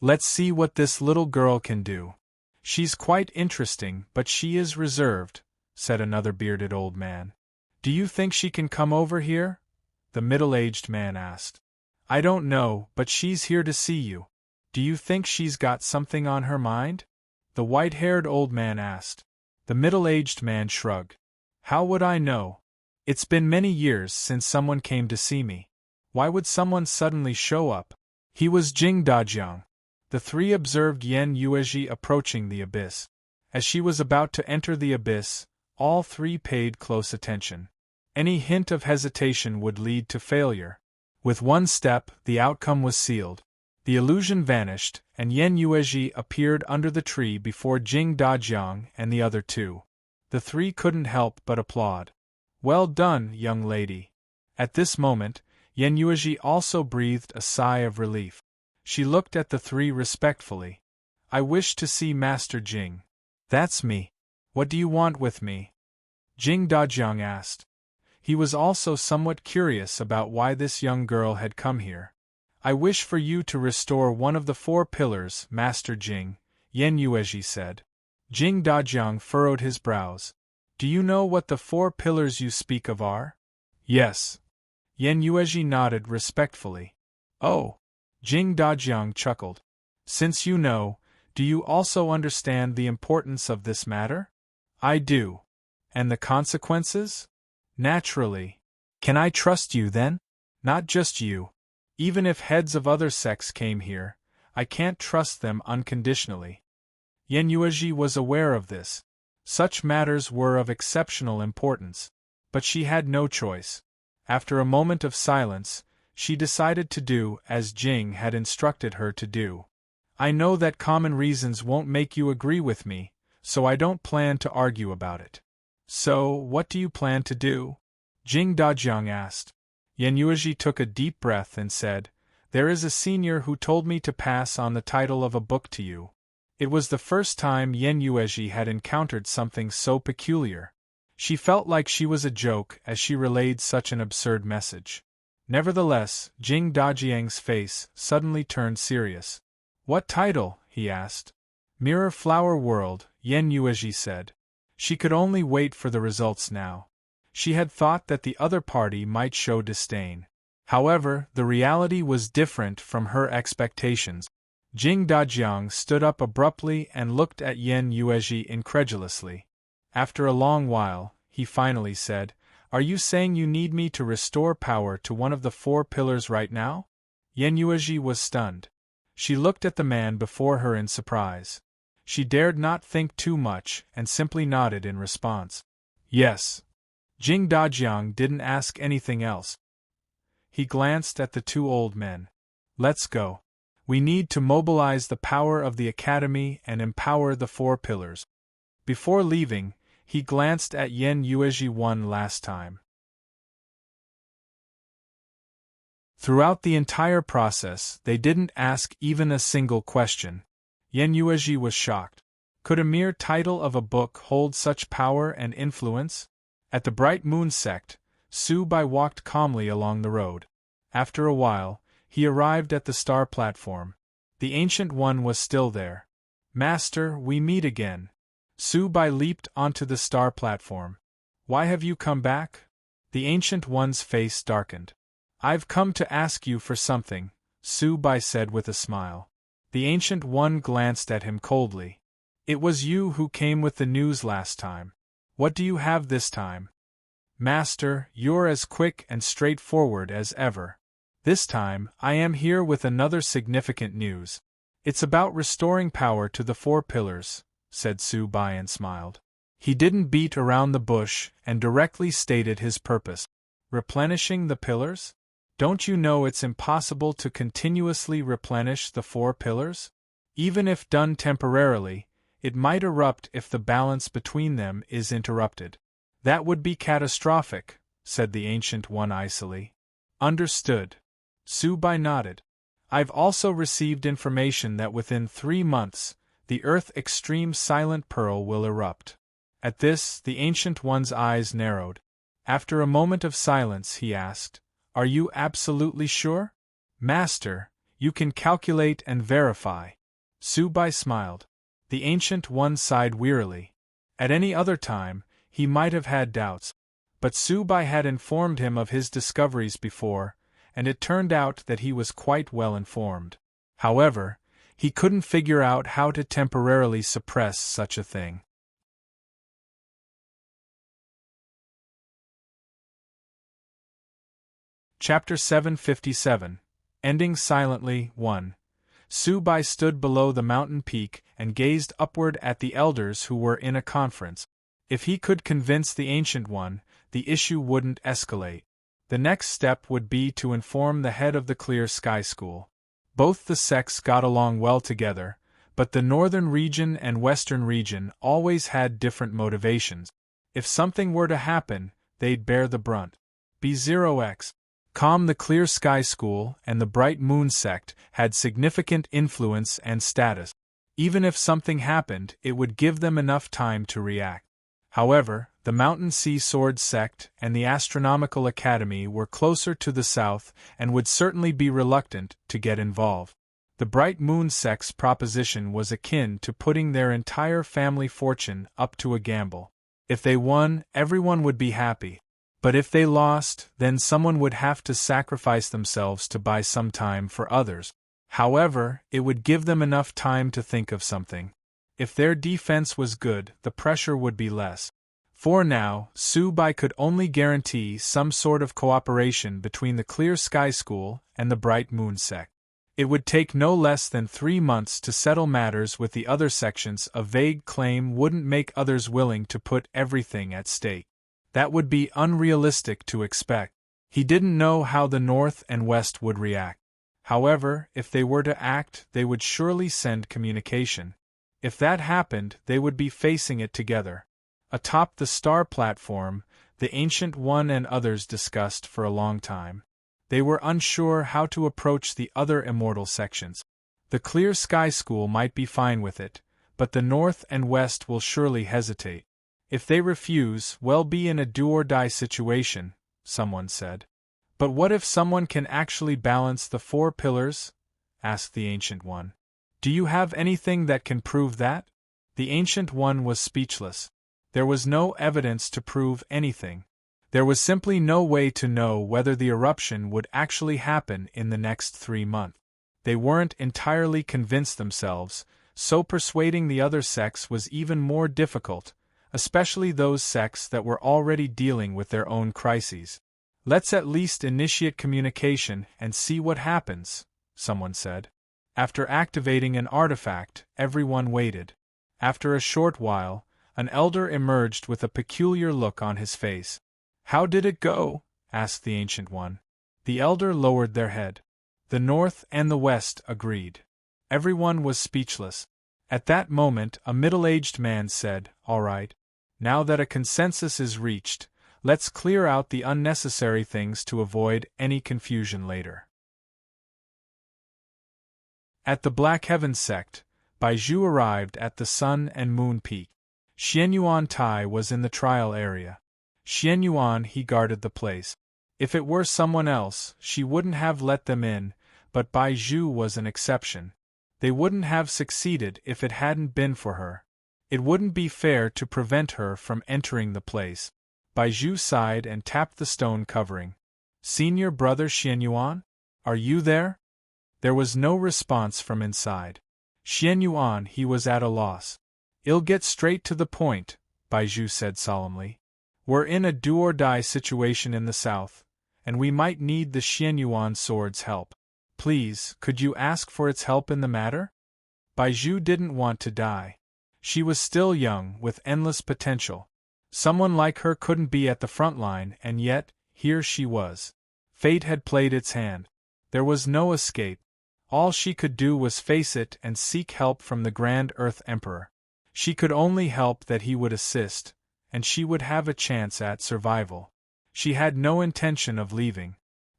Let's see what this little girl can do. She's quite interesting, but she is reserved," said another bearded old man. "Do you think she can come over here?" the middle-aged man asked. "I don't know, but she's here to see you. Do you think she's got something on her mind?" the white-haired old man asked. The middle-aged man shrugged. "How would I know? It's been many years since someone came to see me. Why would someone suddenly show up?" He was Jing Dajiang. The three observed Yen Yuezhi approaching the abyss. As she was about to enter the abyss, all three paid close attention. Any hint of hesitation would lead to failure. With one step, the outcome was sealed. The illusion vanished, and Yen Yuezhi appeared under the tree before Jing Dajiang and the other two. The three couldn't help but applaud. "Well done, young lady." At this moment, Yen Yuezhi also breathed a sigh of relief. She looked at the three respectfully. "I wish to see Master Jing." "That's me. What do you want with me?" Jing Dajiang asked. He was also somewhat curious about why this young girl had come here. "I wish for you to restore one of the 4 pillars, Master Jing," Yen Yuezhi said. Jing Dajiang furrowed his brows. "Do you know what the 4 pillars you speak of are?" "Yes." Yen Yuezhi nodded respectfully. "Oh." Jing Dajiang chuckled. "Since you know, do you also understand the importance of this matter?" "I do." "And the consequences?" "Naturally." "Can I trust you then?" "Not just you. Even if heads of other sects came here, I can't trust them unconditionally." Yen Yuezhi was aware of this. Such matters were of exceptional importance. But she had no choice. After a moment of silence, she decided to do as Jing had instructed her to do. I know that common reasons won't make you agree with me, so I don't plan to argue about it. So, what do you plan to do? Jing Dajiang asked. Yan Yuezhi took a deep breath and said, There is a senior who told me to pass on the title of a book to you. It was the first time Yan Yuezhi had encountered something so peculiar. She felt like she was a joke as she relayed such an absurd message. Nevertheless, Jing Dajiang's face suddenly turned serious. What title? He asked. Mirror Flower World, Yan Yuezhi said. She could only wait for the results now. She had thought that the other party might show disdain. However, the reality was different from her expectations. Jing Dajiang stood up abruptly and looked at Yan Yuezhi incredulously. After a long while, he finally said, Are you saying you need me to restore power to one of the 4 pillars right now? Yan Yuezhi was stunned. She looked at the man before her in surprise. She dared not think too much and simply nodded in response. Yes. Jing Dajiang didn't ask anything else. He glanced at the 2 old men. Let's go. We need to mobilize the power of the academy and empower the 4 pillars. Before leaving, he glanced at Yan Yuezhi one last time. Throughout the entire process, they didn't ask even a single question. Yan Yuezhi was shocked. Could a mere title of a book hold such power and influence? At the Bright Moon sect, Su Bai walked calmly along the road. After a while, he arrived at the star platform. The Ancient One was still there. Master, we meet again. Su Bai leaped onto the star platform. Why have you come back? The Ancient One's face darkened. I've come to ask you for something, Su Bai said with a smile. The Ancient One glanced at him coldly. It was you who came with the news last time. What do you have this time? Master, you're as quick and straightforward as ever. This time, I am here with another significant news. It's about restoring power to the 4 pillars, said Su Bai and smiled. He didn't beat around the bush and directly stated his purpose. Replenishing the pillars? Don't you know it's impossible to continuously replenish the 4 pillars? Even if done temporarily, it might erupt if the balance between them is interrupted. That would be catastrophic, said the Ancient One icily. Understood. Su Bai nodded. I've also received information that within 3 months, the Earth Extreme Silent Pearl will erupt. At this, the Ancient One's eyes narrowed. After a moment of silence, he asked, Are you absolutely sure? Master, you can calculate and verify. Su Bai smiled. The Ancient One sighed wearily. At any other time, he might have had doubts. But Su Bai had informed him of his discoveries before, and it turned out that he was quite well informed. However, he couldn't figure out how to temporarily suppress such a thing. Chapter 757. Ending Silently 1. Su Bai stood below the mountain peak and gazed upward at the elders who were in a conference. If he could convince the Ancient One, the issue wouldn't escalate. The next step would be to inform the head of the Clear Sky School. Both the sects got along well together, but the northern region and western region always had different motivations. If something were to happen, they'd bear the brunt. B0X. The Clear Sky School and the Bright Moon sect had significant influence and status. Even if something happened, it would give them enough time to react. However, the Mountain Sea Sword sect and the Astronomical Academy were closer to the south and would certainly be reluctant to get involved. The Bright Moon sect's proposition was akin to putting their entire family fortune up to a gamble. If they won, everyone would be happy. But if they lost, then someone would have to sacrifice themselves to buy some time for others. However, it would give them enough time to think of something. If their defense was good, the pressure would be less. For now, Su Bai could only guarantee some sort of cooperation between the Clear Sky School and the Bright Moon sect. It would take no less than 3 months to settle matters with the other sections. A vague claim wouldn't make others willing to put everything at stake. That would be unrealistic to expect. He didn't know how the North and West would react. However, if they were to act, they would surely send communication. If that happened, they would be facing it together. Atop the star platform, the Ancient One and others discussed for a long time. They were unsure how to approach the other immortal sections. The Clear Sky School might be fine with it, but the North and West will surely hesitate. If they refuse, we'll be in a do-or-die situation, someone said. But what if someone can actually balance the 4 pillars? Asked the Ancient One. Do you have anything that can prove that? The Ancient One was speechless. There was no evidence to prove anything. There was simply no way to know whether the eruption would actually happen in the next 3 months. They weren't entirely convinced themselves, so persuading the other sects was even more difficult, especially those sects that were already dealing with their own crises. Let's at least initiate communication and see what happens, someone said. After activating an artifact, everyone waited. After a short while, an elder emerged with a peculiar look on his face. How did it go? Asked the Ancient One. The elder lowered their head. The North and the West agreed. Everyone was speechless. At that moment, a middle-aged man said, "All right. Now that a consensus is reached, let's clear out the unnecessary things to avoid any confusion later." At the Black Heaven sect, Baizhu arrived at the Sun and Moon Peak. Xianyuan Tai was in the trial area. Xianyuan he guarded the place. If it were someone else, she wouldn't have let them in, but Baizhu was an exception. They wouldn't have succeeded if it hadn't been for her. It wouldn't be fair to prevent her from entering the place. Baizhu sighed and tapped the stone covering. "Senior brother Xianyuan? Are you there?" There was no response from inside. Xianyuan he was at a loss. "I'll get straight to the point," Baizhu said solemnly. "We're in a do-or-die situation in the south, and we might need the Xianyuan sword's help. Please, could you ask for its help in the matter?" Baizhu didn't want to die. She was still young, with endless potential. Someone like her couldn't be at the front line, and yet, here she was. Fate had played its hand. There was no escape. All she could do was face it and seek help from the Grand Earth Emperor. She could only hope that he would assist, and she would have a chance at survival. She had no intention of leaving.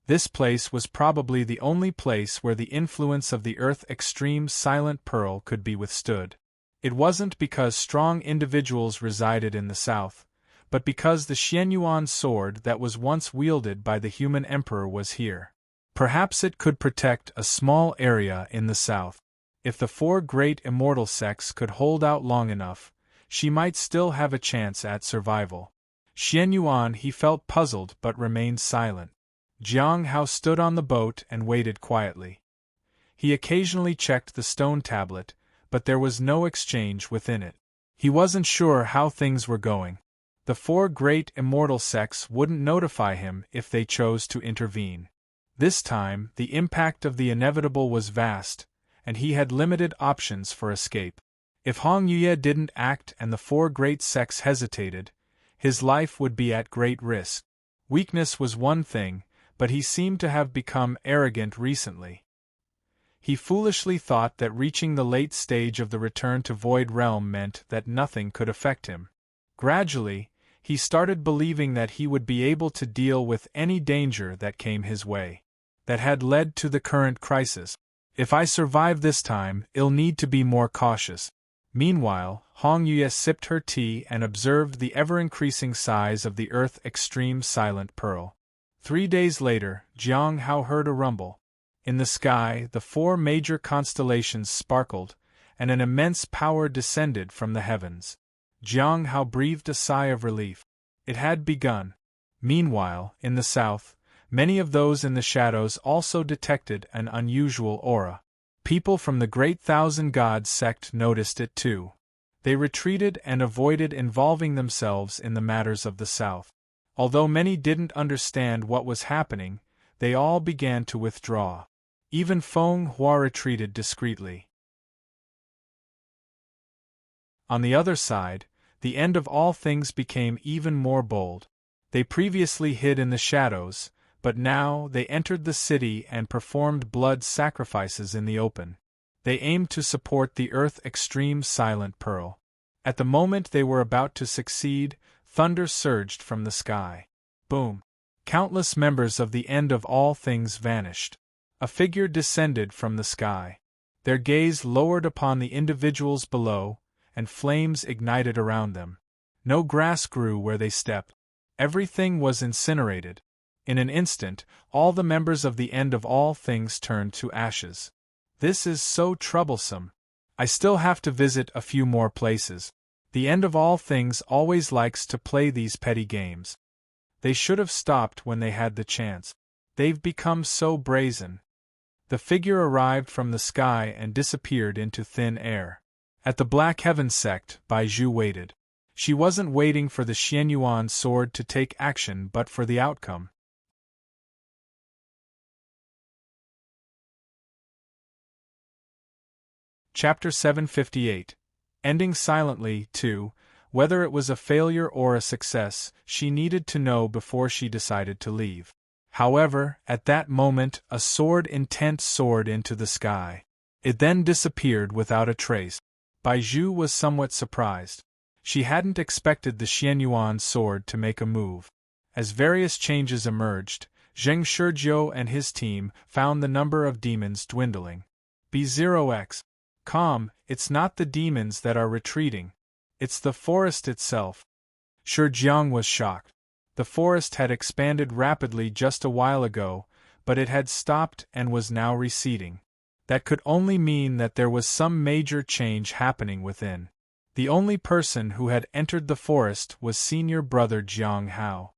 This place was probably the only place where the influence of the Earth Extreme Silent Pearl could be withstood. It wasn't because strong individuals resided in the south, but because the Xianyuan sword that was once wielded by the human emperor was here. Perhaps it could protect a small area in the south. If the 4 great immortal sects could hold out long enough, she might still have a chance at survival. Xianyuan he felt puzzled but remained silent. Jiang Hao stood on the boat and waited quietly. He occasionally checked the stone tablet, but there was no exchange within it. He wasn't sure how things were going. The 4 great immortal sects wouldn't notify him if they chose to intervene. This time, the impact of the inevitable was vast, and he had limited options for escape. If Hong Yuye didn't act and the 4 great sects hesitated, his life would be at great risk. Weakness was one thing, but he seemed to have become arrogant recently. He foolishly thought that reaching the late stage of the return to Void Realm meant that nothing could affect him. Gradually, he started believing that he would be able to deal with any danger that came his way. That had led to the current crisis. If I survive this time, I'll need to be more cautious. Meanwhile, Hong Yuye sipped her tea and observed the ever-increasing size of the Earth Extreme Silent Pearl. 3 days later, Jiang Hao heard a rumble. In the sky, the 4 major constellations sparkled, and an immense power descended from the heavens. Jiang Hao breathed a sigh of relief. It had begun. Meanwhile, in the south, many of those in the shadows also detected an unusual aura. People from the Great Thousand Gods sect noticed it too. They retreated and avoided involving themselves in the matters of the south. Although many didn't understand what was happening, they all began to withdraw. Even Feng Hua retreated discreetly. On the other side, the end of all things became even more bold. They previously hid in the shadows, But now they entered the city and performed blood sacrifices in the open. They aimed to support the Earth Extreme Silent Pearl. At the moment they were about to succeed, thunder surged from the sky. Boom! Countless members of the End of All Things vanished. A figure descended from the sky. Their gaze lowered upon the individuals below, and flames ignited around them. No grass grew where they stepped. Everything was incinerated. In an instant, all the members of the End of All Things turned to ashes. This is so troublesome. I still have to visit a few more places. The End of All Things always likes to play these petty games. They should have stopped when they had the chance. They've become so brazen. The figure arrived from the sky and disappeared into thin air. At the Black Heaven sect, Bai Zhu waited. She wasn't waiting for the Xianyuan sword to take action but for the outcome. Chapter 758. Ending silently, too. Whether it was a failure or a success, she needed to know before she decided to leave. However, at that moment, a sword intent soared into the sky. It then disappeared without a trace. Bai Zhu was somewhat surprised. She hadn't expected the Xianyuan sword to make a move. As various changes emerged, Zheng Shijiu and his team found the number of demons dwindling. B0x. Calm, it's not the demons that are retreating. It's the forest itself. Shijiang was shocked. The forest had expanded rapidly just a while ago, but it had stopped and was now receding. That could only mean that there was some major change happening within. The only person who had entered the forest was senior brother Jiang Hao.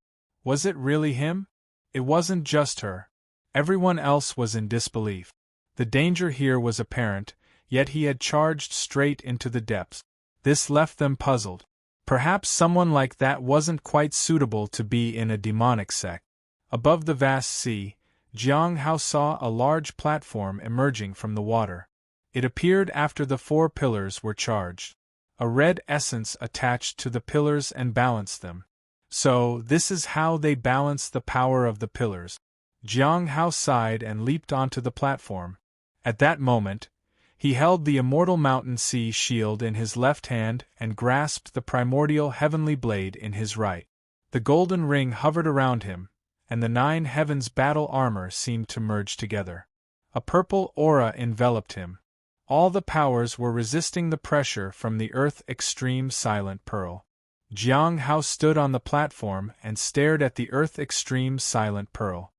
Was it really him? It wasn't just her. Everyone else was in disbelief. The danger here was apparent, yet he had charged straight into the depths. This left them puzzled. Perhaps someone like that wasn't quite suitable to be in a demonic sect. Above the vast sea, Jiang Hao saw a large platform emerging from the water. It appeared after the 4 pillars were charged. A red essence attached to the pillars and balanced them. So, this is how they balance the power of the pillars. Jiang Hao sighed and leaped onto the platform. At that moment, he held the immortal mountain sea shield in his left hand and grasped the primordial heavenly blade in his right. The golden ring hovered around him, and the 9 heavens battle armor seemed to merge together. A purple aura enveloped him. All the powers were resisting the pressure from the Earth Extreme Silent Pearl. Jiang Hao stood on the platform and stared at the Earth Extreme Silent Pearl.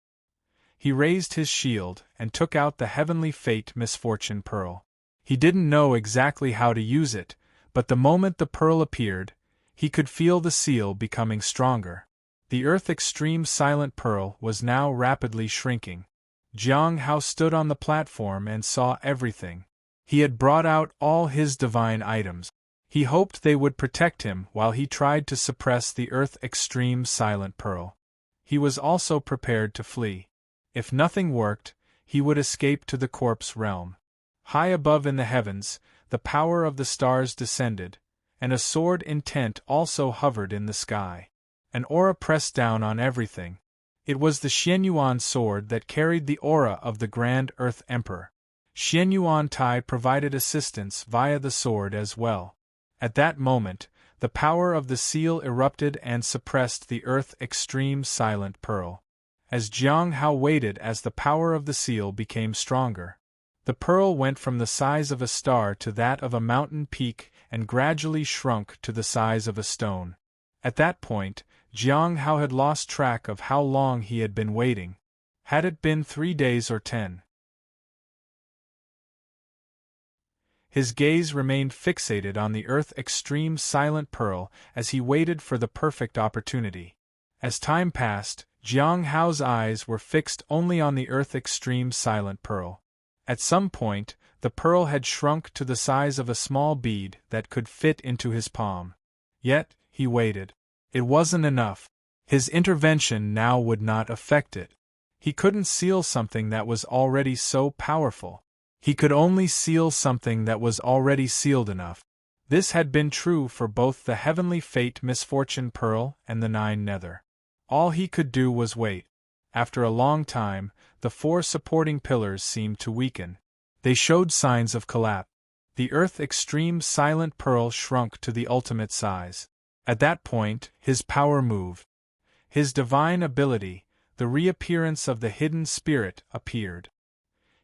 He raised his shield and took out the Heavenly Fate Misfortune Pearl. He didn't know exactly how to use it, but the moment the pearl appeared, he could feel the seal becoming stronger. The Earth Extreme Silent Pearl was now rapidly shrinking. Jiang Hao stood on the platform and saw everything. He had brought out all his divine items. He hoped they would protect him while he tried to suppress the Earth Extreme Silent Pearl. He was also prepared to flee. If nothing worked, he would escape to the corpse realm. High above in the heavens, the power of the stars descended, and a sword intent also hovered in the sky. An aura pressed down on everything. It was the Xianyuan sword that carried the aura of the Grand Earth Emperor. Xianyuan Tai provided assistance via the sword as well. At that moment, the power of the seal erupted and suppressed the Earth Extreme Silent Pearl. As Jiang Hao waited as the power of the seal became stronger, the pearl went from the size of a star to that of a mountain peak and gradually shrunk to the size of a stone. At that point, Jiang Hao had lost track of how long he had been waiting. Had it been 3 days or 10? His gaze remained fixated on the Earth Extreme Silent Pearl as he waited for the perfect opportunity. As time passed, Jiang Hao's eyes were fixed only on the Earth Extreme Silent Pearl. At some point, the pearl had shrunk to the size of a small bead that could fit into his palm. Yet, he waited. It wasn't enough. His intervention now would not affect it. He couldn't seal something that was already so powerful. He could only seal something that was already sealed enough. This had been true for both the Heavenly Fate Misfortune Pearl and the 9 Nether. All he could do was wait. After a long time, the 4 supporting pillars seemed to weaken. They showed signs of collapse. The Earth Extreme Silent Pearl shrunk to the ultimate size. At that point, his power moved. His divine ability, the reappearance of the hidden spirit, appeared.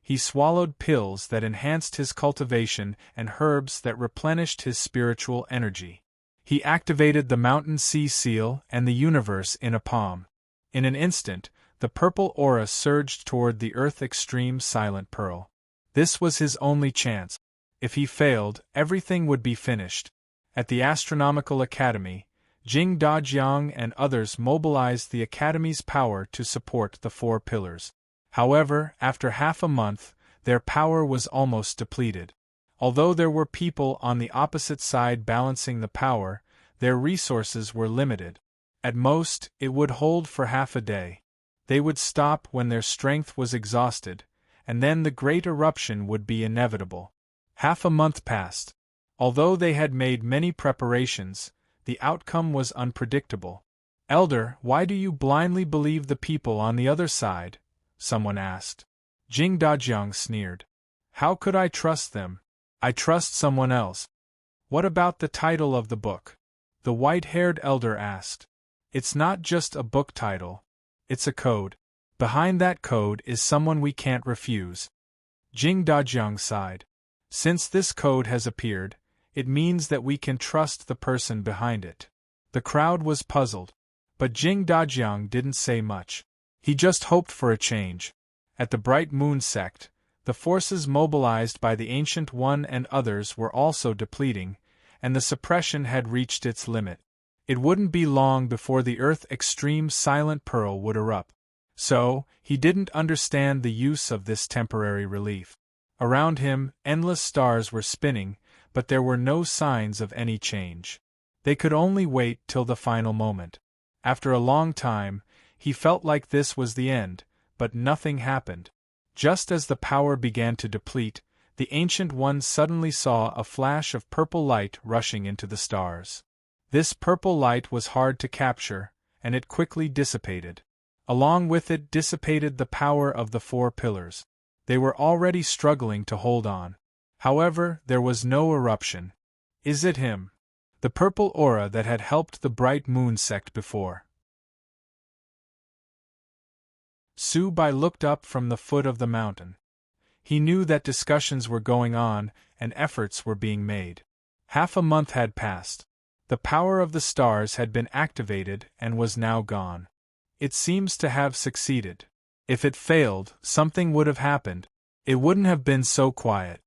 He swallowed pills that enhanced his cultivation and herbs that replenished his spiritual energy. He activated the mountain sea seal and the universe in a palm. In an instant, the purple aura surged toward the Earth Extreme Silent Pearl. This was his only chance. If he failed, everything would be finished. At the Astronomical Academy, Jing Dajiang and others mobilized the Academy's power to support the 4 pillars. However, after half a month, their power was almost depleted. Although there were people on the opposite side balancing the power, their resources were limited. At most, it would hold for half a day. They would stop when their strength was exhausted, and then the great eruption would be inevitable. Half a month passed. Although they had made many preparations, the outcome was unpredictable. "Elder, why do you blindly believe the people on the other side?" someone asked. Jing Dajiang sneered. "How could I trust them? I trust someone else." "What about the title of the book?" the white-haired elder asked. "It's not just a book title. It's a code. Behind that code is someone we can't refuse." Jing Dajiang sighed. "Since this code has appeared, it means that we can trust the person behind it." The crowd was puzzled. But Jing Dajiang didn't say much. He just hoped for a change. At the Bright Moon sect, the forces mobilized by the Ancient One and others were also depleting, and the suppression had reached its limit. It wouldn't be long before the Earth Extreme Silent Pearl would erupt. So, he didn't understand the use of this temporary relief. Around him, endless stars were spinning, but there were no signs of any change. They could only wait till the final moment. After a long time, he felt like this was the end, but nothing happened. Just as the power began to deplete, the Ancient One suddenly saw a flash of purple light rushing into the stars. This purple light was hard to capture, and it quickly dissipated. Along with it dissipated the power of the 4 pillars. They were already struggling to hold on. However, there was no eruption. "Is it him?" The purple aura that had helped the Bright Moon sect before. Su Bai looked up from the foot of the mountain. He knew that discussions were going on and efforts were being made. Half a month had passed. The power of the stars had been activated and was now gone. It seems to have succeeded. If it failed, something would have happened. It wouldn't have been so quiet.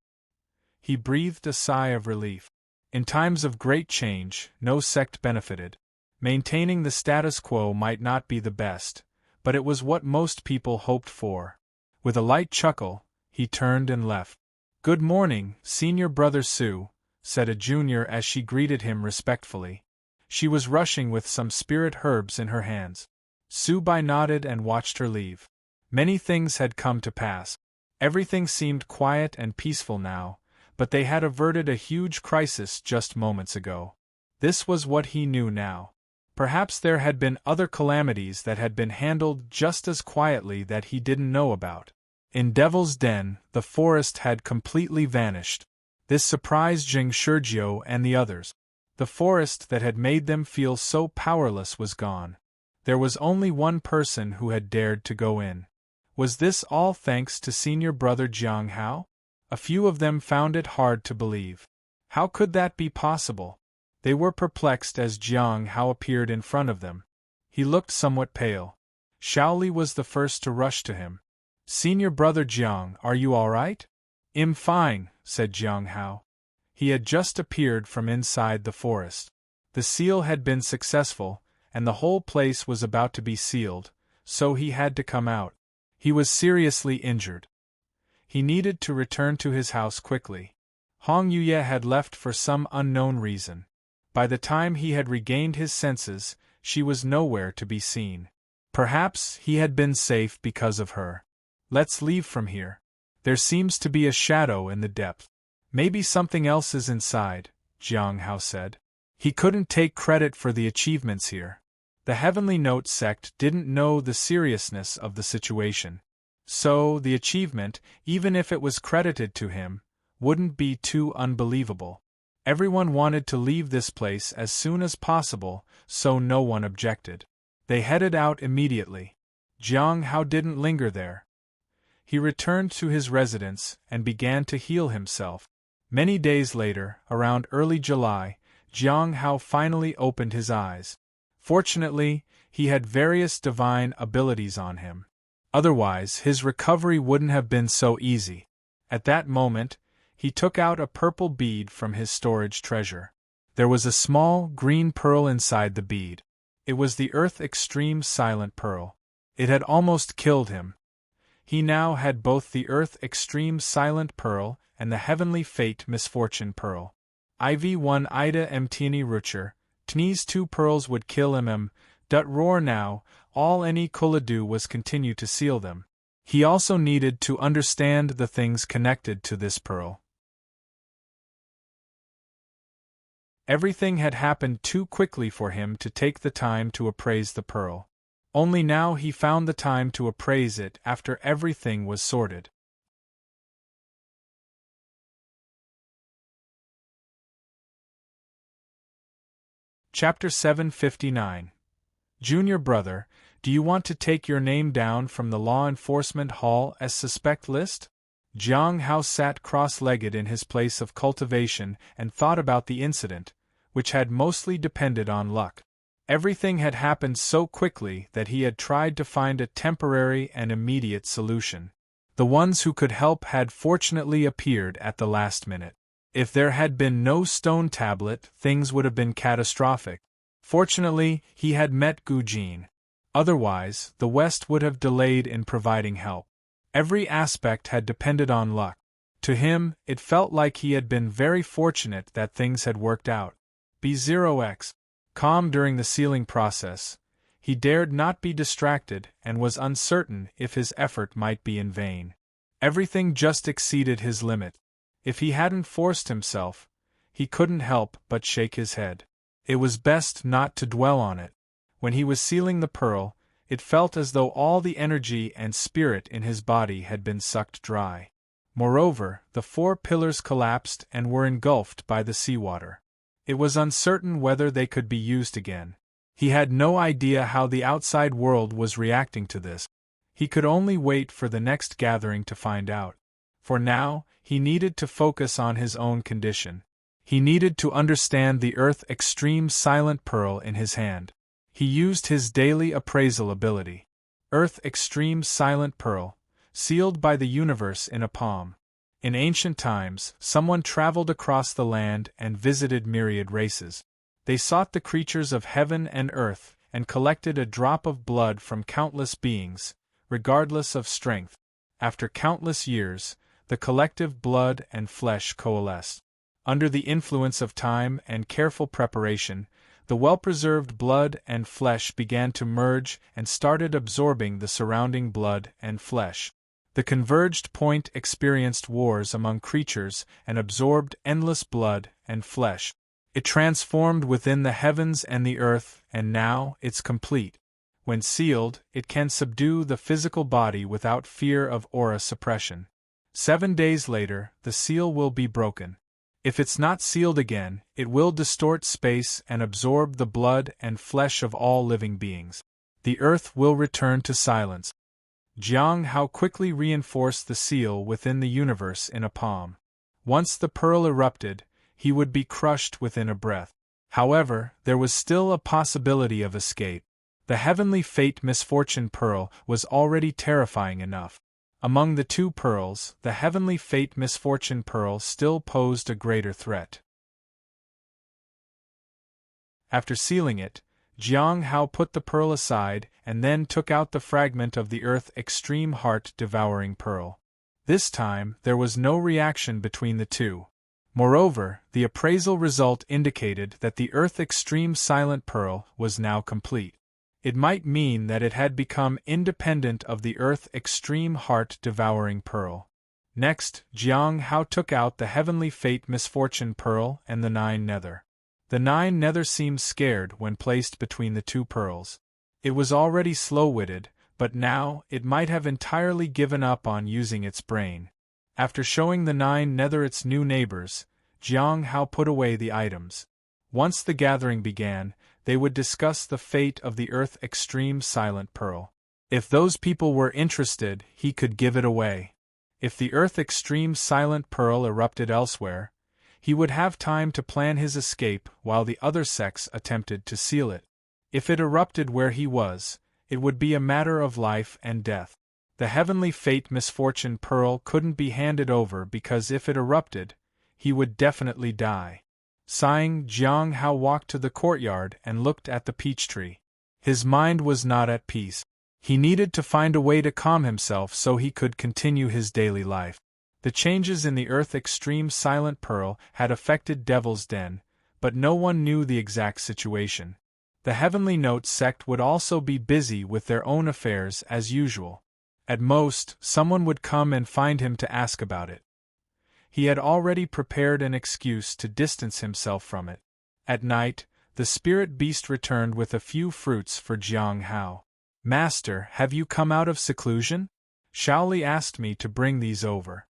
He breathed a sigh of relief. In times of great change, no sect benefited. Maintaining the status quo might not be the best, but it was what most people hoped for. With a light chuckle, he turned and left. "Good morning, Senior Brother Su," said a junior as she greeted him respectfully. She was rushing with some spirit herbs in her hands. Su Bai nodded and watched her leave. Many things had come to pass. Everything seemed quiet and peaceful now, but they had averted a huge crisis just moments ago. This was what he knew now. Perhaps there had been other calamities that had been handled just as quietly that he didn't know about. In Devil's Den, the forest had completely vanished. This surprised Jing Shurjiu and the others. The forest that had made them feel so powerless was gone. There was only one person who had dared to go in. Was this all thanks to Senior Brother Jiang Hao? A few of them found it hard to believe. How could that be possible? They were perplexed as Jiang Hao appeared in front of them. He looked somewhat pale. Shaoli was the first to rush to him. "Senior Brother Jiang, are you all right?" "I'm fine," said Jiang Hao. He had just appeared from inside the forest. The seal had been successful, and the whole place was about to be sealed, so he had to come out. He was seriously injured. He needed to return to his house quickly. Hong Yuye had left for some unknown reason. By the time he had regained his senses, she was nowhere to be seen. Perhaps he had been safe because of her. "Let's leave from here. There seems to be a shadow in the depth. Maybe something else is inside," Jiang Hao said. He couldn't take credit for the achievements here. The Heavenly Note sect didn't know the seriousness of the situation. So, the achievement, even if it was credited to him, wouldn't be too unbelievable. Everyone wanted to leave this place as soon as possible, so no one objected. They headed out immediately. Jiang Hao didn't linger there. He returned to his residence and began to heal himself. Many days later, around early July, Jiang Hao finally opened his eyes. Fortunately, he had various divine abilities on him. Otherwise, his recovery wouldn't have been so easy. At that moment, he took out a purple bead from his storage treasure. There was a small, green pearl inside the bead. It was the Earth Extreme Silent Pearl. It had almost killed him. He now had both the Earth Extreme Silent Pearl and the Heavenly Fate Misfortune Pearl. IV1 Ida Mtini Rucher, Tni's 2 pearls would kill dut roar now, all any could do was continue to seal them. He also needed to understand the things connected to this pearl. Everything had happened too quickly for him to take the time to appraise the pearl. Only now he found the time to appraise it after everything was sorted. Chapter 759. Junior brother, do you want to take your name down from the Law Enforcement Hall as suspect list? Jiang Hao sat cross-legged in his place of cultivation and thought about the incident, which had mostly depended on luck. Everything had happened so quickly that he had tried to find a temporary and immediate solution. The ones who could help had fortunately appeared at the last minute. If there had been no stone tablet, things would have been catastrophic. Fortunately, he had met Gu Jin. Otherwise, the West would have delayed in providing help. Every aspect had depended on luck. To him, it felt like he had been very fortunate that things had worked out. B0x. Calm during the sealing process, he dared not be distracted and was uncertain if his effort might be in vain. Everything just exceeded his limit. If he hadn't forced himself, he couldn't help but shake his head. It was best not to dwell on it. When he was sealing the pearl, it felt as though all the energy and spirit in his body had been sucked dry. Moreover, the 4 pillars collapsed and were engulfed by the seawater. It was uncertain whether they could be used again. He had no idea how the outside world was reacting to this. He could only wait for the next gathering to find out. For now, he needed to focus on his own condition. He needed to understand the Earth Extreme Silent Pearl in his hand. He used his daily appraisal ability. Earth Extreme Silent Pearl, sealed by the universe in a palm. In ancient times, someone traveled across the land and visited myriad races. They sought the creatures of heaven and earth and collected a drop of blood from countless beings, regardless of strength. After countless years, the collective blood and flesh coalesced. Under the influence of time and careful preparation, the well-preserved blood and flesh began to merge and started absorbing the surrounding blood and flesh. The converged point experienced wars among creatures and absorbed endless blood and flesh. It transformed within the heavens and the earth, and now it's complete. When sealed, it can subdue the physical body without fear of aura suppression. 7 days later, the seal will be broken. If it's not sealed again, it will distort space and absorb the blood and flesh of all living beings. The earth will return to silence. Jiang Hao quickly reinforced the seal within the universe in a palm. Once the pearl erupted, he would be crushed within a breath. However, there was still a possibility of escape. The Heavenly Fate Misfortune Pearl was already terrifying enough. Among the 2 pearls, the Heavenly Fate Misfortune Pearl still posed a greater threat. After sealing it, Jiang Hao put the pearl aside and then took out the fragment of the Earth Extreme Heart Devouring Pearl. This time, there was no reaction between the 2. Moreover, the appraisal result indicated that the Earth Extreme Silent Pearl was now complete. It might mean that it had become independent of the Earth Extreme Heart Devouring Pearl. Next, Jiang Hao took out the Heavenly Fate Misfortune Pearl and the 9 Nether. The 9 Nether seemed scared when placed between the 2 pearls. It was already slow-witted, but now it might have entirely given up on using its brain. After showing the 9 nether its new neighbors, Jiang Hao put away the items. Once the gathering began, they would discuss the fate of the Earth Extreme Silent Pearl. If those people were interested, he could give it away. If the Earth Extreme Silent Pearl erupted elsewhere, he would have time to plan his escape while the other sects attempted to seal it. If it erupted where he was, it would be a matter of life and death. The Heavenly Fate Misfortune Pearl couldn't be handed over because if it erupted, he would definitely die. Sighing, Jiang Hao walked to the courtyard and looked at the peach tree. His mind was not at peace. He needed to find a way to calm himself so he could continue his daily life. The changes in the Earth Extreme Silent Pearl had affected Devil's Den, but no one knew the exact situation. The Heavenly Note sect would also be busy with their own affairs as usual. At most, someone would come and find him to ask about it. He had already prepared an excuse to distance himself from it. At night, the spirit beast returned with a few fruits for Jiang Hao. "Master, have you come out of seclusion? Shaoli asked me to bring these over."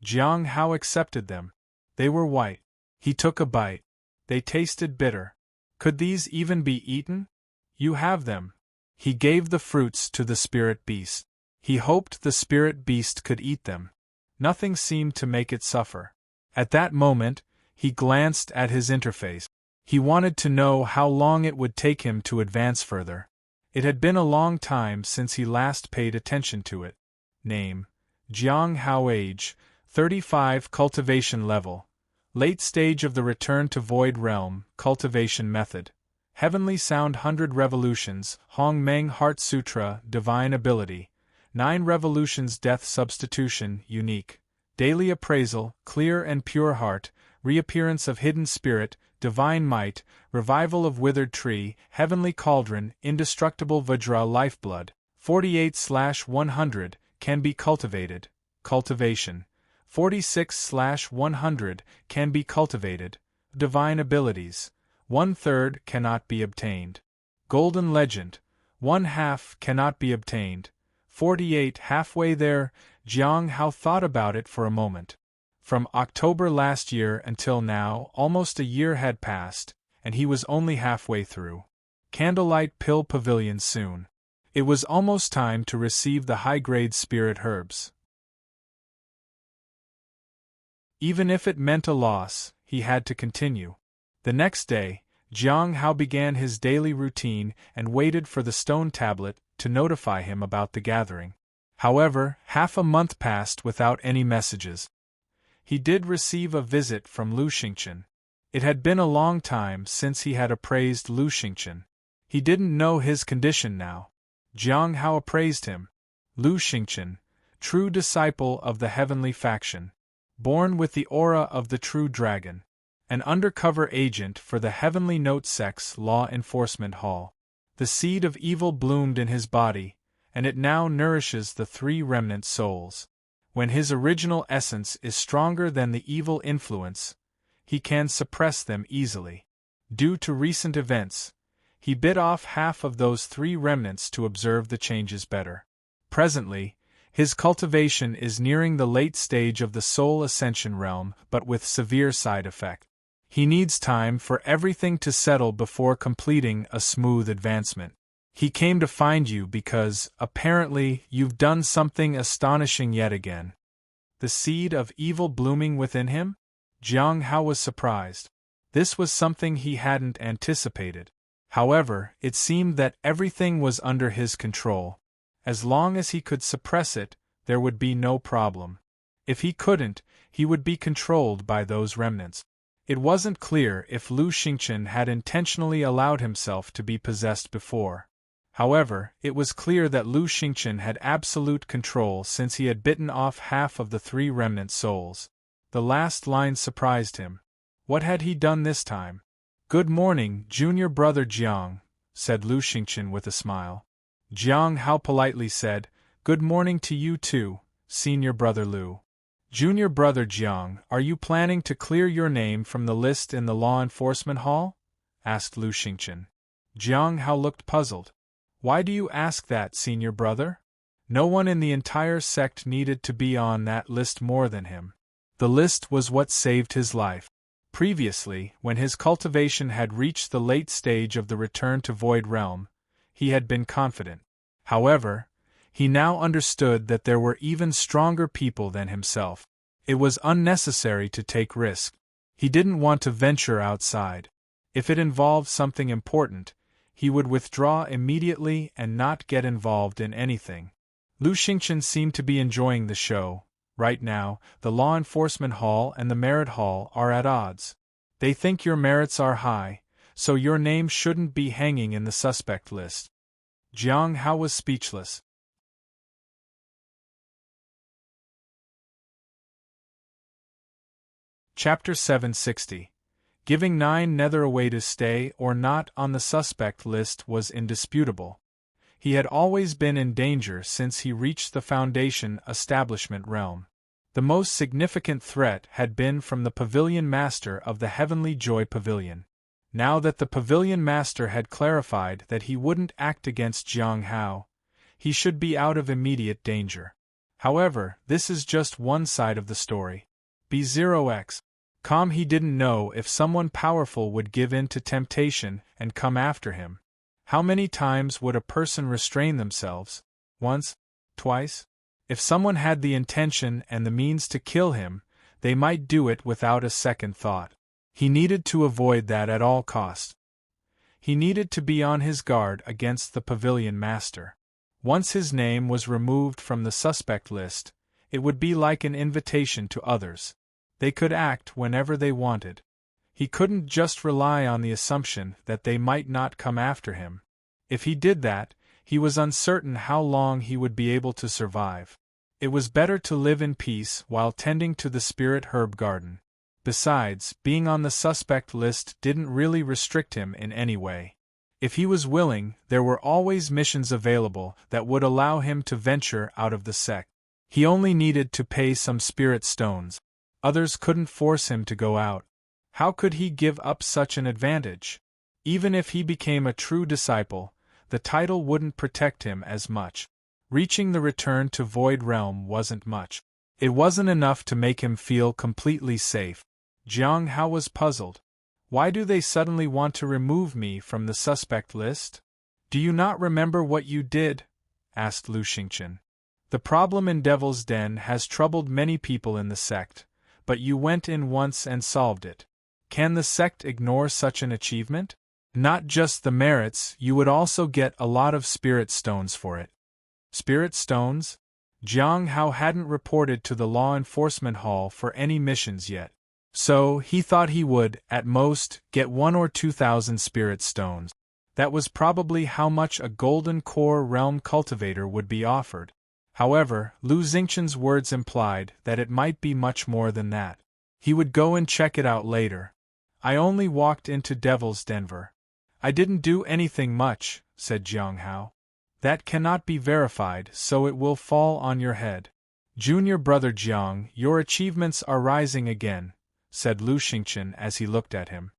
Jiang Hao accepted them. They were white. He took a bite. They tasted bitter. Could these even be eaten? "You have them." He gave the fruits to the spirit beast. He hoped the spirit beast could eat them. Nothing seemed to make it suffer. At that moment, he glanced at his interface. He wanted to know how long it would take him to advance further. It had been a long time since he last paid attention to it. Name: Jiang Hao. Age: 35. Cultivation level: late stage of the Return to Void Realm. Cultivation method: Heavenly Sound 100 revolutions. Hong Meng Heart Sutra. Divine ability: 9 revolutions. Death substitution. Unique: daily appraisal, clear and pure heart, reappearance of hidden spirit, divine might, revival of withered tree, heavenly cauldron, indestructible Vajra lifeblood. 48/100 can be cultivated. Cultivation: 46/100 can be cultivated. Divine abilities: 1/3 cannot be obtained. Golden legend: 1/2 cannot be obtained. 48. Halfway there. Jiang Hao thought about it for a moment. From October last year until now, almost a year had passed, and he was only halfway through. Candlelight Pill Pavilion soon. It was almost time to receive the high-grade spirit herbs. Even if it meant a loss, he had to continue. The next day, Jiang Hao began his daily routine and waited for the stone tablet to notify him about the gathering. However, half a month passed without any messages. He did receive a visit from Lu Xingchen. It had been a long time since he had appraised Lu Xingchen. He didn't know his condition now. Jiang Hao appraised him. Lu Xingchen, true disciple of the heavenly faction, born with the aura of the true dragon, an undercover agent for the Heavenly Note sect's law enforcement hall. The seed of evil bloomed in his body, and it now nourishes the 3 remnant souls. When his original essence is stronger than the evil influence, he can suppress them easily. Due to recent events, he bit off half of those 3 remnants to observe the changes better. Presently, his cultivation is nearing the late stage of the soul ascension realm, but with severe side effect. He needs time for everything to settle before completing a smooth advancement. He came to find you because, apparently, you've done something astonishing yet again. The seed of evil blooming within him? Jiang Hao was surprised. This was something he hadn't anticipated. However, it seemed that everything was under his control. As long as he could suppress it, there would be no problem. If he couldn't, he would be controlled by those remnants. It wasn't clear if Lu Xingchen had intentionally allowed himself to be possessed before. However, it was clear that Lu Xingchen had absolute control since he had bitten off half of the 3 remnant souls. The last line surprised him. What had he done this time? "Good morning, junior brother Jiang," said Lu Xingchen with a smile. Jiang Hao politely said, "Good morning to you too, senior brother Lu." "Junior brother Jiang, are you planning to clear your name from the list in the law enforcement hall?" asked Lu Xingchen. Jiang Hao looked puzzled. Why do you ask that, senior brother? No one in the entire sect needed to be on that list more than him. The list was what saved his life. Previously, when his cultivation had reached the late stage of the return to Void Realm, he had been confident. However, he now understood that there were even stronger people than himself. It was unnecessary to take risks. He didn't want to venture outside. If it involved something important, he would withdraw immediately and not get involved in anything. Lu Xingchen seemed to be enjoying the show. Right now, the Law Enforcement Hall and the Merit Hall are at odds. They think your merits are high, so your name shouldn't be hanging in the suspect list. Jiang Hao was speechless. Chapter 760. Giving 9 Nether away to stay or not on the suspect list was indisputable. He had always been in danger since he reached the Foundation establishment realm. The most significant threat had been from the Pavilion Master of the Heavenly Joy Pavilion. Now that the Pavilion Master had clarified that he wouldn't act against Jiang Hao, he should be out of immediate danger. However, this is just one side of the story. B0x. He didn't know if someone powerful would give in to temptation and come after him. How many times would a person restrain themselves? Once? Twice? If someone had the intention and the means to kill him, they might do it without a second thought. He needed to avoid that at all costs. He needed to be on his guard against the Pavilion Master. Once his name was removed from the suspect list, it would be like an invitation to others. They could act whenever they wanted. He couldn't just rely on the assumption that they might not come after him. If he did that, he was uncertain how long he would be able to survive. It was better to live in peace while tending to the spirit herb garden. Besides, being on the suspect list didn't really restrict him in any way. If he was willing, there were always missions available that would allow him to venture out of the sect. He only needed to pay some spirit stones. Others couldn't force him to go out. How could he give up such an advantage? Even if he became a true disciple, the title wouldn't protect him as much. Reaching the return to Void Realm wasn't much. It wasn't enough to make him feel completely safe. Jiang Hao was puzzled. Why do they suddenly want to remove me from the suspect list? Do you not remember what you did? Asked Lu Xingchen. The problem in Devil's Den has troubled many people in the sect, but you went in once and solved it. Can the sect ignore such an achievement? Not just the merits, you would also get a lot of spirit stones for it. Spirit stones? Jiang Hao hadn't reported to the Law Enforcement Hall for any missions yet. So, he thought he would, at most, get 1 or 2,000 spirit stones. That was probably how much a golden core realm cultivator would be offered. However, Lu Xingchen's words implied that it might be much more than that. He would go and check it out later. I only walked into Devil's Denver. I didn't do anything much, said Jiang Hao. That cannot be verified, so it will fall on your head. Junior brother Jiang, your achievements are rising again, said Lu Xingchen as he looked at him.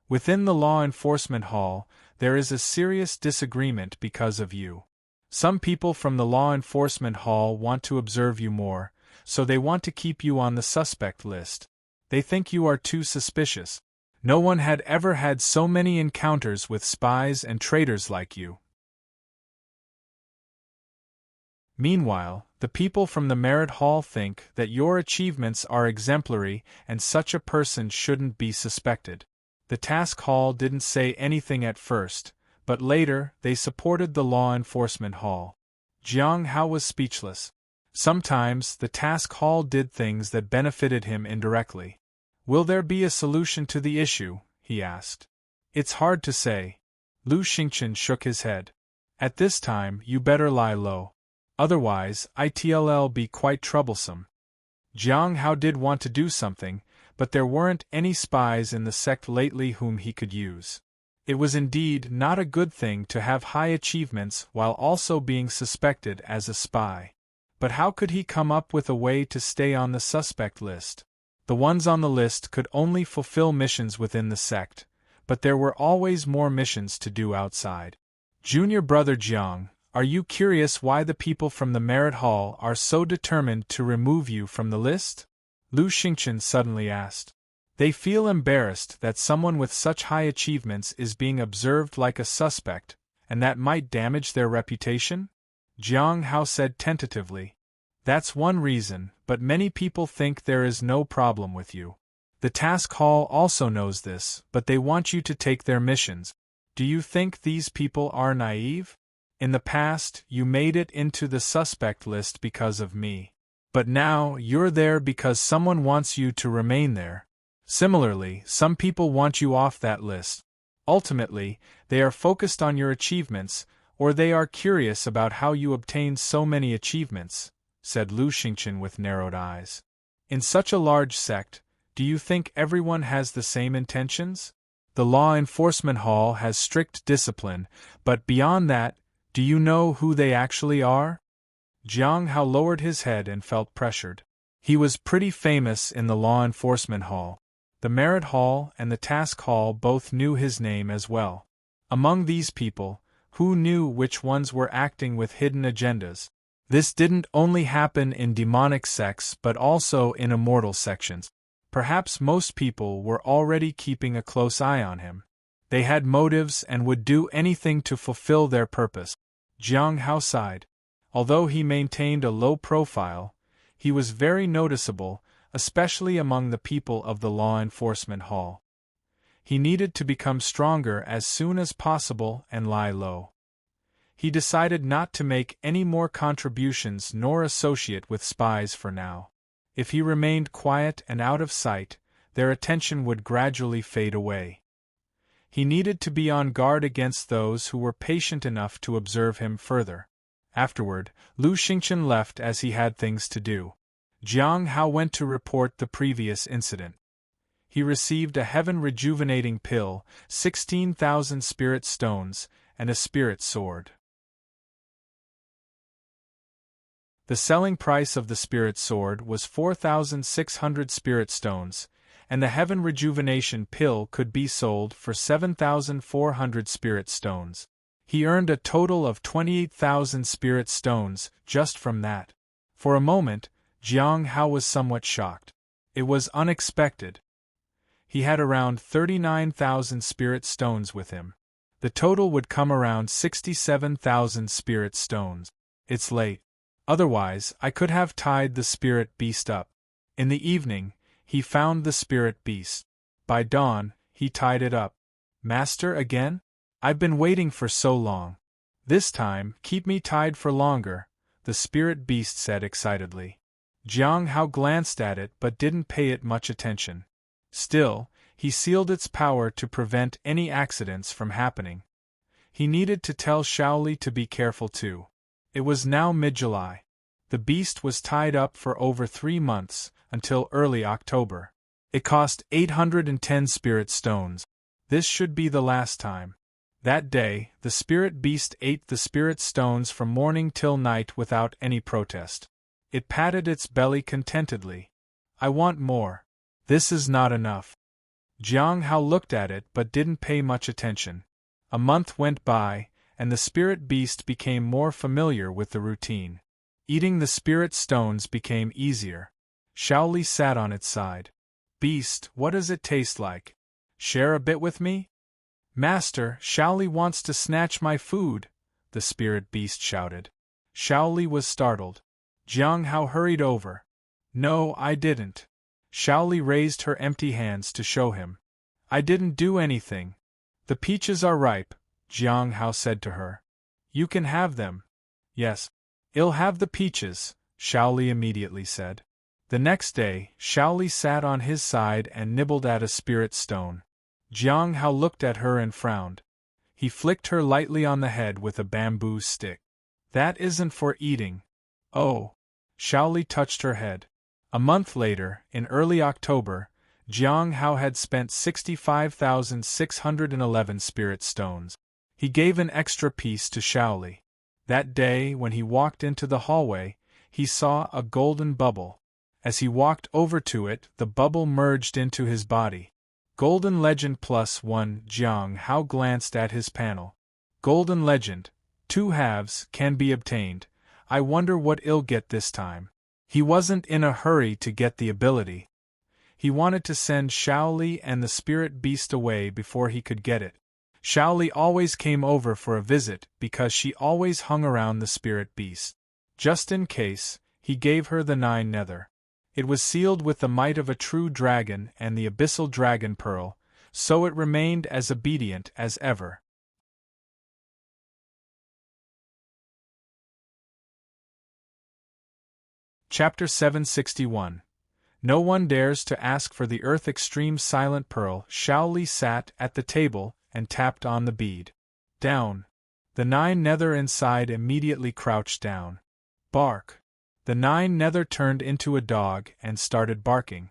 Within the Law Enforcement Hall, there is a serious disagreement because of you. Some people from the Law Enforcement Hall want to observe you more, so they want to keep you on the suspect list. They think you are too suspicious. No one had ever had so many encounters with spies and traitors like you. Meanwhile, the people from the Merit Hall think that your achievements are exemplary and such a person shouldn't be suspected. The Task Hall didn't say anything at first, but later they supported the Law Enforcement Hall. Jiang Hao was speechless. Sometimes the Task Hall did things that benefited him indirectly. Will there be a solution to the issue? He asked. It's hard to say. Lu Xingchen shook his head. At this time, you better lie low. Otherwise, it'll be quite troublesome. Jiang Hao did want to do something, but there weren't any spies in the sect lately whom he could use. It was indeed not a good thing to have high achievements while also being suspected as a spy. But how could he come up with a way to stay on the suspect list? The ones on the list could only fulfill missions within the sect, but there were always more missions to do outside. Junior brother Jiang, are you curious why the people from the Merit Hall are so determined to remove you from the list? Lu Xingchen suddenly asked. They feel embarrassed that someone with such high achievements is being observed like a suspect, and that might damage their reputation? Jiang Hao said tentatively. That's one reason, but many people think there is no problem with you. The task hall also knows this, but they want you to take their missions. Do you think these people are naive? In the past, you made it into the suspect list because of me. But now, you're there because someone wants you to remain there. Similarly, some people want you off that list. Ultimately, they are focused on your achievements, or they are curious about how you obtained so many achievements, said Lu Xingchen with narrowed eyes. In such a large sect, do you think everyone has the same intentions? The law enforcement hall has strict discipline, but beyond that, do you know who they actually are? Jiang Hao lowered his head and felt pressured. He was pretty famous in the law enforcement hall. The Merit Hall and the Task Hall both knew his name as well. Among these people, who knew which ones were acting with hidden agendas? This didn't only happen in demonic sects but also in immortal sections. Perhaps most people were already keeping a close eye on him. They had motives and would do anything to fulfill their purpose. Jiang Hao sighed. Although he maintained a low profile, he was very noticeable, especially among the people of the law enforcement hall. He needed to become stronger as soon as possible and lie low. He decided not to make any more contributions nor associate with spies for now. If he remained quiet and out of sight, their attention would gradually fade away. He needed to be on guard against those who were patient enough to observe him further. Afterward, Lu Xingchen left as he had things to do. Jiang Hao went to report the previous incident. He received a heaven-rejuvenating pill, 16,000 spirit stones, and a spirit sword. The selling price of the spirit sword was 4,600 spirit stones, and the heaven rejuvenation pill could be sold for 7,400 spirit stones. He earned a total of 28,000 spirit stones just from that. For a moment, Jiang Hao was somewhat shocked. It was unexpected. He had around 39,000 spirit stones with him. The total would come around 67,000 spirit stones. It's late. Otherwise, I could have tied the spirit beast up. In the evening, he found the spirit beast. By dawn, he tied it up. Master again? I've been waiting for so long. This time, keep me tied for longer, the spirit beast said excitedly. Jiang Hao glanced at it but didn't pay it much attention. Still, he sealed its power to prevent any accidents from happening. He needed to tell Shaoli to be careful too. It was now mid-July. The beast was tied up for over 3 months, until early October. It cost 810 spirit stones. This should be the last time. That day, the spirit beast ate the spirit stones from morning till night without any protest. It patted its belly contentedly. I want more. This is not enough. Jiang Hao looked at it but didn't pay much attention. A month went by, and the spirit beast became more familiar with the routine. Eating the spirit stones became easier. Shaoli sat on its side. Beast, what does it taste like? Share a bit with me? Master, Shaoli wants to snatch my food, the spirit beast shouted. Shaoli was startled. Jiang Hao hurried over. No, I didn't. Shaoli raised her empty hands to show him. I didn't do anything. The peaches are ripe, Jiang Hao said to her. You can have them. Yes. I'll have the peaches, Shaoli immediately said. The next day, Shaoli sat on his side and nibbled at a spirit stone. Jiang Hao looked at her and frowned. He flicked her lightly on the head with a bamboo stick. That isn't for eating. Oh. Shaoli touched her head. A month later, in early October, Jiang Hao had spent 65,611 spirit stones. He gave an extra piece to Shaoli. That day, when he walked into the hallway, he saw a golden bubble. As he walked over to it, the bubble merged into his body. Golden Legend +1. Jiang Hao glanced at his panel. Golden legend, 2 halves, can be obtained. I wonder what he'll get this time. He wasn't in a hurry to get the ability. He wanted to send Shaoli and the spirit beast away before he could get it. Shaoli always came over for a visit because she always hung around the spirit beast. Just in case, he gave her the 9 nether. It was sealed with the might of a true dragon and the abyssal dragon pearl, so it remained as obedient as ever. Chapter 761. No one dares to ask for the Earth Extreme Silent Pearl. Shaoli sat at the table and tapped on the bead. Down. The 9 nether inside immediately crouched down. Bark. The 9 nether turned into a dog and started barking.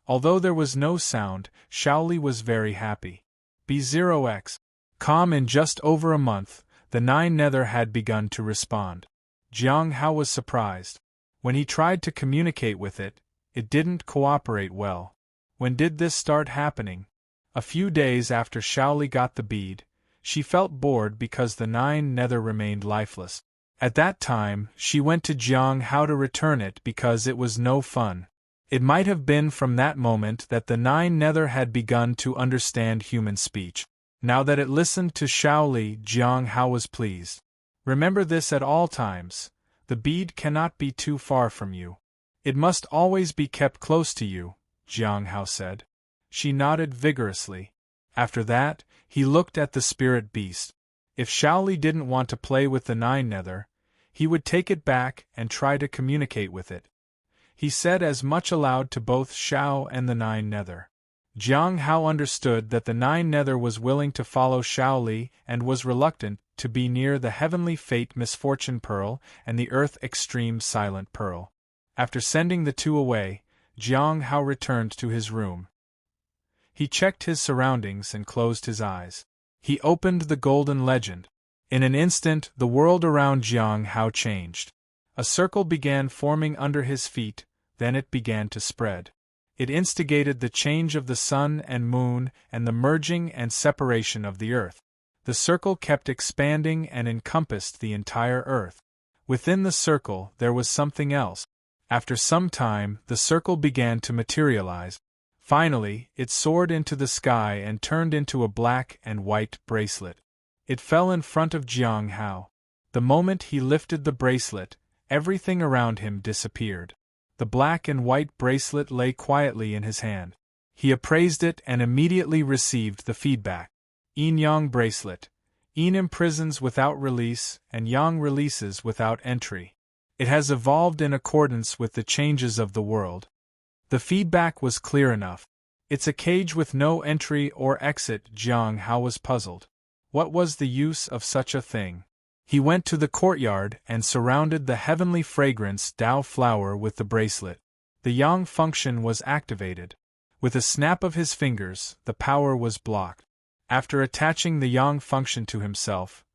Although there was no sound, Shaoli was very happy. B0x. Calm. In just over a month, the 9 nether had begun to respond. Jiang Hao was surprised. When he tried to communicate with it, it didn't cooperate well. When did this start happening? A few days after Shaoli got the bead, she felt bored because the 9 nether remained lifeless. At that time, she went to Jiang Hao to return it because it was no fun. It might have been from that moment that the 9 nether had begun to understand human speech. Now that it listened to Shaoli, Jiang Hao was pleased. Remember this at all times. The bead cannot be too far from you. It must always be kept close to you, Jiang Hao said. She nodded vigorously. After that, he looked at the spirit beast. If Shaoli didn't want to play with the 9 nether, he would take it back and try to communicate with it. He said as much aloud to both Shao and the 9 nether. Jiang Hao understood that the 9 nether was willing to follow Shaoli and was reluctant to be near the Heavenly Fate Misfortune Pearl and the Earth Extreme Silent Pearl. After sending the 2 away, Jiang Hao returned to his room. He checked his surroundings and closed his eyes. He opened the golden legend. In an instant, the world around Jiang Hao changed. A circle began forming under his feet, then it began to spread. It instigated the change of the sun and moon and the merging and separation of the earth. The circle kept expanding and encompassed the entire earth. Within the circle, there was something else. After some time, the circle began to materialize. Finally, it soared into the sky and turned into a black and white bracelet. It fell in front of Jiang Hao. The moment he lifted the bracelet, everything around him disappeared. The black and white bracelet lay quietly in his hand. He appraised it and immediately received the feedback. Yin-Yang bracelet. Yin imprisons without release, and Yang releases without entry. It has evolved in accordance with the changes of the world. The feedback was clear enough. It's a cage with no entry or exit. Jiang Hao was puzzled. What was the use of such a thing? He went to the courtyard and surrounded the heavenly fragrance Dao flower with the bracelet. The Yang function was activated. With a snap of his fingers, the power was blocked. After attaching the Yang function to himself,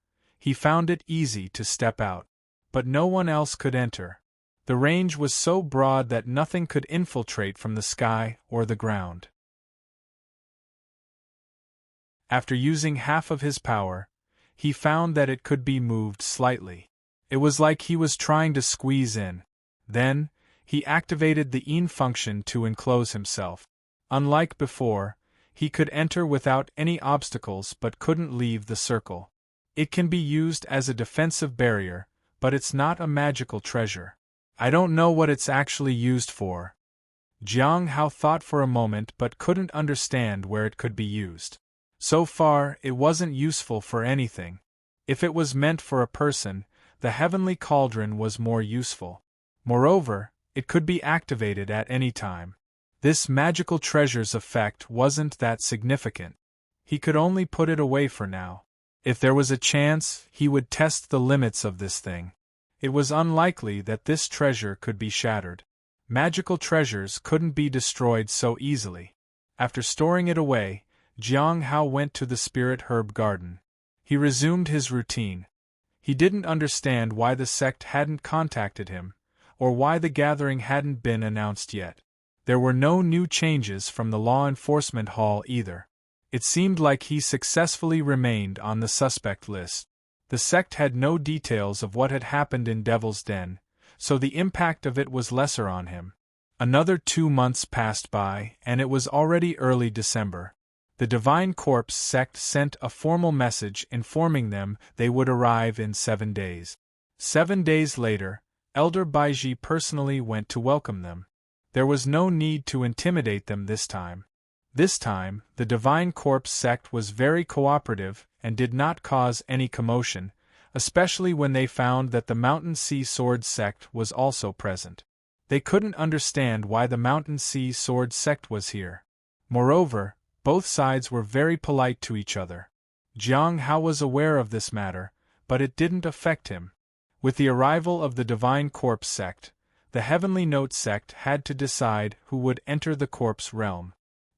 he found it easy to step out. But no one else could enter. The range was so broad that nothing could infiltrate from the sky or the ground. After using half of his power, he found that it could be moved slightly. It was like he was trying to squeeze in. Then, he activated the Yin function to enclose himself. Unlike before, he could enter without any obstacles but couldn't leave the circle. It can be used as a defensive barrier, but it's not a magical treasure. I don't know what it's actually used for. Jiang Hao thought for a moment but couldn't understand where it could be used. So far, it wasn't useful for anything. If it was meant for a person, the heavenly cauldron was more useful. Moreover, it could be activated at any time. This magical treasure's effect wasn't that significant. He could only put it away for now. If there was a chance, he would test the limits of this thing. It was unlikely that this treasure could be shattered. Magical treasures couldn't be destroyed so easily. After storing it away, Jiang Hao went to the spirit herb garden. He resumed his routine. He didn't understand why the sect hadn't contacted him, or why the gathering hadn't been announced yet. There were no new changes from the law enforcement hall either. It seemed like he successfully remained on the suspect list. The sect had no details of what had happened in Devil's Den, so the impact of it was lesser on him. Another 2 months passed by, and it was already early December. The Divine Corpse sect sent a formal message informing them they would arrive in 7 days. 7 days later, Elder Baiji personally went to welcome them. There was no need to intimidate them this time. This time, the Divine Corpse sect was very cooperative and did not cause any commotion, especially when they found that the Mountain Sea Sword sect was also present. They couldn't understand why the Mountain Sea Sword sect was here. Moreover, both sides were very polite to each other. Jiang Hao was aware of this matter, but it didn't affect him. With the arrival of the Divine Corpse sect, the Heavenly Note sect had to decide who would enter the corpse realm.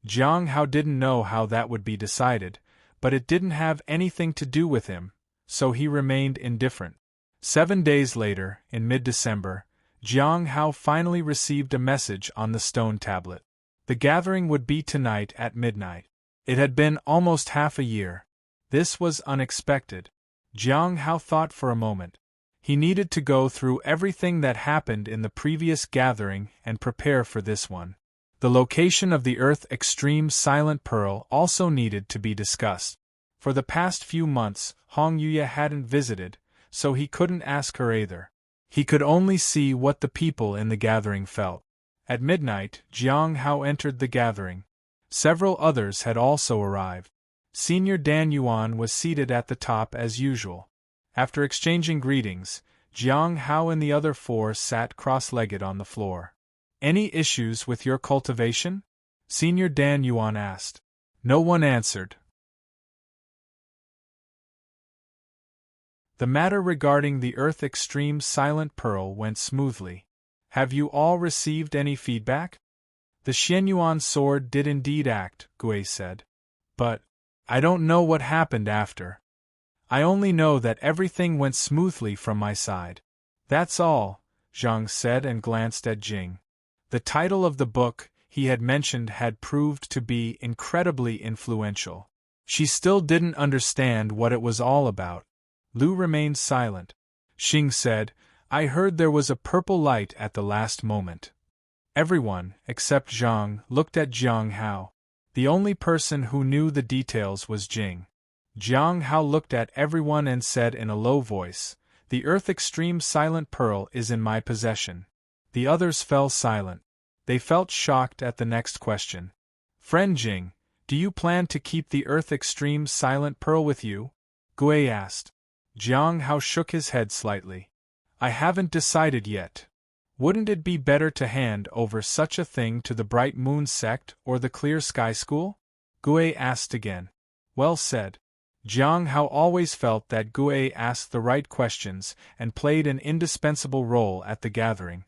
Jiang Hao didn't know how that would be decided, but it didn't have anything to do with him, so he remained indifferent. 7 days later, in mid-December, Jiang Hao finally received a message on the stone tablet. The gathering would be tonight at midnight. It had been almost half a year. This was unexpected. Jiang Hao thought for a moment. He needed to go through everything that happened in the previous gathering and prepare for this one. The location of the Earth Extreme Silent Pearl also needed to be discussed. For the past few months, Hong Yuya hadn't visited, so he couldn't ask her either. He could only see what the people in the gathering felt. At midnight, Jiang Hao entered the gathering. Several others had also arrived. Senior Dan Yuan was seated at the top as usual. After exchanging greetings, Jiang Hao and the other 4 sat cross-legged on the floor. "Any issues with your cultivation?" Senior Dan Yuan asked. No one answered. The matter regarding the Earth Extreme Silent Pearl went smoothly. "Have you all received any feedback?" "The Xianyuan sword did indeed act," Gui said. "But I don't know what happened after. I only know that everything went smoothly from my side." "That's all," Zhang said and glanced at Jing. The title of the book he had mentioned had proved to be incredibly influential. She still didn't understand what it was all about. Lu remained silent. Xing said, "I heard there was a purple light at the last moment." Everyone, except Zhang, looked at Jiang Hao. The only person who knew the details was Jing. Jiang Hao looked at everyone and said in a low voice, "The Earth Extreme Silent Pearl is in my possession." The others fell silent. They felt shocked at the next question. "Friend Jing, do you plan to keep the Earth Extreme Silent Pearl with you?" Gui asked. Jiang Hao shook his head slightly. "I haven't decided yet. Wouldn't it be better to hand over such a thing to the Bright Moon sect or the Clear Sky School?" Gui asked again. Well said. Jiang Hao always felt that Gui asked the right questions and played an indispensable role at the gathering.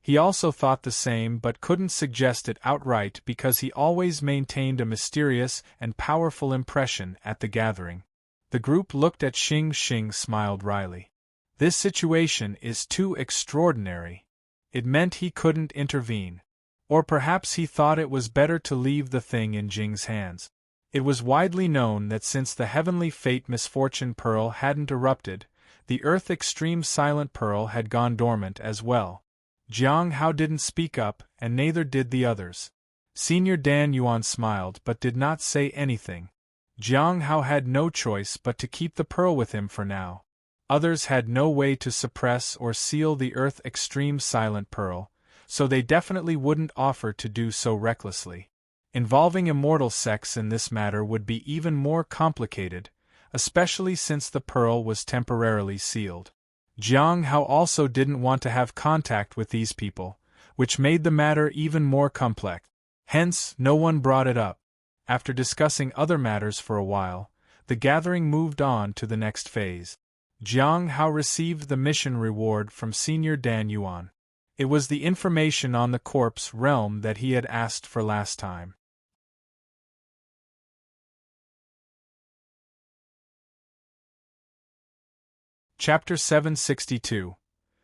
He also thought the same but couldn't suggest it outright because he always maintained a mysterious and powerful impression at the gathering. The group looked at Xing. Xing smiled wryly. This situation is too extraordinary. It meant he couldn't intervene. Or perhaps he thought it was better to leave the thing in Jing's hands. It was widely known that since the Heavenly Fate Misfortune Pearl hadn't erupted, the Earth Extreme Silent Pearl had gone dormant as well. Jiang Hao didn't speak up, and neither did the others. Senior Dan Yuan smiled but did not say anything. Jiang Hao had no choice but to keep the pearl with him for now. Others had no way to suppress or seal the Earth Extreme Silent Pearl, so they definitely wouldn't offer to do so recklessly. Involving immortal sects in this matter would be even more complicated, especially since the pearl was temporarily sealed. Jiang Hao also didn't want to have contact with these people, which made the matter even more complex. Hence, no one brought it up. After discussing other matters for a while, the gathering moved on to the next phase. Jiang Hao received the mission reward from Senior Dan Yuan. It was the information on the corpse realm that he had asked for last time. Chapter 762.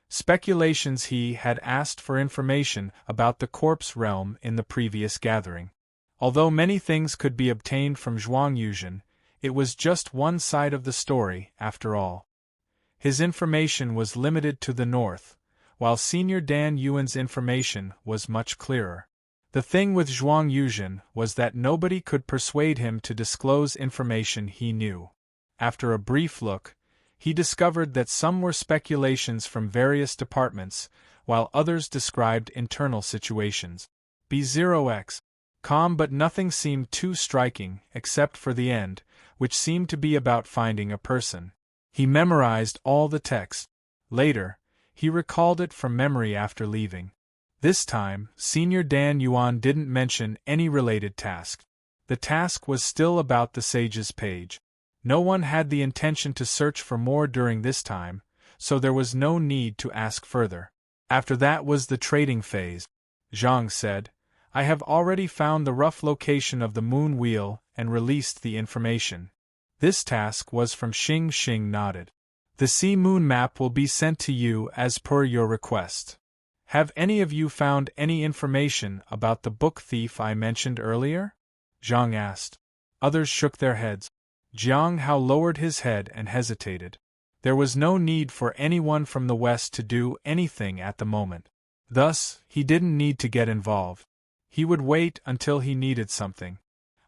Speculations. He had asked for information about the corpse realm in the previous gathering. Although many things could be obtained from Zhuang Yuzhen, It was just one side of the story, after all. His information was limited to the north, while Senior Dan Yuan's information was much clearer. The thing with Zhuang Yuzhen was that nobody could persuade him to disclose information he knew. After a brief look, he discovered that some were speculations from various departments, while others described internal situations. B0x. Calm, but nothing seemed too striking, except for the end, which seemed to be about finding a person. He memorized all the text. Later, he recalled it from memory after leaving. This time, Senior Dan Yuan didn't mention any related task. The task was still about the sage's page. No one had the intention to search for more during this time, so there was no need to ask further. After that was the trading phase. Zhang said, "I have already found the rough location of the moon wheel and released the information." This task was from Xing. Xing nodded. "The sea moon map will be sent to you as per your request. Have any of you found any information about the book thief I mentioned earlier?" Zhang asked. Others shook their heads. Jiang Hao lowered his head and hesitated. There was no need for anyone from the West to do anything at the moment. Thus, he didn't need to get involved. He would wait until he needed something.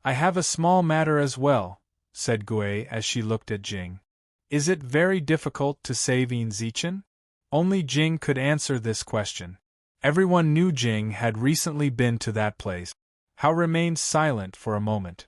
"I have a small matter as well," said Gui as she looked at Jing. "Is it very difficult to save Yin Zichen?" Only Jing could answer this question. Everyone knew Jing had recently been to that place. Hao remained silent for a moment.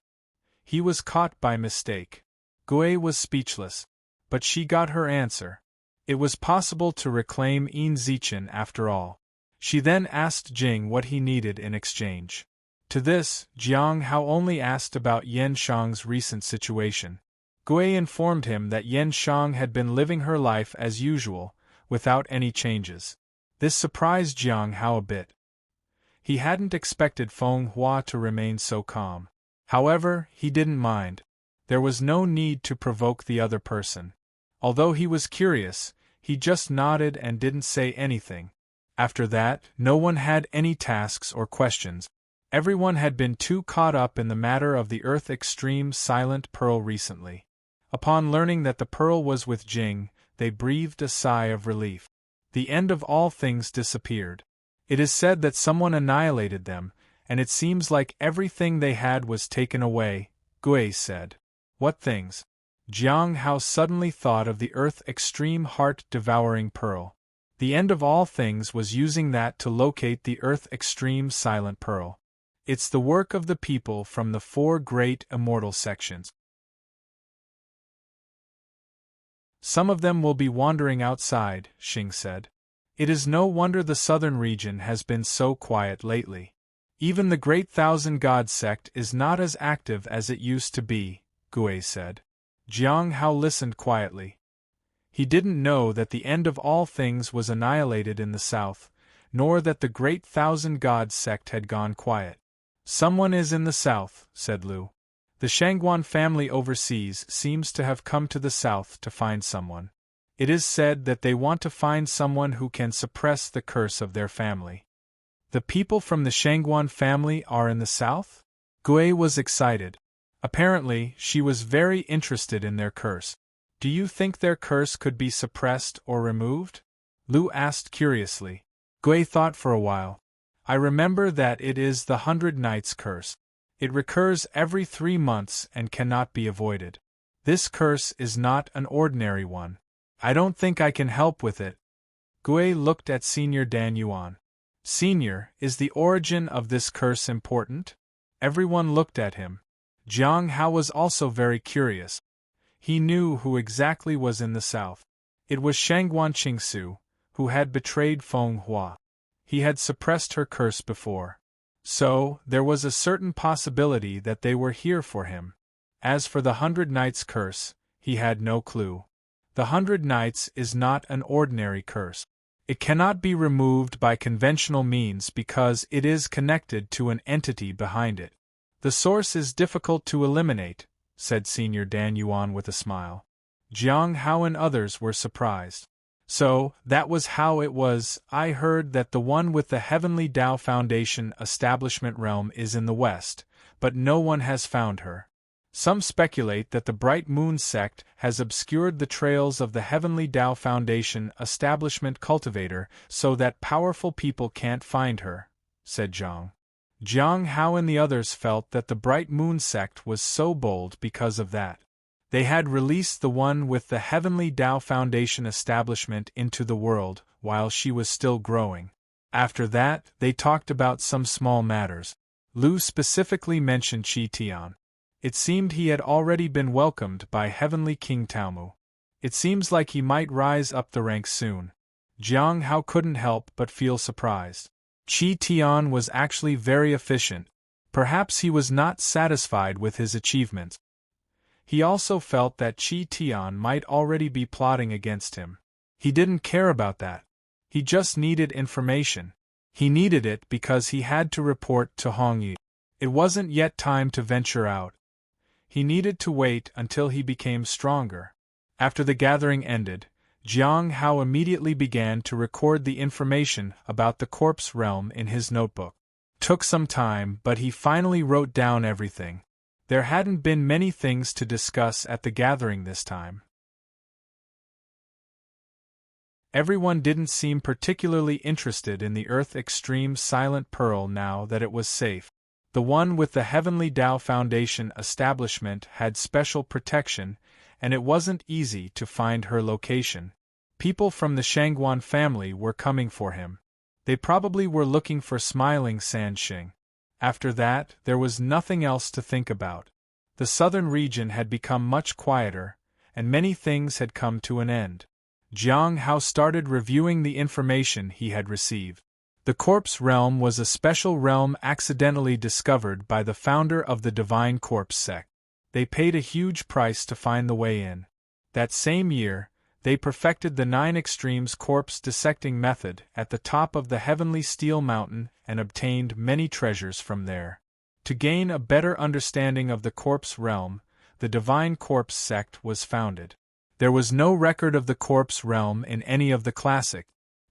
He was caught by mistake. Gui was speechless, but she got her answer. It was possible to reclaim Yin Zichen after all. She then asked Jing what he needed in exchange. To this, Jiang Hao only asked about Yan Shang's recent situation. Gui informed him that Yan Shang had been living her life as usual, without any changes. This surprised Jiang Hao a bit. He hadn't expected Feng Hua to remain so calm. However, he didn't mind. There was no need to provoke the other person. Although he was curious, he just nodded and didn't say anything. After that, no one had any tasks or questions. Everyone had been too caught up in the matter of the Earth Extreme Silent Pearl recently. Upon learning that the pearl was with Jing, they breathed a sigh of relief. The end of all things disappeared. It is said that someone annihilated them, and it seems like everything they had was taken away, Gui said. What things? Jiang Hao suddenly thought of the Earth Extreme Heart-Devouring Pearl. The end of all things was using that to locate the Earth Extreme Silent Pearl. It's the work of the people from the 4 great immortal sections. Some of them will be wandering outside, Xing said. It is no wonder the southern region has been so quiet lately. Even the Great Thousand Gods sect is not as active as it used to be, Gui said. Jiang Hao listened quietly. He didn't know that the end of all things was annihilated in the south, nor that the Great Thousand Gods sect had gone quiet. Someone is in the south, said Lu. The Shangguan family overseas seems to have come to the south to find someone. It is said that they want to find someone who can suppress the curse of their family. The people from the Shangguan family are in the south? Gui was excited. Apparently, she was very interested in their curse. Do you think their curse could be suppressed or removed? Lu asked curiously. Gui thought for a while. I remember that it is the 100 Nights curse. It recurs every 3 months and cannot be avoided. This curse is not an ordinary one. I don't think I can help with it. Gui looked at Senior Dan Yuan. Senior, is the origin of this curse important? Everyone looked at him. Jiang Hao was also very curious. He knew who exactly was in the south. It was Shangguan Qingsu, who had betrayed Feng Hua. He had suppressed her curse before. So, there was a certain possibility that they were here for him. As for the 100 Nights curse, he had no clue. The 100 Nights is not an ordinary curse. It cannot be removed by conventional means because it is connected to an entity behind it. The source is difficult to eliminate, said Senior Dan Yuan with a smile. Jiang Hao and others were surprised. So, that was how it was. I heard that the one with the Heavenly Tao Foundation establishment realm is in the west, but no one has found her. Some speculate that the Bright Moon sect has obscured the trails of the Heavenly Tao Foundation establishment cultivator so that powerful people can't find her, said Jiang. Jiang Hao and the others felt that the Bright Moon sect was so bold because of that. They had released the one with the Heavenly Tao Foundation establishment into the world while she was still growing. After that, they talked about some small matters. Lu specifically mentioned Qi Tian. It seemed he had already been welcomed by Heavenly King Taomu. It seems like he might rise up the ranks soon. Jiang Hao couldn't help but feel surprised. Qi Tian was actually very efficient. Perhaps he was not satisfied with his achievements. He also felt that Qi Tian might already be plotting against him. He didn't care about that. He just needed information. He needed it because he had to report to Hongyi. It wasn't yet time to venture out. He needed to wait until he became stronger. After the gathering ended, Jiang Hao immediately began to record the information about the corpse realm in his notebook. Took some time, but he finally wrote down everything. There hadn't been many things to discuss at the gathering this time. Everyone didn't seem particularly interested in the Earth Extreme Silent Pearl now that it was safe. The one with the Heavenly Tao Foundation establishment had special protection, and it wasn't easy to find her location. People from the Shangguan family were coming for him. They probably were looking for Smiling Sanxing. After that, there was nothing else to think about. The southern region had become much quieter, and many things had come to an end. Jiang Hao started reviewing the information he had received. The Corpse Realm was a special realm accidentally discovered by the founder of the Divine Corpse sect. They paid a huge price to find the way in. That same year, they perfected the 9 Extremes corpse dissecting method at the top of the Heavenly Steel Mountain and obtained many treasures from there. To gain a better understanding of the Corpse Realm, the Divine Corpse sect was founded. There was no record of the Corpse Realm in any of the classic.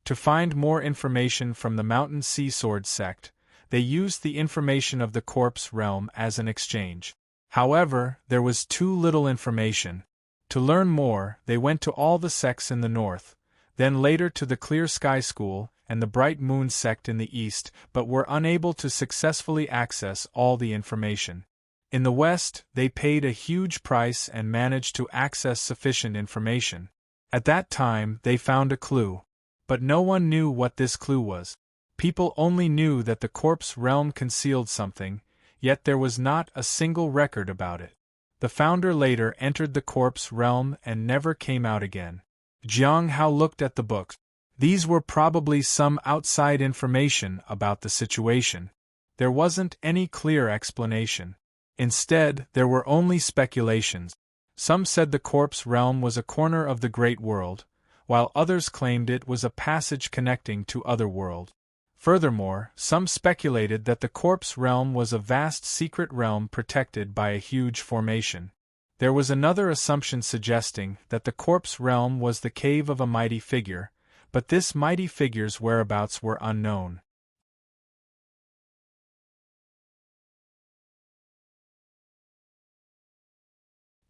To find more information from the Mountain Sea Sword sect, they used the information of the Corpse Realm as an exchange. However, there was too little information. To learn more, they went to all the sects in the north, then later to the Clear Sky School and the Bright Moon sect in the east, but were unable to successfully access all the information. In the west, they paid a huge price and managed to access sufficient information. At that time, they found a clue. But no one knew what this clue was. People only knew that the Corpse Realm concealed something, yet there was not a single record about it. The founder later entered the Corpse Realm and never came out again. Jiang Hao looked at the books. These were probably some outside information about the situation. There wasn't any clear explanation. Instead, there were only speculations. Some said the Corpse Realm was a corner of the Great World, while others claimed it was a passage connecting to other worlds. Furthermore, some speculated that the Corpse Realm was a vast secret realm protected by a huge formation. There was another assumption suggesting that the Corpse Realm was the cave of a mighty figure, but this mighty figure's whereabouts were unknown.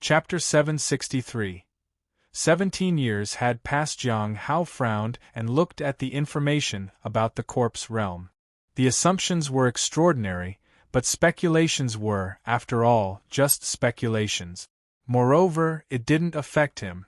Chapter 763. 17 years had passed. Jiang Hao frowned and looked at the information about the Corpse Realm. The assumptions were extraordinary, but speculations were, after all, just speculations. Moreover, it didn't affect him.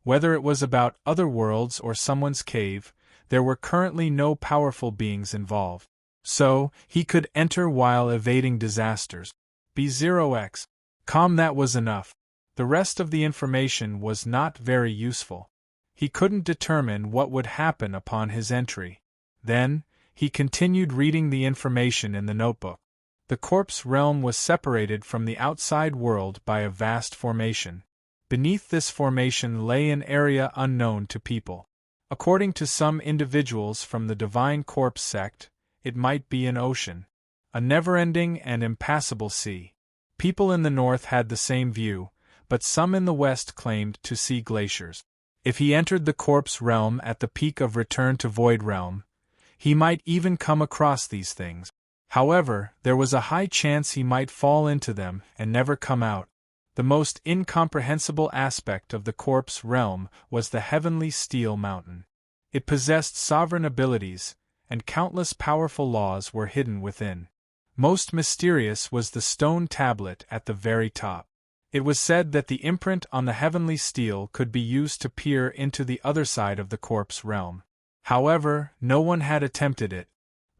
Whether it was about other worlds or someone's cave, there were currently no powerful beings involved. So, he could enter while evading disasters. B0x. Calm, that was enough. The rest of the information was not very useful. He couldn't determine what would happen upon his entry. Then, he continued reading the information in the notebook. The Corpse Realm was separated from the outside world by a vast formation. Beneath this formation lay an area unknown to people. According to some individuals from the Divine Corpse sect, it might be an ocean. A never-ending and impassable sea. People in the north had the same view, but some in the west claimed to see glaciers. If he entered the Corpse Realm at the peak of Return to Void Realm, he might even come across these things. However, there was a high chance he might fall into them and never come out. The most incomprehensible aspect of the corpse realm was the heavenly steel mountain. It possessed sovereign abilities, and countless powerful laws were hidden within. Most mysterious was the stone tablet at the very top. It was said that the imprint on the heavenly steel could be used to peer into the other side of the corpse realm. However, no one had attempted it.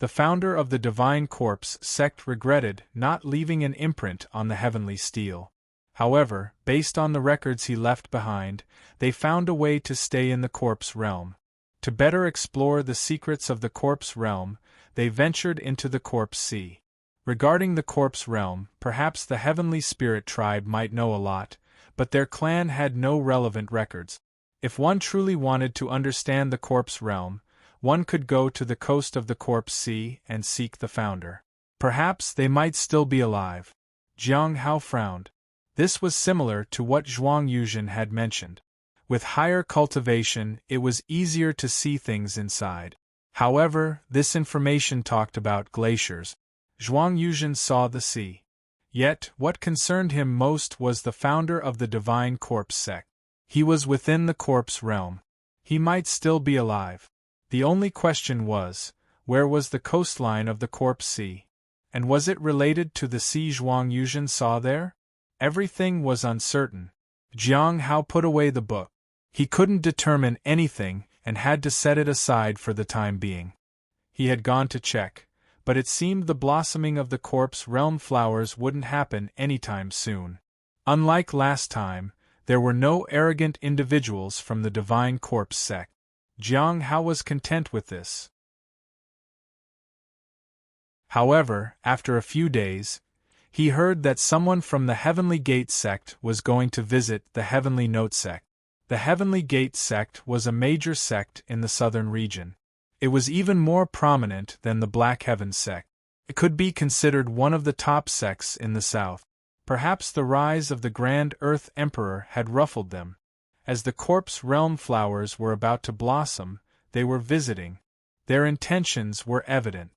The founder of the Divine Corpse sect regretted not leaving an imprint on the heavenly steel. However, based on the records he left behind, they found a way to stay in the corpse realm. To better explore the secrets of the corpse realm, they ventured into the corpse sea. Regarding the corpse realm, perhaps the heavenly spirit tribe might know a lot, but their clan had no relevant records. If one truly wanted to understand the corpse realm, one could go to the coast of the corpse sea and seek the founder. Perhaps they might still be alive. Jiang Hao frowned. This was similar to what Zhuang Yuzhen had mentioned. With higher cultivation, it was easier to see things inside. However, this information talked about glaciers. Zhuang Yuzhen saw the sea. Yet, what concerned him most was the founder of the Divine Corpse sect. He was within the corpse realm. He might still be alive. The only question was, where was the coastline of the corpse sea? And was it related to the sea Zhuang Yuzhen saw there? Everything was uncertain. Jiang Hao put away the book. He couldn't determine anything and had to set it aside for the time being. He had gone to check, but it seemed the blossoming of the corpse realm flowers wouldn't happen anytime soon. Unlike last time, there were no arrogant individuals from the Divine Corpse sect. Jiang Hao was content with this. However, after a few days, he heard that someone from the Heavenly Gate sect was going to visit the Heavenly Note sect. The Heavenly Gate sect was a major sect in the southern region. It was even more prominent than the Black Heaven sect. It could be considered one of the top sects in the south. Perhaps the rise of the Grand Earth Emperor had ruffled them. As the corpse realm flowers were about to blossom, they were visiting. Their intentions were evident.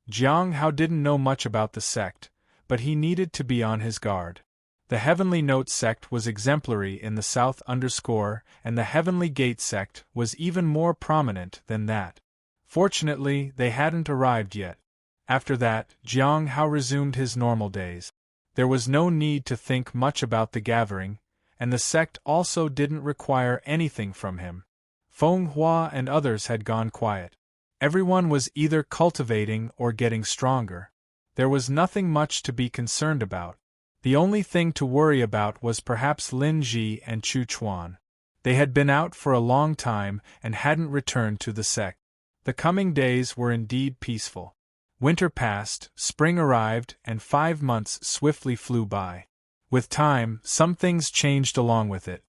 Jiang Hao didn't know much about the sect, but he needed to be on his guard. The Heavenly Note sect was exemplary in the south and the Heavenly Gate sect was even more prominent than that. Fortunately, they hadn't arrived yet. After that, Jiang Hao resumed his normal days. There was no need to think much about the gathering, and the sect also didn't require anything from him. Feng Hua and others had gone quiet. Everyone was either cultivating or getting stronger. There was nothing much to be concerned about. The only thing to worry about was perhaps Lin Ji and Chu Chuan. They had been out for a long time and hadn't returned to the sect. The coming days were indeed peaceful. Winter passed, spring arrived, and 5 months swiftly flew by. With time, some things changed along with it.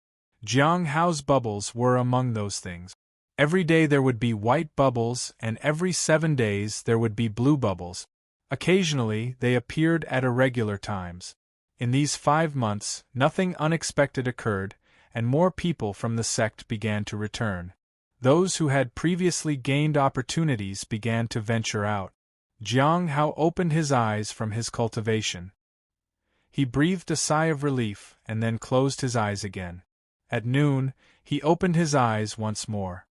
Jiang Hao's bubbles were among those things. Every day there would be white bubbles, and every 7 days there would be blue bubbles. Occasionally, they appeared at irregular times. In these 5 months, nothing unexpected occurred, and more people from the sect began to return. Those who had previously gained opportunities began to venture out. Jiang Hao opened his eyes from his cultivation. He breathed a sigh of relief and then closed his eyes again. At noon, he opened his eyes once more.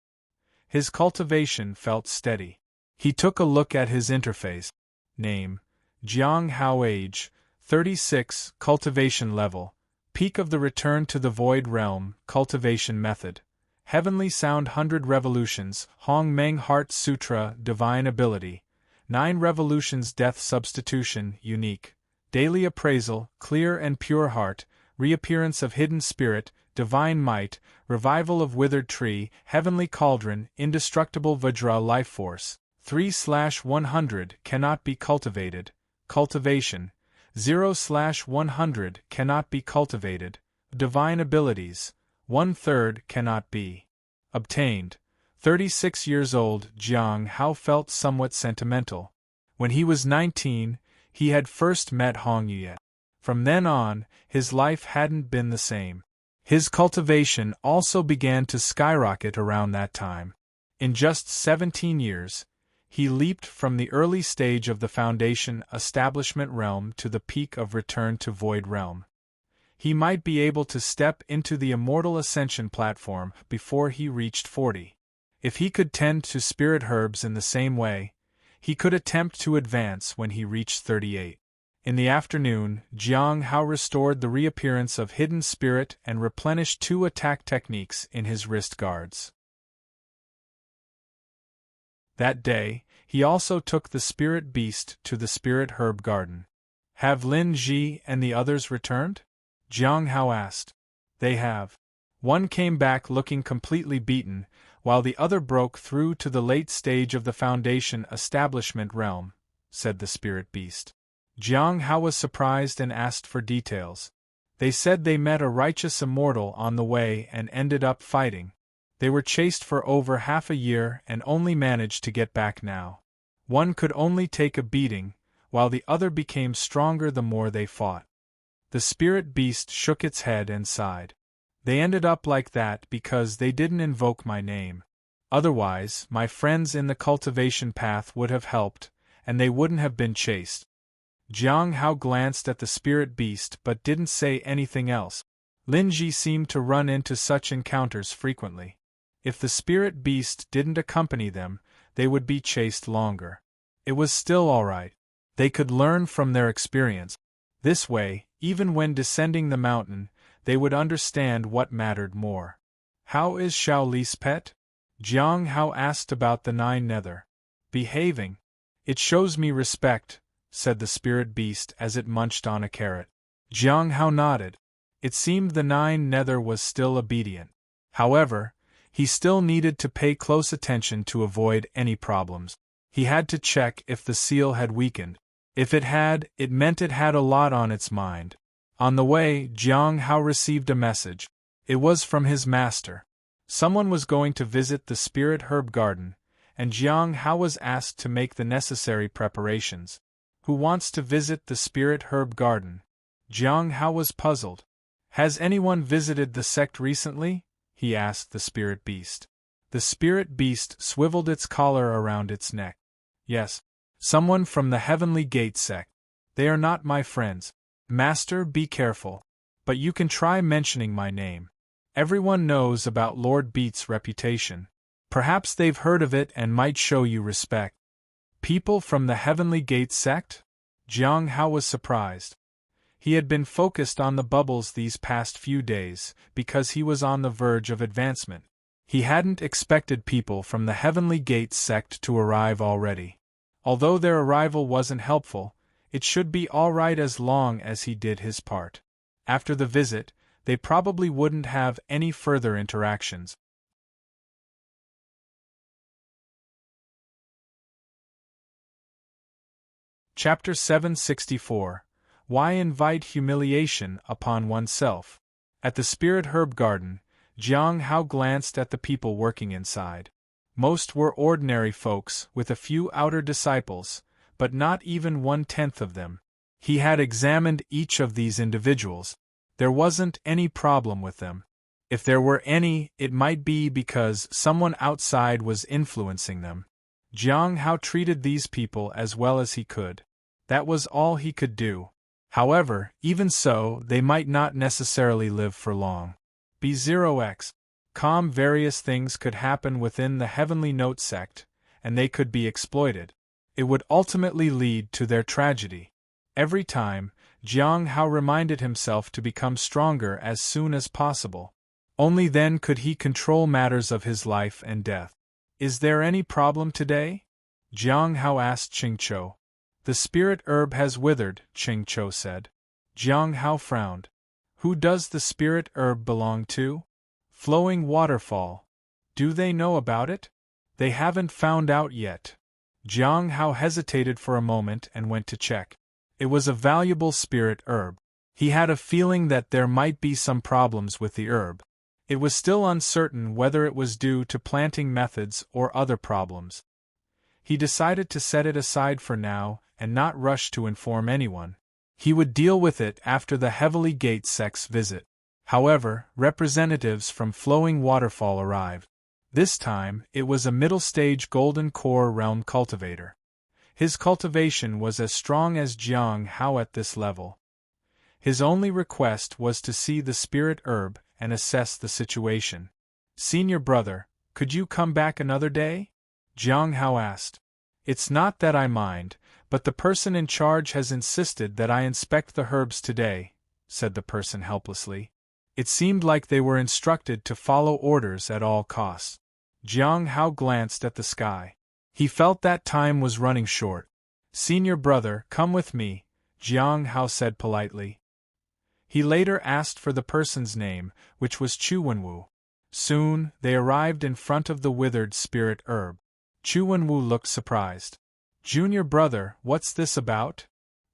His cultivation felt steady. He took a look at his interface. Name: Jiang Hao. Age: 36. Cultivation level: Peak of the Return to the Void Realm. Cultivation method: Heavenly Sound 100 revolutions. Hong Meng Heart Sutra. Divine ability: 9 revolutions. Death substitution. Unique: Daily appraisal. Clear and pure heart. Reappearance of hidden spirit. Divine might. Revival of withered tree. Heavenly cauldron. Indestructible Vajra life force. 3/100 cannot be cultivated. Cultivation: 0/100 cannot be cultivated. Divine abilities: 1/3 cannot be obtained. 36 years old, Jiang Hao felt somewhat sentimental. When he was 19, he had first met Hong Yue. From then on, his life hadn't been the same. His cultivation also began to skyrocket around that time. In just 17 years, he leaped from the early stage of the Foundation Establishment realm to the peak of Return to Void realm. He might be able to step into the immortal ascension platform before he reached 40. If he could tend to spirit herbs in the same way, he could attempt to advance when he reached 38. In the afternoon, Jiang Hao restored the reappearance of hidden spirit and replenished 2 attack techniques in his wrist guards. That day, he also took the spirit beast to the spirit herb garden. Have Lin Ji and the others returned? Jiang Hao asked. They have. One came back looking completely beaten, while the other broke through to the late stage of the Foundation establishment realm, said the spirit beast. Jiang Hao was surprised and asked for details. They said they met a righteous immortal on the way and ended up fighting. They were chased for over half a year and only managed to get back now. One could only take a beating, while the other became stronger the more they fought. The spirit beast shook its head and sighed. They ended up like that because they didn't invoke my name. Otherwise, my friends in the cultivation path would have helped, and they wouldn't have been chased. Jiang Hao glanced at the spirit beast but didn't say anything else. Lin Ji seemed to run into such encounters frequently. If the spirit beast didn't accompany them, they would be chased longer. It was still all right. They could learn from their experience. This way, even when descending the mountain, they would understand what mattered more. How is Xiao Li's pet? Jiang Hao asked about the 9 nether. Behaving. It shows me respect, said the spirit beast as it munched on a carrot. Jiang Hao nodded. It seemed the 9 nether was still obedient. However, he still needed to pay close attention to avoid any problems. He had to check if the seal had weakened. If it had, it meant it had a lot on its mind. On the way, Jiang Hao received a message. It was from his master. Someone was going to visit the spirit herb garden, and Jiang Hao was asked to make the necessary preparations. Who wants to visit the spirit herb garden? Jiang Hao was puzzled. Has anyone visited the sect recently? He asked the spirit beast. The spirit beast swiveled its collar around its neck. Yes. Someone from the Heavenly Gate sect. They are not my friends. Master, be careful. But you can try mentioning my name. Everyone knows about Lord Beat's reputation. Perhaps they've heard of it and might show you respect. People from the Heavenly Gate sect? Jiang Hao was surprised. He had been focused on the bubbles these past few days, because he was on the verge of advancement. He hadn't expected people from the Heavenly Gate sect to arrive already. Although their arrival wasn't helpful, it should be all right as long as he did his part. After the visit, they probably wouldn't have any further interactions. Chapter 764. Why invite humiliation upon oneself? At the spirit herb garden, Jiang Hao glanced at the people working inside. Most were ordinary folks, with a few outer disciples, but not even 1/10 of them. He had examined each of these individuals. There wasn't any problem with them. If there were any, it might be because someone outside was influencing them. Jiang Hao treated these people as well as he could. That was all he could do. However, even so, they might not necessarily live for long. B0x. Various things could happen within the Heavenly Note sect, and they could be exploited. It would ultimately lead to their tragedy. Every time, Jiang Hao reminded himself to become stronger as soon as possible. Only then could he control matters of his life and death. Is there any problem today? Jiang Hao asked Qingqiu. The spirit herb has withered, Qingqiu said. Jiang Hao frowned. Who does the spirit herb belong to? Flowing Waterfall. Do they know about it? They haven't found out yet. Jiang Hao hesitated for a moment and went to check. It was a valuable spirit herb. He had a feeling that there might be some problems with the herb. It was still uncertain whether it was due to planting methods or other problems. He decided to set it aside for now and not rush to inform anyone. He would deal with it after the Heavenly Gate sect's visit. However, representatives from Flowing Waterfall arrived. This time, it was a middle-stage Golden Core Realm cultivator. His cultivation was as strong as Jiang Hao at this level. His only request was to see the spirit herb and assess the situation. Senior brother, could you come back another day? Jiang Hao asked. It's not that I mind, but the person in charge has insisted that I inspect the herbs today, said the person helplessly. It seemed like they were instructed to follow orders at all costs. Jiang Hao glanced at the sky. He felt that time was running short. Senior brother, come with me, Jiang Hao said politely. He later asked for the person's name, which was Chu Wenwu. Soon, they arrived in front of the withered spirit herb. Chu Wenwu looked surprised. Junior brother, what's this about?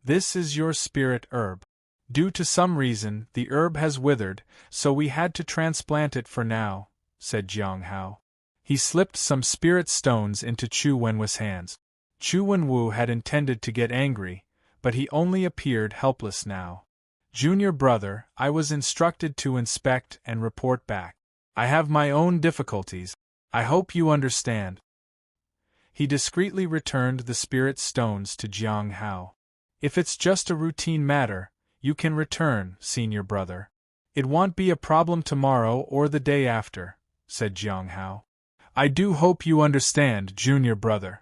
This is your spirit herb. Due to some reason, the herb has withered, so we had to transplant it for now, said Jiang Hao. He slipped some spirit stones into Chu Wenwu's hands. Chu Wenwu had intended to get angry, but he only appeared helpless now. Junior brother, I was instructed to inspect and report back. I have my own difficulties. I hope you understand. He discreetly returned the spirit stones to Jiang Hao. If it's just a routine matter, you can return, senior brother. It won't be a problem tomorrow or the day after, said Jiang Hao. I do hope you understand, junior brother.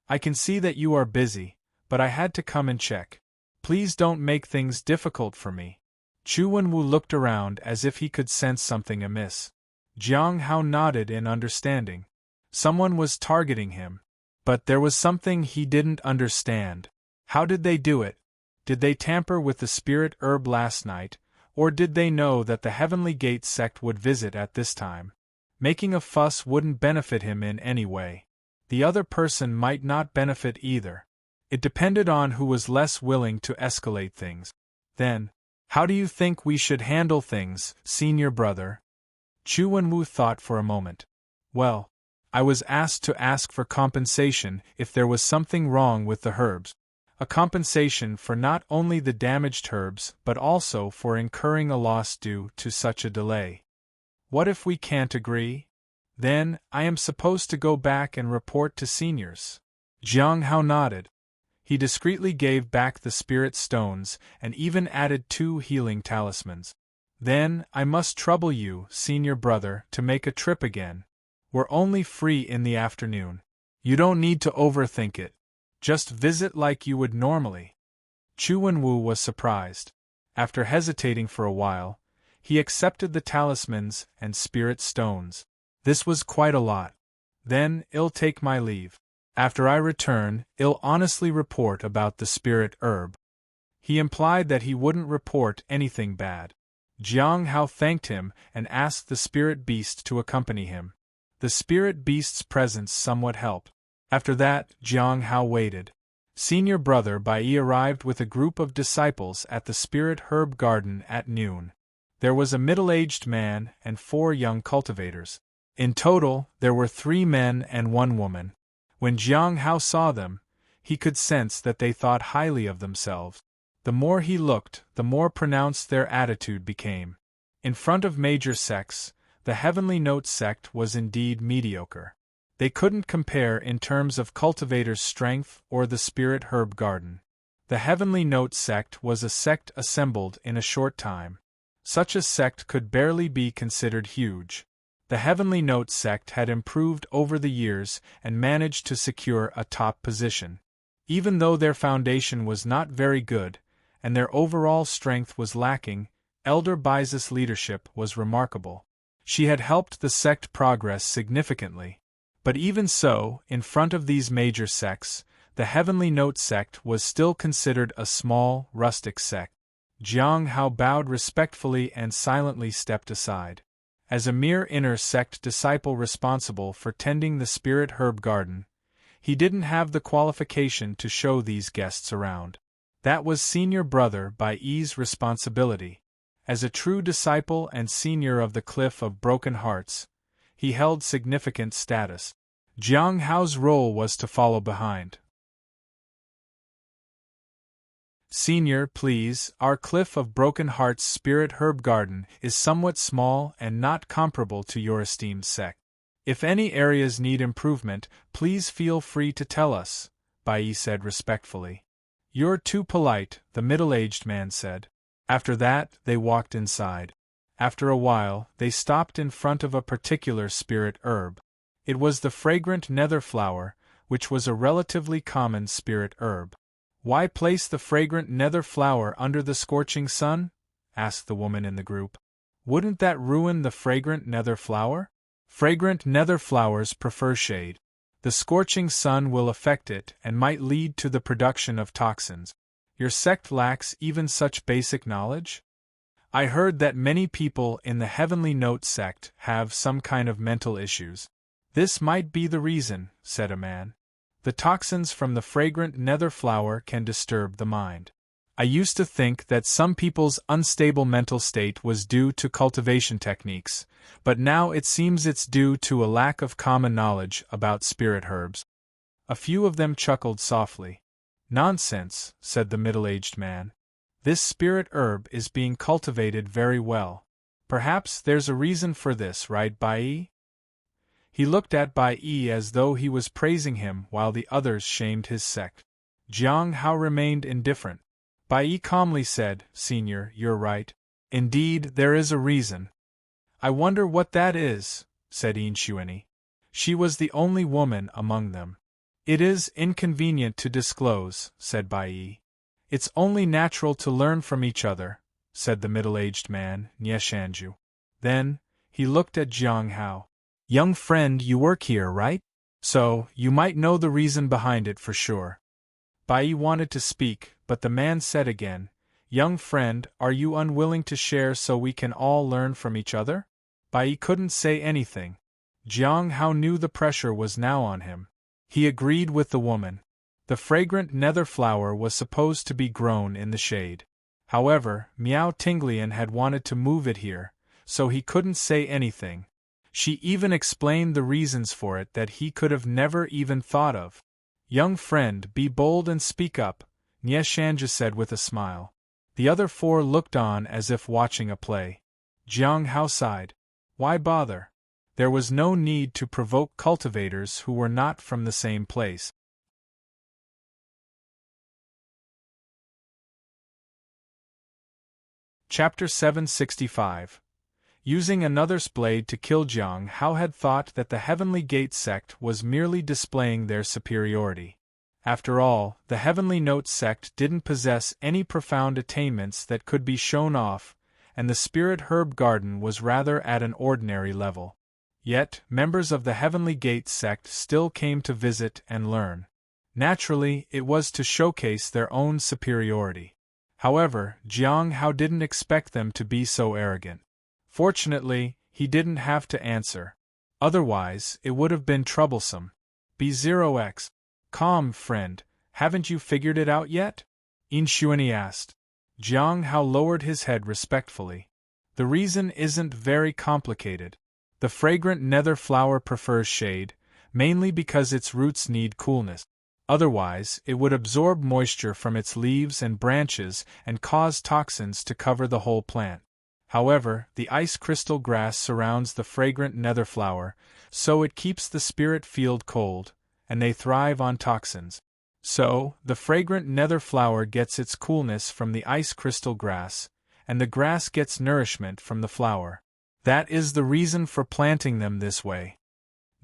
I can see that you are busy, but I had to come and check. Please don't make things difficult for me. Chu Wenwu looked around as if he could sense something amiss. Jiang Hao nodded in understanding. Someone was targeting him. But there was something he didn't understand. How did they do it? Did they tamper with the spirit herb last night, or did they know that the Heavenly Gate sect would visit at this time? Making a fuss wouldn't benefit him in any way. The other person might not benefit either. It depended on who was less willing to escalate things. Then, how do you think we should handle things, senior brother? Chu Wenwu thought for a moment. Well, I was asked to ask for compensation if there was something wrong with the herbs. A compensation for not only the damaged herbs but also for incurring a loss due to such a delay. What if we can't agree? Then, I am supposed to go back and report to seniors. Jiang Hao nodded. He discreetly gave back the spirit stones and even added 2 healing talismans. Then, I must trouble you, senior brother, to make a trip again. We're only free in the afternoon. You don't need to overthink it. Just visit like you would normally. Chu Wenwu was surprised. After hesitating for a while, he accepted the talismans and spirit stones. This was quite a lot. Then, I'll take my leave. After I return, I'll honestly report about the spirit herb. He implied that he wouldn't report anything bad. Jiang Hao thanked him and asked the spirit beast to accompany him. The spirit beast's presence somewhat helped. After that, Jiang Hao waited. Senior brother Bai arrived with a group of disciples at the spirit herb garden at noon. There was a middle-aged man and 4 young cultivators. In total, there were 3 men and 1 woman. When Jiang Hao saw them, he could sense that they thought highly of themselves. The more he looked, the more pronounced their attitude became. In front of major sects, the Heavenly Note sect was indeed mediocre. They couldn't compare in terms of cultivators' strength or the spirit herb garden. The Heavenly Note sect was a sect assembled in a short time. Such a sect could barely be considered huge. The Heavenly Note sect had improved over the years and managed to secure a top position. Even though their foundation was not very good, and their overall strength was lacking, Elder Bai's leadership was remarkable. She had helped the sect progress significantly. But even so, in front of these major sects, the Heavenly Note sect was still considered a small, rustic sect. Jiang Hao bowed respectfully and silently stepped aside. As a mere inner sect disciple responsible for tending the spirit herb garden, he didn't have the qualification to show these guests around. That was senior brother Bai's responsibility. As a true disciple and senior of the Cliff of Broken Hearts, he held significant status. Jiang Hao's role was to follow behind. Senior, please, our Cliff of Broken Hearts Spirit Herb Garden is somewhat small and not comparable to your esteemed sect. If any areas need improvement, please feel free to tell us, Bai said respectfully. "You're too polite," the middle-aged man said. After that, they walked inside. After a while, they stopped in front of a particular spirit herb. It was the fragrant nether flower, which was a relatively common spirit herb. "Why place the fragrant nether flower under the scorching sun?" asked the woman in the group. "Wouldn't that ruin the fragrant nether flower?" "Fragrant nether flowers prefer shade. The scorching sun will affect it and might lead to the production of toxins. Your sect lacks even such basic knowledge? I heard that many people in the Heavenly Note sect have some kind of mental issues." "This might be the reason," said a man. "The toxins from the fragrant nether flower can disturb the mind. I used to think that some people's unstable mental state was due to cultivation techniques, but now it seems it's due to a lack of common knowledge about spirit herbs." A few of them chuckled softly. "Nonsense," said the middle-aged man. "This spirit herb is being cultivated very well. Perhaps there's a reason for this, right, Bai?" He looked at Bai as though he was praising him while the others shamed his sect. Jiang Hao remained indifferent. Bai calmly said, "Senior, you're right. Indeed, there is a reason." "I wonder what that is," said Inshuani. She was the only woman among them. "It is inconvenient to disclose," said Bai. "It's only natural to learn from each other," said the middle-aged man, Nieshanju. Then, he looked at Jiang Hao. "Young friend, you work here, right? So, you might know the reason behind it for sure." Bai wanted to speak, but the man said again, "Young friend, are you unwilling to share so we can all learn from each other?" Bai couldn't say anything. Jiang Hao knew the pressure was now on him. He agreed with the woman. The fragrant nether flower was supposed to be grown in the shade. However, Miao Tinglian had wanted to move it here, so he couldn't say anything. She even explained the reasons for it that he could have never even thought of. "Young friend, be bold and speak up," Nieshanju said with a smile. The other four looked on as if watching a play. Jiang Hao sighed. Why bother? There was no need to provoke cultivators who were not from the same place. Chapter 765. Using another's blade to kill Jiang Hao had thought that the Heavenly Gate sect was merely displaying their superiority. After all, the Heavenly Note sect didn't possess any profound attainments that could be shown off, and the Spirit Herb Garden was rather at an ordinary level. Yet, members of the Heavenly Gate sect still came to visit and learn. Naturally, it was to showcase their own superiority. However, Jiang Hao didn't expect them to be so arrogant. Fortunately, he didn't have to answer. Otherwise, it would have been troublesome. B0x. Calm, friend, haven't you figured it out yet? Inshuani asked. Jiang Hao lowered his head respectfully. The reason isn't very complicated. The fragrant nether flower prefers shade, mainly because its roots need coolness. Otherwise, it would absorb moisture from its leaves and branches and cause toxins to cover the whole plant. However, the ice crystal grass surrounds the fragrant nether flower, so it keeps the spirit field cold, and they thrive on toxins. So, the fragrant nether flower gets its coolness from the ice crystal grass, and the grass gets nourishment from the flower. That is the reason for planting them this way.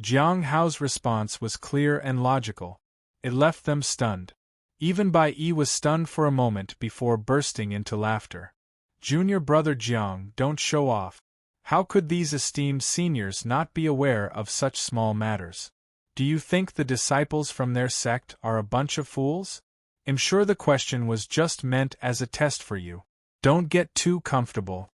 Jiang Hao's response was clear and logical. It left them stunned. Even Bai Yi was stunned for a moment before bursting into laughter. Junior brother Jiang, don't show off. How could these esteemed seniors not be aware of such small matters? Do you think the disciples from their sect are a bunch of fools? I'm sure the question was just meant as a test for you. Don't get too comfortable.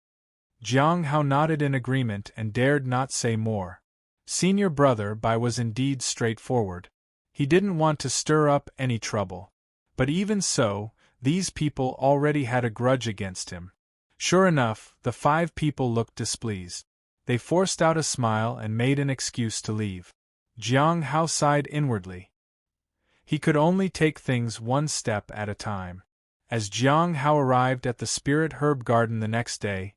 Jiang Hao nodded in agreement and dared not say more. Senior brother Bai was indeed straightforward. He didn't want to stir up any trouble. But even so, these people already had a grudge against him. Sure enough, the 5 people looked displeased. They forced out a smile and made an excuse to leave. Jiang Hao sighed inwardly. He could only take things one step at a time. As Jiang Hao arrived at the Spirit Herb Garden the next day,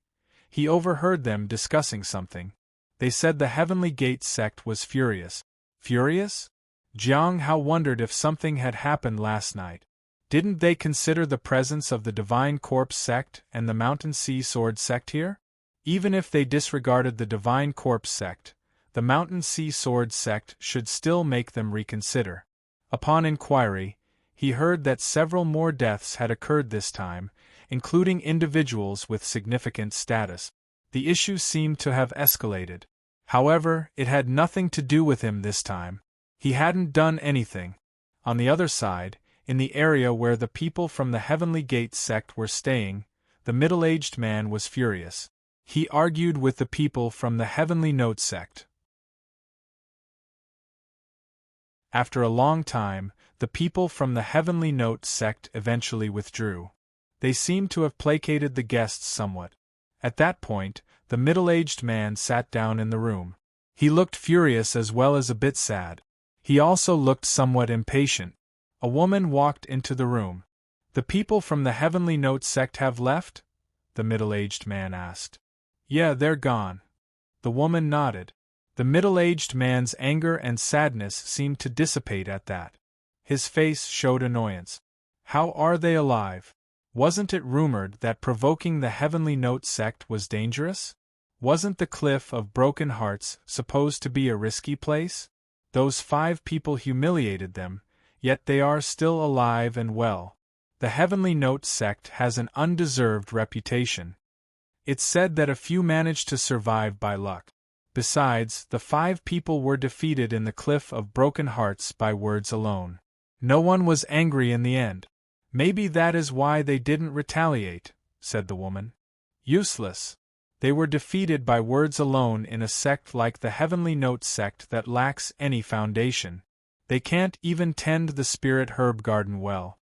he overheard them discussing something. They said the Heavenly Gate sect was furious. Furious? Jiang Hao wondered if something had happened last night. Didn't they consider the presence of the Divine Corpse sect and the Mountain Sea Sword sect here? Even if they disregarded the Divine Corpse sect, the Mountain Sea Sword sect should still make them reconsider. Upon inquiry, he heard that several more deaths had occurred this time, including individuals with significant status. The issue seemed to have escalated. However, it had nothing to do with him this time. He hadn't done anything. On the other side, in the area where the people from the Heavenly Gate sect were staying, the middle-aged man was furious. He argued with the people from the Heavenly Note sect. After a long time, the people from the Heavenly Note sect eventually withdrew. They seemed to have placated the guests somewhat. At that point, the middle-aged man sat down in the room. He looked furious as well as a bit sad. He also looked somewhat impatient. A woman walked into the room. "The people from the Heavenly Note sect have left?" the middle-aged man asked. "Yeah, they're gone." The woman nodded. The middle-aged man's anger and sadness seemed to dissipate at that. His face showed annoyance. "How are they alive? Wasn't it rumored that provoking the Heavenly Note sect was dangerous? Wasn't the Cliff of Broken Hearts supposed to be a risky place? Those 5 people humiliated them, yet they are still alive and well. The Heavenly Note sect has an undeserved reputation. It's said that a few managed to survive by luck. Besides, the 5 people were defeated in the Cliff of Broken Hearts by words alone. No one was angry in the end. Maybe that is why they didn't retaliate," said the woman. "Useless. They were defeated by words alone in a sect like the Heavenly Note sect that lacks any foundation. They can't even tend the spirit herb garden well."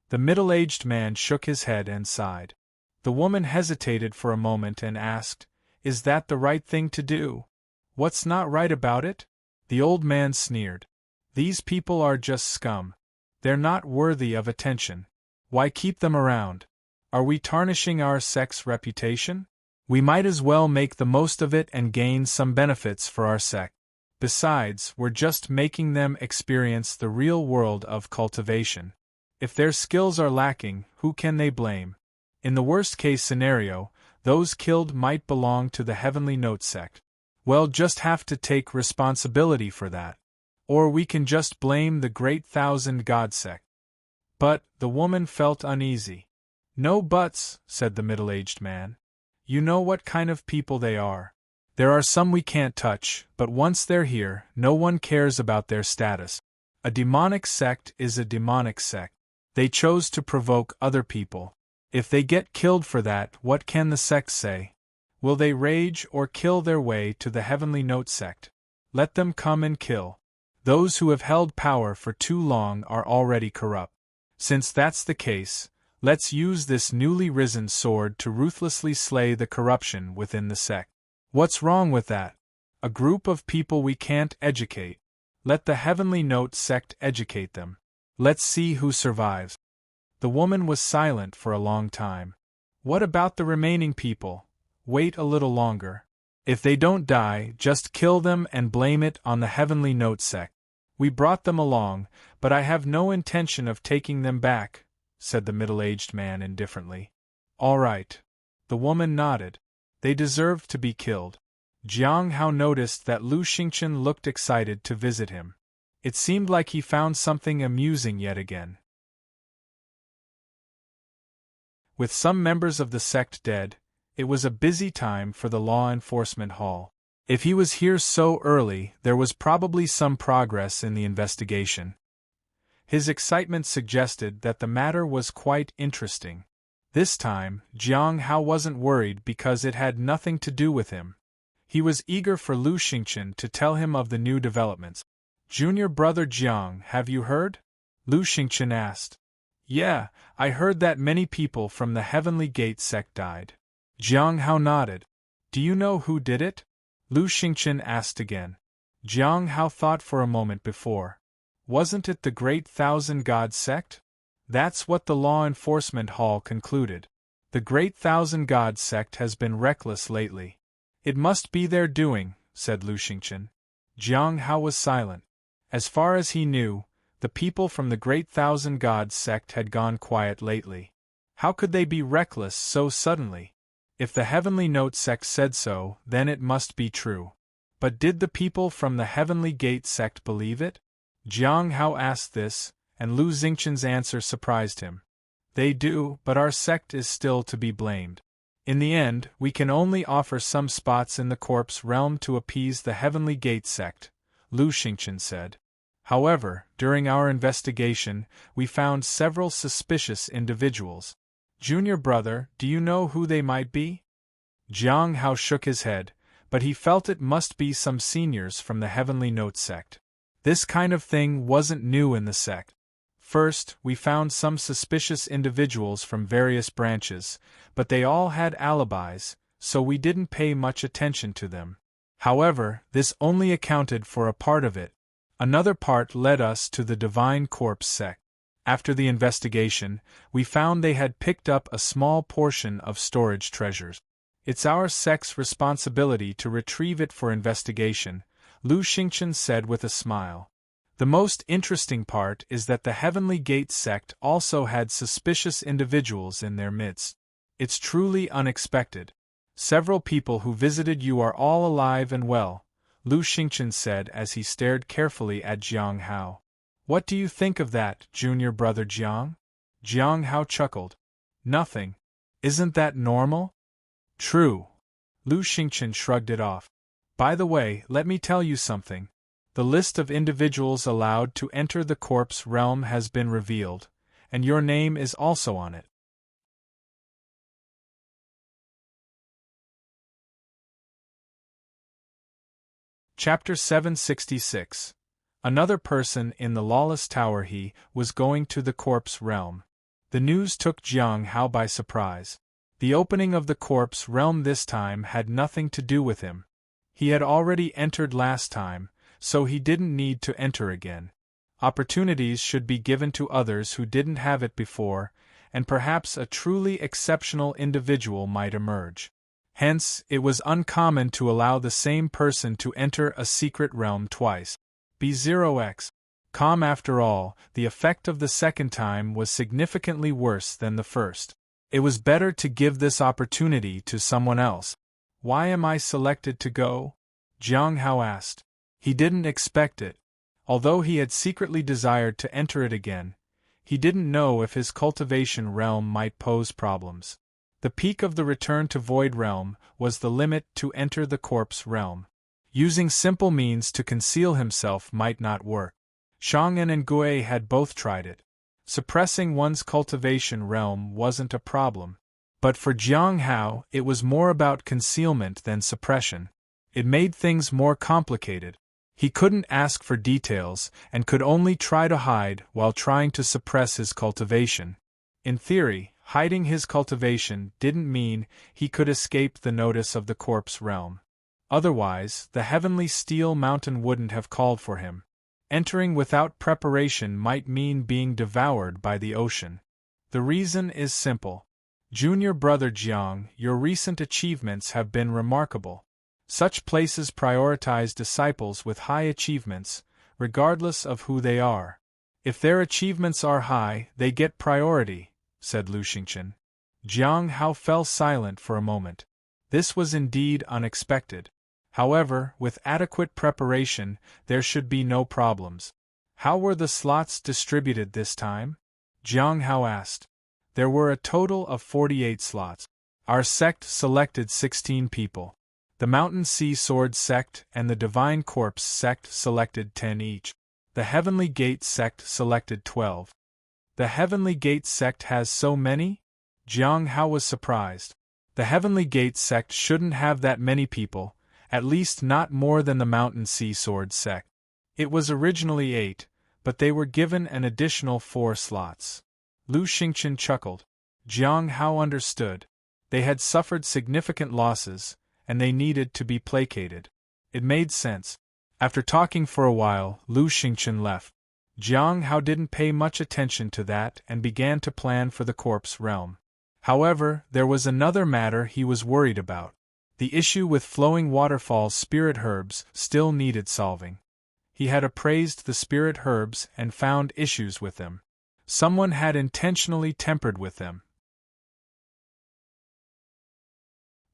The middle-aged man shook his head and sighed. The woman hesitated for a moment and asked, "Is that the right thing to do? What's not right about it?" The old man sneered. "These people are just scum. They're not worthy of attention. Why keep them around? Are we tarnishing our sect's reputation? We might as well make the most of it and gain some benefits for our sect. Besides, we're just making them experience the real world of cultivation. If their skills are lacking, who can they blame? In the worst-case scenario, those killed might belong to the Heavenly Note sect. We'll just have to take responsibility for that. Or we can just blame the Great Thousand God sect." But the woman felt uneasy. "No buts," said the middle-aged man. "You know what kind of people they are. There are some we can't touch, but once they're here, no one cares about their status. A demonic sect is a demonic sect. They chose to provoke other people. If they get killed for that, what can the sect say? Will they rage or kill their way to the Heavenly Note sect? Let them come and kill. Those who have held power for too long are already corrupt. Since that's the case, let's use this newly risen sword to ruthlessly slay the corruption within the sect. What's wrong with that? A group of people we can't educate. Let the Heavenly Note sect educate them. Let's see who survives." The woman was silent for a long time. "What about the remaining people? Wait a little longer. If they don't die, just kill them and blame it on the Heavenly Note sect. We brought them along, but I have no intention of taking them back," said the middle-aged man indifferently. "All right." The woman nodded. "They deserve to be killed." Jiang Hao noticed that Lu Xingchen looked excited to visit him. It seemed like he found something amusing yet again. With some members of the sect dead, it was a busy time for the law enforcement hall. If he was here so early, there was probably some progress in the investigation. His excitement suggested that the matter was quite interesting. This time, Jiang Hao wasn't worried because it had nothing to do with him. He was eager for Lu Xingchen to tell him of the new developments. "Junior brother Jiang, have you heard?" Lu Xingchen asked. "Yeah, I heard that many people from the Heavenly Gate sect died." Jiang Hao nodded. "Do you know who did it?" Lu Xingchen asked again. Jiang Hao thought for a moment before. Wasn't it the Great Thousand God sect? That's what the law enforcement hall concluded. The Great Thousand God sect has been reckless lately. "It must be their doing," said Lu Xingchen. Jiang Hao was silent. As far as he knew, The people from the Great Thousand Gods sect had gone quiet lately. How could they be reckless so suddenly? If the Heavenly Note sect said so, then it must be true. But did the people from the Heavenly Gate sect believe it? Jiang Hao asked this, and Lu Xingchen's answer surprised him. They do, but our sect is still to be blamed. In the end, we can only offer some spots in the corpse realm to appease the Heavenly Gate sect, Lu Xingchen said. However, during our investigation, we found several suspicious individuals. Junior brother, do you know who they might be? Jiang Hao shook his head, but he felt it must be some seniors from the Heavenly Note sect. This kind of thing wasn't new in the sect. First, we found some suspicious individuals from various branches, but they all had alibis, so we didn't pay much attention to them. However, this only accounted for a part of it. Another part led us to the Divine Corpse sect. After the investigation, we found they had picked up a small portion of storage treasures. It's our sect's responsibility to retrieve it for investigation, Lu Xingchen said with a smile. The most interesting part is that the Heavenly Gate sect also had suspicious individuals in their midst. It's truly unexpected. Several people who visited you are all alive and well, Lu Xingchen said as he stared carefully at Jiang Hao. What do you think of that, junior brother Jiang? Jiang Hao chuckled. Nothing. Isn't that normal? True. Lu Xingchen shrugged it off. By the way, let me tell you something. The list of individuals allowed to enter the corpse realm has been revealed, and your name is also on it. Chapter 766. Another person in the Lawless Tower. He was going to the corpse realm. The news took Jiang Hao by surprise. The opening of the corpse realm this time had nothing to do with him. He had already entered last time, so he didn't need to enter again. Opportunities should be given to others who didn't have it before, and perhaps a truly exceptional individual might emerge. Hence, it was uncommon to allow the same person to enter a secret realm twice. B0x. Calm. After all, the effect of the second time was significantly worse than the first. It was better to give this opportunity to someone else. Why am I selected to go? Jiang Hao asked. He didn't expect it. Although he had secretly desired to enter it again, he didn't know if his cultivation realm might pose problems. The peak of the return to Void Realm was the limit to enter the corpse realm. Using simple means to conceal himself might not work. Shang'an and Gui had both tried it. Suppressing one's cultivation realm wasn't a problem. But for Jiang Hao, it was more about concealment than suppression. It made things more complicated. He couldn't ask for details, and could only try to hide while trying to suppress his cultivation. In theory, hiding his cultivation didn't mean he could escape the notice of the corpse realm. Otherwise, the Heavenly Steel Mountain wouldn't have called for him. Entering without preparation might mean being devoured by the ocean. The reason is simple. Junior brother Jiang, your recent achievements have been remarkable. Such places prioritize disciples with high achievements, regardless of who they are. If their achievements are high, they get priority, said Lu Xingchen. Jiang Hao fell silent for a moment. This was indeed unexpected. However, with adequate preparation, there should be no problems. How were the slots distributed this time? Jiang Hao asked. There were a total of 48 slots. Our sect selected 16 people. The Mountain Sea Sword sect and the Divine Corpse sect selected 10 each. The Heavenly Gate sect selected 12. The Heavenly Gate sect has so many? Jiang Hao was surprised. The Heavenly Gate sect shouldn't have that many people, at least not more than the Mountain Sea Sword sect. It was originally 8, but they were given an additional 4 slots. Lu Xingchen chuckled. Jiang Hao understood. They had suffered significant losses, and they needed to be placated. It made sense. After talking for a while, Lu Xingchen left. Jiang Hao didn't pay much attention to that and began to plan for the corpse realm. However, there was another matter he was worried about. The issue with flowing waterfalls spirit herbs still needed solving. He had appraised the spirit herbs and found issues with them. Someone had intentionally tempered with them.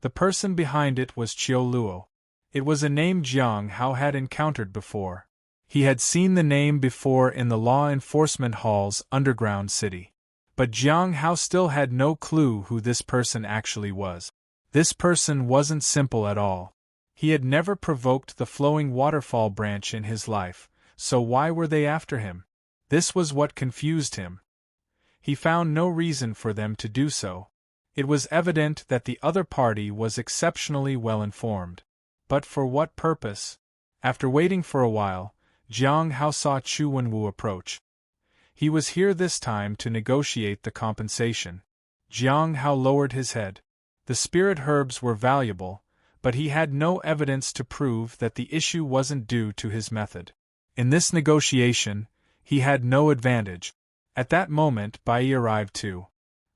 The person behind it was Chiu Luo. It was a name Jiang Hao had encountered before. He had seen the name before in the law enforcement hall's underground city. But Jiang Hao still had no clue who this person actually was. This person wasn't simple at all. He had never provoked the flowing waterfall branch in his life, so why were they after him? This was what confused him. He found no reason for them to do so. It was evident that the other party was exceptionally well informed. But for what purpose? After waiting for a while, Jiang Hao saw Chu Wenwu approach. He was here this time to negotiate the compensation. Jiang Hao lowered his head. The spirit herbs were valuable, but he had no evidence to prove that the issue wasn't due to his method. In this negotiation, he had no advantage. At that moment, Bai arrived too.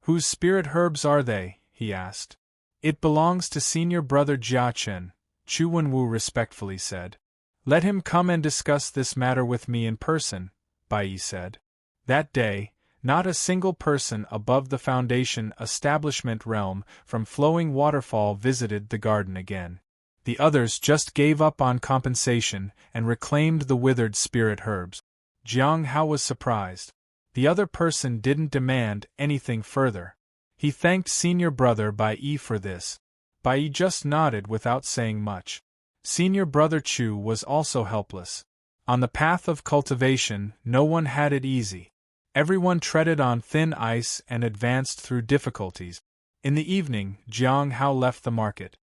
"Whose spirit herbs are they?" he asked. "It belongs to senior brother Jia Chen," Chu Wenwu respectfully said. "Let him come and discuss this matter with me in person," Bai said. That day, not a single person above the Foundation establishment realm from Flowing Waterfall visited the garden again. The others just gave up on compensation and reclaimed the withered spirit herbs. Jiang Hao was surprised. The other person didn't demand anything further. He thanked senior brother Bai for this. Bai just nodded without saying much. Senior brother Chu was also helpless. On the path of cultivation, no one had it easy. Everyone treaded on thin ice and advanced through difficulties. In the evening, Jiang Hao left the market.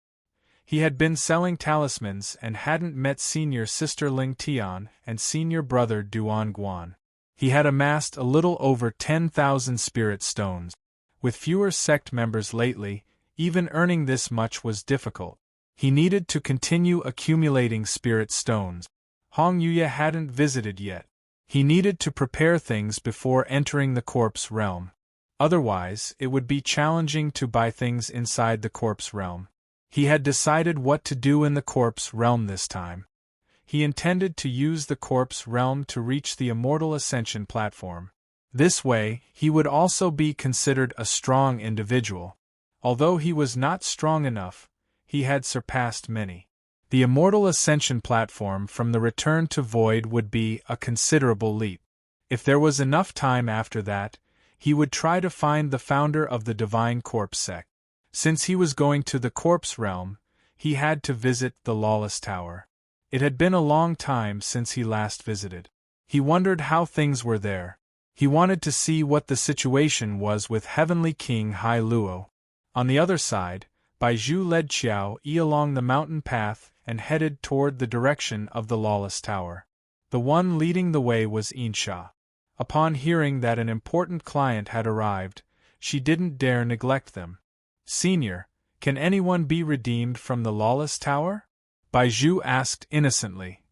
He had been selling talismans and hadn't met senior sister Ling Tian and senior brother Duan Guan. He had amassed a little over 10,000 spirit stones. With fewer sect members lately, even earning this much was difficult. He needed to continue accumulating spirit stones. Hong Yuya hadn't visited yet. He needed to prepare things before entering the corpse realm. Otherwise, it would be challenging to buy things inside the corpse realm. He had decided what to do in the corpse realm this time. He intended to use the corpse realm to reach the immortal ascension platform. This way, he would also be considered a strong individual. Although he was not strong enough, he had surpassed many. The immortal ascension platform from the return to void would be a considerable leap. If there was enough time after that, he would try to find the founder of the Divine Corpse sect. Since he was going to the corpse realm, he had to visit the Lawless Tower. It had been a long time since he last visited. He wondered how things were there. He wanted to see what the situation was with Heavenly King Hai Luo. On the other side, Baizhu led Qiao Yi along the mountain path and headed toward the direction of the Lawless Tower. The one leading the way was Insha. Upon hearing that an important client had arrived, she didn't dare neglect them. "Senior, can anyone be redeemed from the Lawless Tower?" Baizhu asked innocently.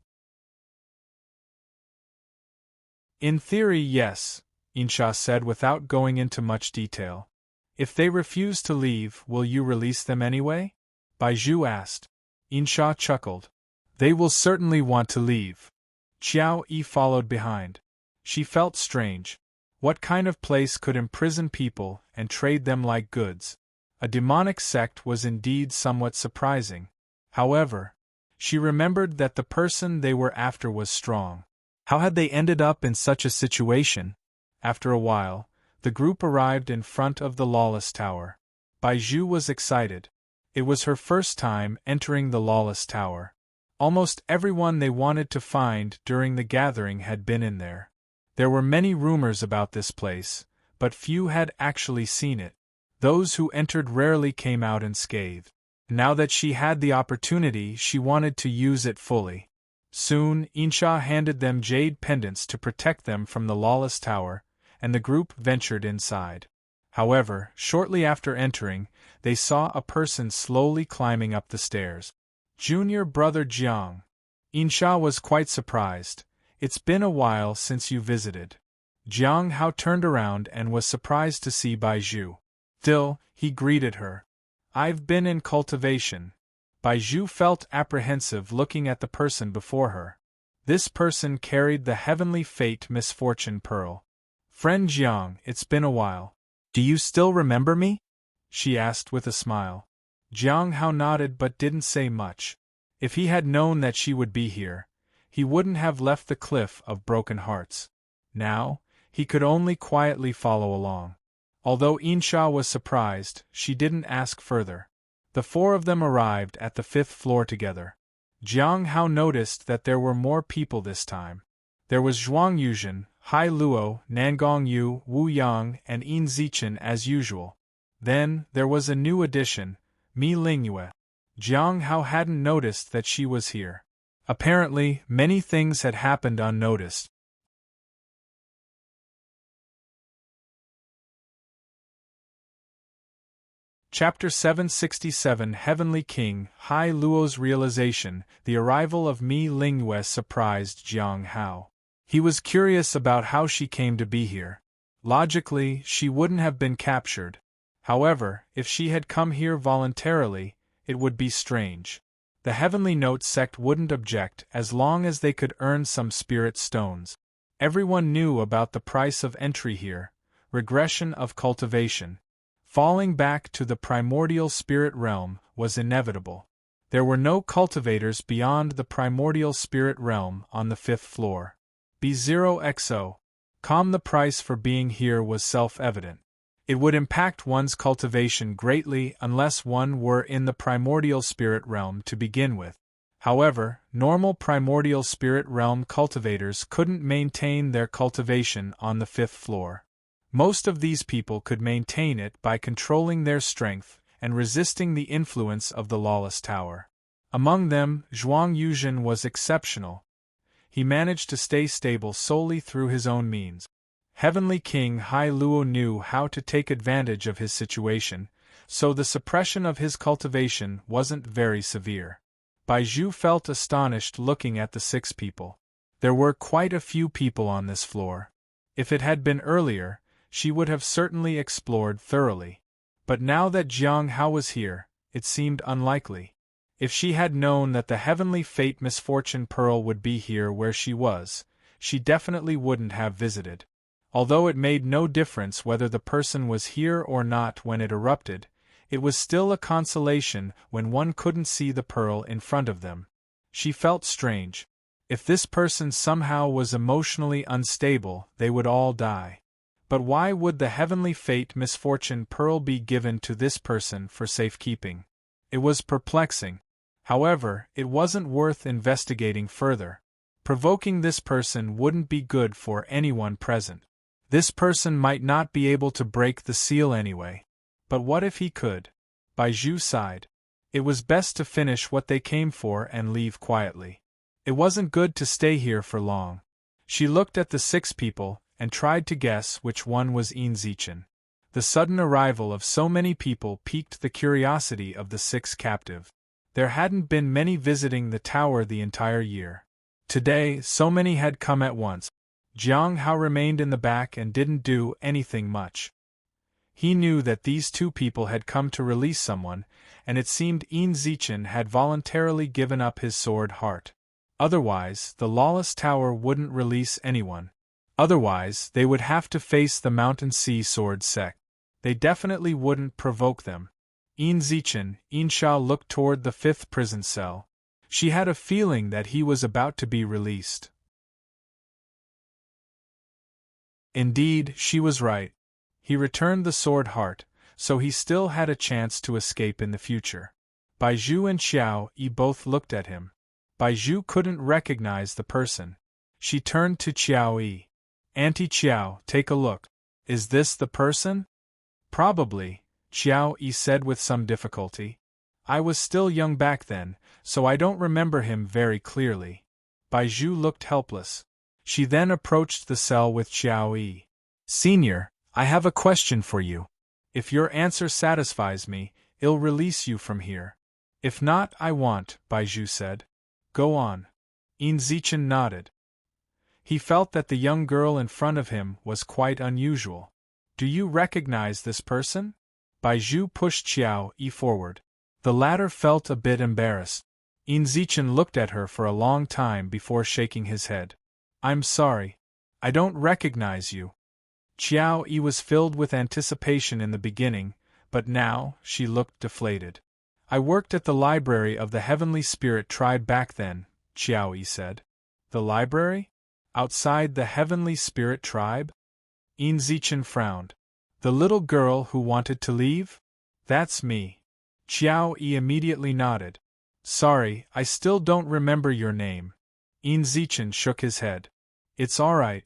"In theory, yes," Insha said without going into much detail. "If they refuse to leave, will you release them anyway?" Baizhu asked. Insha chuckled. "They will certainly want to leave." Qiao Yi followed behind. She felt strange. What kind of place could imprison people and trade them like goods? A demonic sect was indeed somewhat surprising. However, she remembered that the person they were after was strong. How had they ended up in such a situation? After a while, the group arrived in front of the Lawless Tower. Baizhu was excited. It was her first time entering the Lawless Tower. Almost everyone they wanted to find during the gathering had been in there. There were many rumors about this place, but few had actually seen it. Those who entered rarely came out unscathed. Now that she had the opportunity, she wanted to use it fully. Soon, Insha handed them jade pendants to protect them from the Lawless Tower, and the group ventured inside. However, shortly after entering, they saw a person slowly climbing up the stairs. Junior brother Jiang. Insha was quite surprised. "It's been a while since you visited." Jiang Hao turned around and was surprised to see Baizhu. Still, he greeted her. "I've been in cultivation." Baizhu felt apprehensive looking at the person before her. This person carried the heavenly fate misfortune pearl. "Friend Jiang, it's been a while. Do you still remember me?" she asked with a smile. Jiang Hao nodded but didn't say much. If he had known that she would be here, he wouldn't have left the cliff of broken hearts. Now, he could only quietly follow along. Although Insha was surprised, she didn't ask further. The four of them arrived at the 5th floor together. Jiang Hao noticed that there were more people this time. There was Zhuang Yuzhen, Hai Luo, Nangong Yu, Wu Yang, and Yin Zichen as usual. Then, there was a new addition, Mi Lingyue. Jiang Hao hadn't noticed that she was here. Apparently, many things had happened unnoticed. Chapter 767 Heavenly King, Hai Luo's realization. The arrival of Mi Lingyue surprised Jiang Hao. He was curious about how she came to be here. Logically, she wouldn't have been captured. However, if she had come here voluntarily, it would be strange. The Heavenly Note sect wouldn't object as long as they could earn some spirit stones. Everyone knew about the price of entry here, regression of cultivation. Falling back to the primordial spirit realm was inevitable. There were no cultivators beyond the primordial spirit realm on the 5th floor. B0XO. The price for being here was self-evident. It would impact one's cultivation greatly unless one were in the primordial spirit realm to begin with. However, normal primordial spirit realm cultivators couldn't maintain their cultivation on the 5th floor. Most of these people could maintain it by controlling their strength and resisting the influence of the lawless tower. Among them, Zhuang Yuzhen was exceptional. He managed to stay stable solely through his own means. Heavenly King Hai Luo knew how to take advantage of his situation, so the suppression of his cultivation wasn't very severe. Bai Zhu felt astonished looking at the 6 people. There were quite a few people on this floor. If it had been earlier, she would have certainly explored thoroughly. But now that Jiang Hao was here, it seemed unlikely. If she had known that the heavenly fate misfortune pearl would be here where she was, she definitely wouldn't have visited. Although it made no difference whether the person was here or not when it erupted, it was still a consolation when one couldn't see the pearl in front of them. She felt strange. If this person somehow was emotionally unstable, they would all die. But why would the heavenly fate misfortune pearl be given to this person for safekeeping? It was perplexing. However, it wasn't worth investigating further. Provoking this person wouldn't be good for anyone present. This person might not be able to break the seal anyway. But what if he could? Bai Zhu sighed. It was best to finish what they came for and leave quietly. It wasn't good to stay here for long. She looked at the 6 people and tried to guess which one was Yin Zichen. The sudden arrival of so many people piqued the curiosity of the 6 captive. There hadn't been many visiting the tower the entire year. Today, so many had come at once. Jiang Hao remained in the back and didn't do anything much. He knew that these 2 people had come to release someone, and it seemed Yin Zichen had voluntarily given up his sword heart. Otherwise, the lawless tower wouldn't release anyone. Otherwise, they would have to face the Mountain Sea Sword sect. They definitely wouldn't provoke them. Yin Zichen, Insha looked toward the 5th prison cell. She had a feeling that he was about to be released. Indeed, she was right. He returned the sword heart, so he still had a chance to escape in the future. Bai Zhu and Xiao Yi both looked at him. Bai Zhu couldn't recognize the person. She turned to Xiao Yi. "Auntie Xiao, take a look. Is this the person?" "Probably," Xiao Yi said with some difficulty. "I was still young back then, so I don't remember him very clearly." Bai Zhu looked helpless. She then approached the cell with Xiao Yi. "Senior, I have a question for you. If your answer satisfies me, I'll release you from here. If not, I won't," Bai Zhu said. "Go on." Yin Zichen nodded. He felt that the young girl in front of him was quite unusual. "Do you recognize this person?" Bai Zhu pushed Xiao Yi forward. The latter felt a bit embarrassed. Zichen looked at her for a long time before shaking his head. I'm sorry. I don't recognize you. Qiao Yi was filled with anticipation in the beginning, but now, she looked deflated. I worked at the library of the Heavenly Spirit Tribe back then, Qiao Yi said. The library? Outside the Heavenly Spirit Tribe? Zichen frowned. The little girl who wanted to leave? That's me. Qiao Yi immediately nodded. Sorry, I still don't remember your name. Zichen shook his head. It's alright.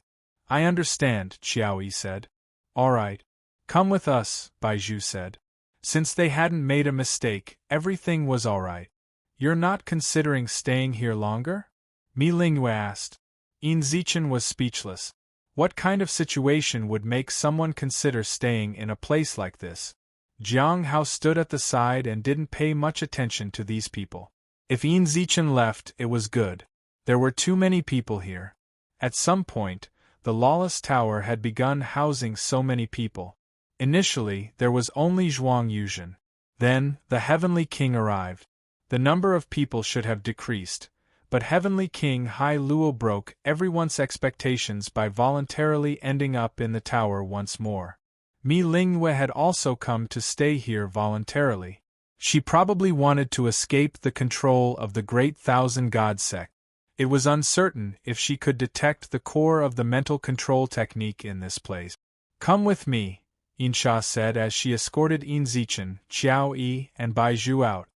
I understand, Qiao Yi said. Alright. Come with us, Baizhu said. Since they hadn't made a mistake, everything was alright. You're not considering staying here longer? Mi Lingyue asked. Zichen was speechless. What kind of situation would make someone consider staying in a place like this? Jiang Hao stood at the side and didn't pay much attention to these people. If Zichen left, it was good. There were too many people here. At some point, the lawless tower had begun housing so many people. Initially, there was only Zhuang Yuzhen. Then, the Heavenly King arrived. The number of people should have decreased, but Heavenly King Hai Luo broke everyone's expectations by voluntarily ending up in the tower once more. Mi Lingyue had also come to stay here voluntarily. She probably wanted to escape the control of the Great Thousand God sect. It was uncertain if she could detect the core of the mental control technique in this place. Come with me, Insha said as she escorted Zichen, Qiao Yi, and Baizhu out.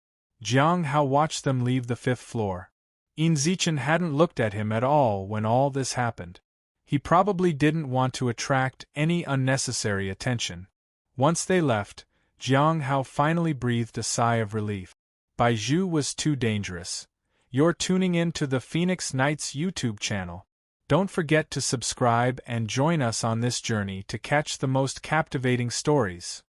Jiang Hao watched them leave the 5th floor. Zichen hadn't looked at him at all when all this happened. He probably didn't want to attract any unnecessary attention. Once they left, Jiang Hao finally breathed a sigh of relief. Baizhu was too dangerous. You're tuning in to the Phoenix Knights YouTube channel. Don't forget to subscribe and join us on this journey to catch the most captivating stories.